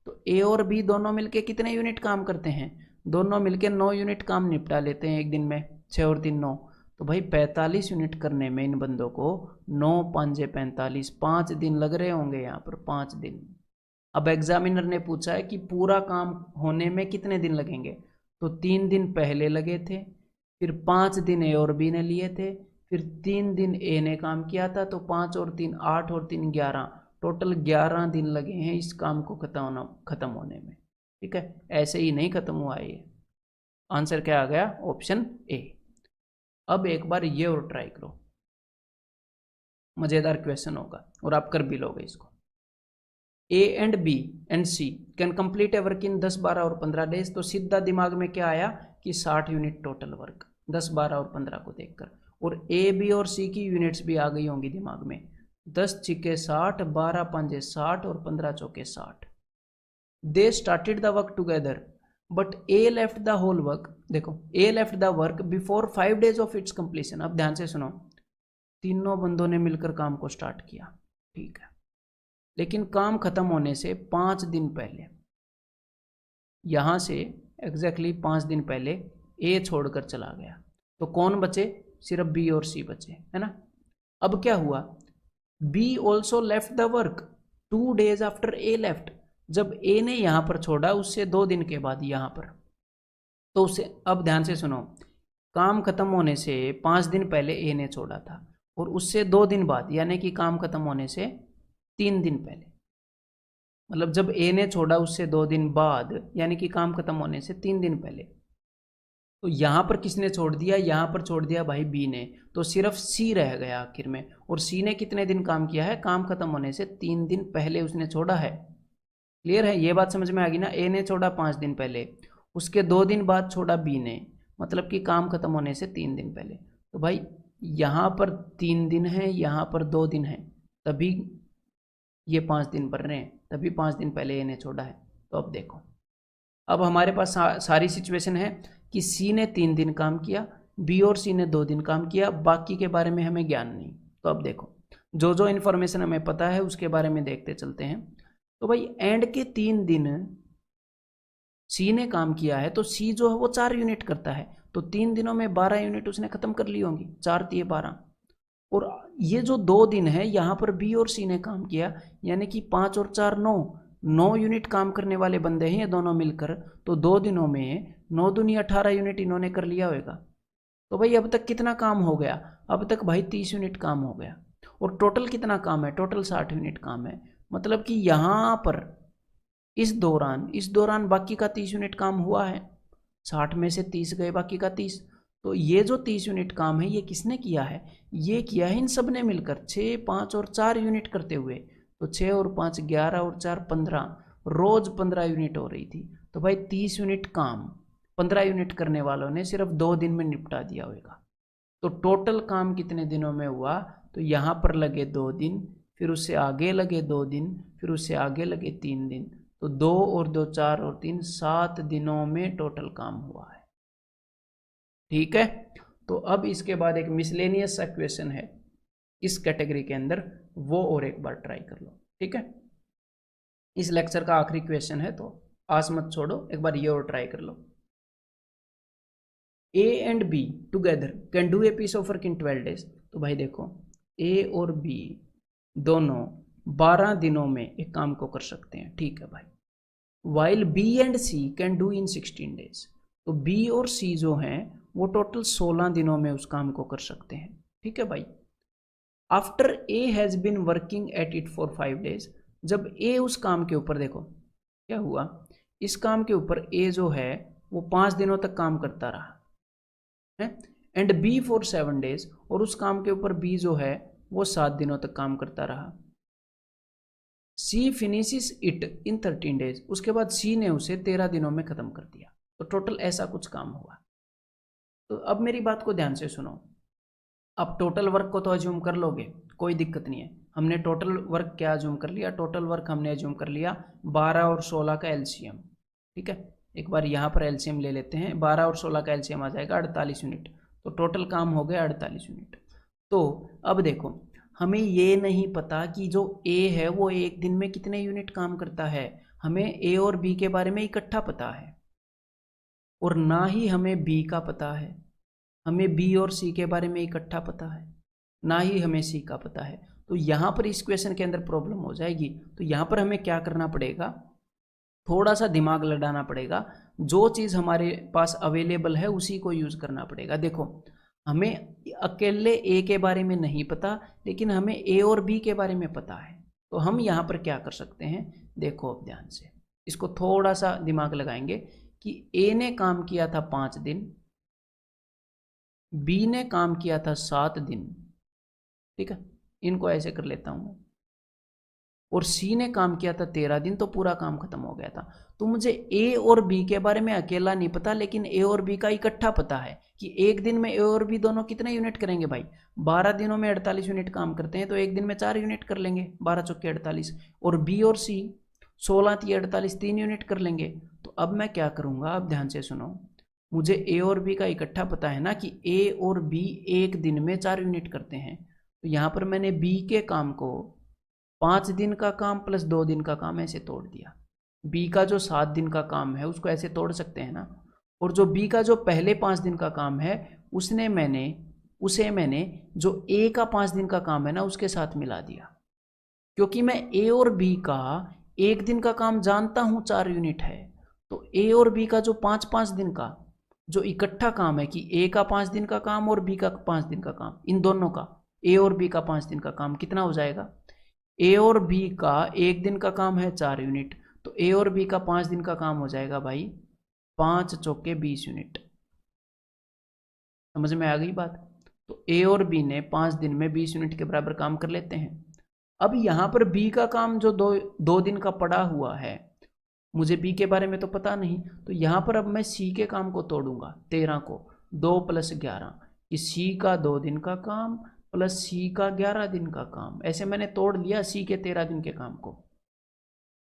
तो ए और बी दोनों मिलके कितने यूनिट काम करते हैं, दोनों मिलके 9 यूनिट काम निपटा लेते हैं एक दिन में, 6 और 3 9। तो भाई 45 यूनिट करने में इन बंदों को 9 5 45, 5 दिन लग रहे होंगे यहाँ पर, 5 दिन। अब एग्जामिनर ने पूछा है कि पूरा काम होने में कितने दिन लगेंगे, तो 3 दिन पहले लगे थे, फिर 5 दिन ए और बी ने लिए थे, फिर 3 दिन ए ने काम किया था। तो 5 और 3 8 और 3 11, टोटल 11 दिन लगे हैं इस काम को खत्म होने में। ठीक है, ऐसे ही नहीं खत्म हुआ ये। आंसर क्या आ गया, ऑप्शन ए। अब एक बार ये और ट्राई करो, मजेदार क्वेश्चन होगा और आप कर भी लोगे इसको। A and B and C can complete a work in 10 12 और 15 डेज। तो सीधा दिमाग में क्या आया कि 60 यूनिट टोटल वर्क 10 12 और 15 को देखकर। और ए बी और सी की यूनिट्स भी आ गई होंगी दिमाग में, 10 छिके 60, 12 पंजे 60 और 15 चौके 60। They started the work together but A left the whole work. देखो, A left the work before 5 days of its completion. अब ध्यान से सुनो, तीनों बंदों ने मिलकर काम को स्टार्ट किया, ठीक है, लेकिन काम खत्म होने से 5 दिन पहले, यहां से एग्जैक्टली 5 दिन पहले ए छोड़कर चला गया। तो कौन बचे, सिर्फ बी और सी बचे, है ना। अब क्या हुआ, B also left the work 2 days after A left. जब ए ने यहां पर छोड़ा उससे 2 दिन के बाद यहां पर, तो उसे, अब ध्यान से सुनो, काम खत्म होने से 5 दिन पहले ए ने छोड़ा था, और उससे 2 दिन बाद, यानी कि काम खत्म होने से 3 दिन पहले, मतलब जब ए ने छोड़ा उससे 2 दिन बाद, यानी कि काम खत्म होने से 3 दिन पहले। तो यहां पर किसने छोड़ दिया, यहां पर छोड़ दिया भाई बी ने। तो सिर्फ सी रह गया आखिर में। और सी ने कितने दिन काम किया है, काम खत्म होने से 3 दिन पहले उसने छोड़ा है। क्लियर है, ये बात समझ में आ गई ना। ए ने छोड़ा 5 दिन पहले, उसके 2 दिन बाद छोड़ा बी ने, मतलब कि काम खत्म होने से 3 दिन पहले। तो भाई यहाँ पर 3 दिन है, यहाँ पर 2 दिन है, तभी ये 5 दिन भर रहे हैं, तभी 5 दिन पहले इन्हें छोड़ा है। तो अब देखो, अब हमारे पास सारी सिचुएशन है कि सी ने 3 दिन काम किया, बी और सी ने 2 दिन काम किया, बाकी के बारे में हमें ज्ञान नहीं। तो अब देखो, जो जो इन्फॉर्मेशन हमें पता है उसके बारे में देखते चलते हैं। तो भाई एंड के 3 दिन सी ने काम किया है, तो सी जो है वो 4 यूनिट करता है, तो 3 दिनों में 12 यूनिट उसने खत्म कर ली होंगी, 4 दिए 12। और ये जो 2 दिन है यहाँ पर बी और सी ने काम किया, यानी कि 5 और 4 9 यूनिट काम करने वाले बंदे हैं ये दोनों मिलकर। तो 2 दिनों में 9 दूनी 18 यूनिट इन्होंने कर लिया होगा। तो भाई अब तक कितना काम हो गया, अब तक भाई 30 यूनिट काम हो गया। और टोटल कितना काम है, टोटल 60 यूनिट काम है। मतलब कि यहाँ पर इस दौरान बाकी का 30 यूनिट काम हुआ है, 60 में से 30 गए, बाकी का 30। तो ये जो 30 यूनिट काम है ये किसने किया है, ये किया है इन सब ने मिलकर, 6 5 और 4 यूनिट करते हुए। तो 6 और 5 11 और 4 15, रोज 15 यूनिट हो रही थी। तो भाई 30 यूनिट काम 15 यूनिट करने वालों ने सिर्फ 2 दिन में निपटा दिया होगा। तो टोटल काम कितने दिनों में हुआ, तो यहाँ पर लगे 2 दिन, फिर उससे आगे लगे 2 दिन, फिर उससे आगे लगे 3 दिन। तो 2 और 2 4 और 3 7 दिनों में टोटल काम हुआ है। ठीक है। तो अब इसके बाद एक मिसलेनियस सा क्वेश्चन है इस कैटेगरी के अंदर, वो और एक बार ट्राई कर लो। ठीक है, इस लेक्चर का आखिरी क्वेश्चन है, तो आस मत छोड़ो, एक बार ये और ट्राई कर लो। A and B together can do a piece of work in 12 days. तो भाई देखो, ए और बी दोनों 12 दिनों में एक काम को कर सकते हैं। ठीक है भाई। While B and C can do in 16 days. तो बी और सी जो हैं वो टोटल 16 दिनों में उस काम को कर सकते हैं। ठीक है भाई। After A has been working at it for 5 days, जब ए उस काम के ऊपर, देखो क्या हुआ, इस काम के ऊपर ए जो है वो 5 दिनों तक काम करता रहा है, एंड बी फॉर 7 डेज, और उस काम के ऊपर बी जो है वो 7 दिनों तक काम करता रहा। सी फिनिशिस इट इन 13 डेज, उसके बाद सी ने उसे 13 दिनों में खत्म कर दिया। तो टोटल ऐसा कुछ काम हुआ। तो अब मेरी बात को ध्यान से सुनो। अब टोटल वर्क को तो अज्यूम कर लोगे, कोई दिक्कत नहीं है। हमने टोटल वर्क क्या अज्यूम कर लिया, टोटल वर्क हमने अज्यूम कर लिया 12 और 16 का एलसीएम। ठीक है, एक बार यहाँ पर एलसीएम ले लेते हैं, 12 और 16 का एलसीएम आ जाएगा 48 यूनिट। तो टोटल काम हो गया 48 यूनिट। तो अब देखो, हमें ये नहीं पता कि जो ए है वो एक दिन में कितने यूनिट काम करता है। हमें ए और बी के बारे में इकट्ठा पता है, और ना ही हमें बी का पता है। हमें बी और सी के बारे में इकट्ठा पता है, ना ही हमें सी का पता है। तो यहाँ पर इस क्वेश्चन के अंदर प्रॉब्लम हो जाएगी। तो यहाँ पर हमें क्या करना पड़ेगा, थोड़ा सा दिमाग लड़ाना पड़ेगा। जो चीज़ हमारे पास अवेलेबल है उसी को यूज़ करना पड़ेगा। देखो, हमें अकेले ए के बारे में नहीं पता, लेकिन हमें ए और बी के बारे में पता है। तो हम यहाँ पर क्या कर सकते हैं, देखो अब ध्यान से इसको थोड़ा सा दिमाग लगाएंगे कि ए ने काम किया था 5 दिन, बी ने काम किया था 7 दिन। ठीक है, इनको ऐसे कर लेता हूं मैं। और सी ने काम किया था 13 दिन, तो पूरा काम खत्म हो गया था। तो मुझे ए और बी के बारे में अकेला नहीं पता, लेकिन ए और बी का इकट्ठा पता है कि एक दिन में ए और बी दोनों कितने यूनिट करेंगे। भाई 12 दिनों में 48 यूनिट काम करते हैं, तो एक दिन में 4 यूनिट कर लेंगे, 12 चौके 48। और बी और सी 16 × 48 3 यूनिट कर लेंगे। तो अब मैं क्या करूँगा, अब ध्यान से सुनो। मुझे ए और बी का इकट्ठा पता है ना कि ए और बी एक दिन में 4 यूनिट करते हैं। तो यहाँ पर मैंने बी के काम को 5 दिन का काम प्लस 2 दिन का काम ऐसे तोड़ दिया। बी का जो 7 दिन का काम है उसको ऐसे तोड़ सकते हैं ना। और जो बी का जो पहले 5 दिन का काम है उसे मैंने जो ए का 5 दिन का काम है ना उसके साथ मिला दिया। क्योंकि मैं ए और बी का एक दिन का काम जानता हूँ 4 यूनिट है, तो ए और बी का जो 5-5 दिन का जो इकट्ठा काम है कि ए का 5 दिन का काम और बी का 5 दिन का काम, इन दोनों का ए और बी का 5 दिन का काम कितना हो जाएगा। ए और बी का एक दिन का काम है 4 यूनिट, तो ए और बी का 5 दिन का काम हो जाएगा भाई 5 चौके 20 यूनिट। समझ में आ गई बात। तो ए और बी ने 5 दिन में 20 यूनिट के बराबर काम कर लेते हैं। अब यहाँ पर बी का काम जो दो दिन का पड़ा हुआ है मुझे बी के बारे में तो पता नहीं, तो यहाँ पर अब मैं सी के काम को तोड़ूंगा, 13 को 2 + 11, कि सी का 2 दिन का काम प्लस सी का 11 दिन का काम। ऐसे मैंने तोड़ लिया सी के 13 दिन के काम को,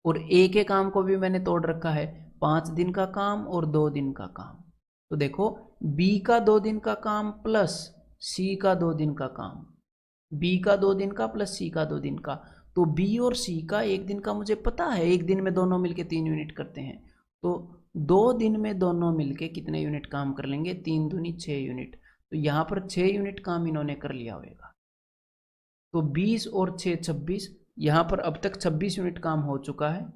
और ए के काम को भी मैंने तोड़ रखा है, 5 दिन का काम और 2 दिन का काम। तो देखो बी का 2 दिन का काम प्लस सी का 2 दिन का काम, बी का 2 दिन का प्लस सी का 2 दिन का, तो बी और सी का 1 दिन का मुझे पता है, 1 दिन में दोनों मिलके 3 यूनिट करते हैं, तो 2 दिन में दोनों मिलके कितने यूनिट काम कर लेंगे, 3 दूनी 6 यूनिट, तो यहाँ पर 6 यूनिट काम इन्होंने कर लिया होगा। तो 20 और 6 26, यहाँ पर अब तक 26 यूनिट काम हो चुका है,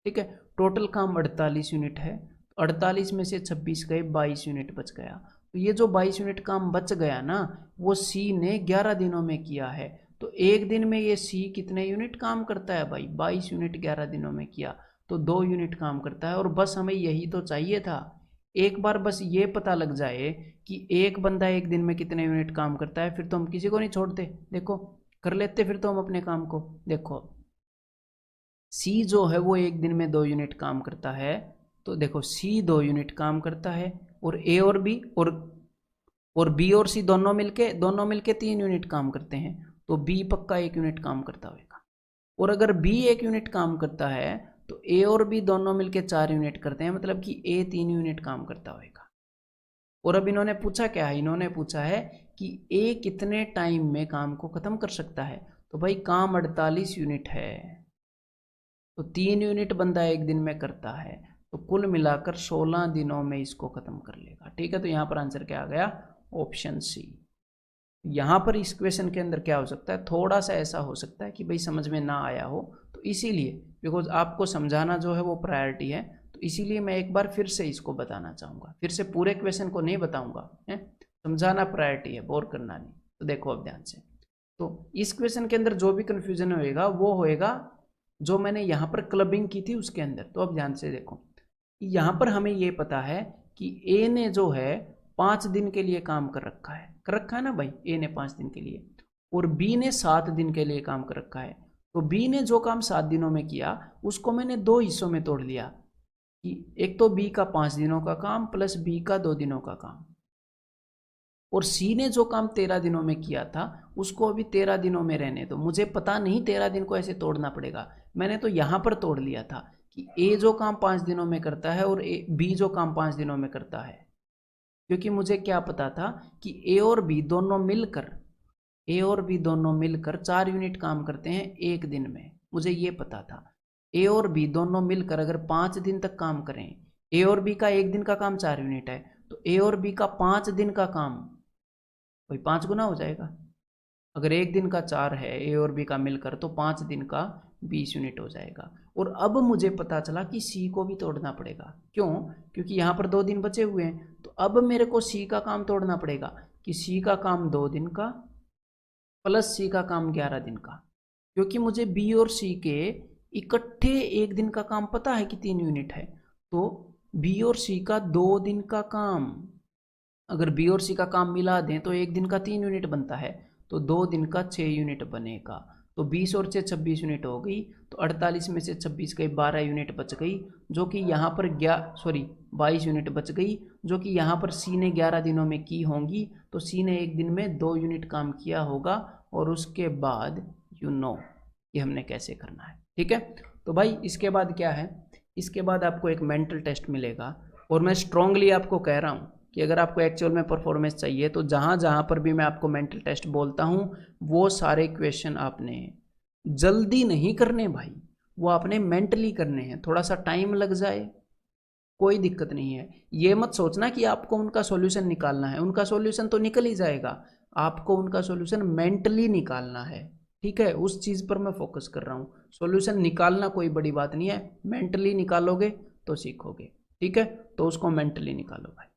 ठीक है। टोटल काम 48 यूनिट है, 48 में से 26 गए, 22 यूनिट बच गया। तो ये जो 22 यूनिट काम बच गया ना, वो सी ने 11 दिनों में किया है। तो एक दिन में ये सी कितने यूनिट काम करता है भाई, 22 यूनिट 11 दिनों में किया, तो 2 यूनिट काम करता है। और बस हमें यही तो चाहिए था, एक बार बस ये पता लग जाए कि एक बंदा एक दिन में कितने यूनिट काम करता है, फिर तो हम किसी को नहीं छोड़ते। देखो कर लेते फिर तो हम अपने काम को। देखो सी जो है वो एक दिन में 2 यूनिट काम करता है, तो देखो सी 2 यूनिट काम करता है, और ए और बी और बी और सी दोनों मिलके 3 यूनिट काम करते हैं, तो बी पक्का 1 यूनिट काम करता होगा। और अगर बी 1 यूनिट काम करता है तो ए और बी दोनों मिलके 4 यूनिट करते हैं, मतलब कि ए 3 यूनिट काम करता होगा। और अब इन्होंने पूछा क्या है, इन्होंने पूछा है कि ए कितने टाइम में काम को खत्म कर सकता है। तो भाई काम 48 यूनिट है, तो 3 यूनिट बंदा एक दिन में करता है, तो कुल मिलाकर 16 दिनों में इसको खत्म कर लेगा, ठीक है। तो यहाँ पर आंसर क्या आ गया, ऑप्शन सी। यहाँ पर इस क्वेश्चन के अंदर क्या हो सकता है, थोड़ा सा ऐसा हो सकता है कि भाई समझ में ना आया हो, तो इसीलिए बिकॉज आपको समझाना जो है वो प्रायोरिटी है, तो इसीलिए मैं एक बार फिर से इसको बताना चाहूँगा, फिर से पूरे क्वेश्चन को नहीं बताऊँगा, है समझाना प्रायोरिटी है, बोर करना नहीं। तो देखो अब ध्यान से, तो इस क्वेश्चन के अंदर जो भी कन्फ्यूजन होएगा वो होएगा जो मैंने यहाँ पर क्लबिंग की थी उसके अंदर। तो अब ध्यान से देखो, यहाँ पर हमें ये पता है कि ए ने जो है 5 दिन के लिए काम कर रखा है ना भाई, ए ने 5 दिन के लिए, और बी ने 7 दिन के लिए काम कर रखा है। तो बी ने जो काम 7 दिनों में किया उसको मैंने 2 हिस्सों में तोड़ लिया, कि एक तो बी का 5 दिनों का काम प्लस बी का 2 दिनों का काम, और सी ने जो काम 13 दिनों में किया था उसको अभी 13 दिनों में रहने दो। मुझे पता नहीं 13 दिन को ऐसे तोड़ना पड़ेगा, मैंने तो यहाँ पर तोड़ लिया था कि ए जो काम 5 दिनों में करता है और बी जो काम 5 दिनों में करता है, क्योंकि मुझे क्या पता था कि ए और बी दोनों मिलकर 4 यूनिट काम करते हैं एक दिन में, मुझे ये पता था। ए और बी दोनों मिलकर अगर 5 दिन तक काम करें, ए और बी का एक दिन का काम 4 यूनिट है, तो ए और बी का 5 दिन का काम भाई 5 गुना हो जाएगा। अगर एक दिन का 4 है ए और बी का मिलकर, तो 5 दिन का 20 यूनिट हो जाएगा। और अब मुझे पता चला कि सी को भी तोड़ना पड़ेगा, क्यों, क्योंकि यहाँ पर 2 दिन बचे हुए हैं, तो अब मेरे को सी का काम तोड़ना पड़ेगा कि सी का काम 2 दिन का प्लस सी का काम 11 दिन का, क्योंकि मुझे बी और सी के इकट्ठे एक दिन का काम पता है कि 3 यूनिट है, तो बी और सी का 2 दिन का काम, अगर बी और सी का काम मिला दें तो एक दिन का 3 यूनिट बनता है, तो 2 दिन का 6 यूनिट बनेगा। तो 20 और 6 26 यूनिट हो गई, तो 48 में से 26 गई, 12 यूनिट बच गई, जो कि यहाँ पर 22 यूनिट बच गई, जो कि यहाँ पर सी ने 11 दिनों में की होंगी। तो सी ने एक दिन में 2 यूनिट काम किया होगा, और उसके बाद ये हमने कैसे करना है, ठीक है। तो भाई इसके बाद क्या है, इसके बाद आपको एक मेंटल टेस्ट मिलेगा, और मैं स्ट्रांगली आपको कह रहा हूँ कि अगर आपको एक्चुअल में परफॉर्मेंस चाहिए तो जहाँ जहाँ पर भी मैं आपको मेंटल टेस्ट बोलता हूँ वो सारे क्वेश्चन आपने जल्दी नहीं करने भाई, वो आपने मेंटली करने हैं। थोड़ा सा टाइम लग जाए कोई दिक्कत नहीं है, ये मत सोचना कि आपको उनका सॉल्यूशन निकालना है, उनका सॉल्यूशन तो निकल ही जाएगा, आपको उनका सॉल्यूशन मेंटली निकालना है, ठीक है। उस चीज़ पर मैं फोकस कर रहा हूँ, सॉल्यूशन निकालना कोई बड़ी बात नहीं है, मेंटली निकालोगे तो सीखोगे, ठीक है। तो उसको मेंटली निकालो भाई।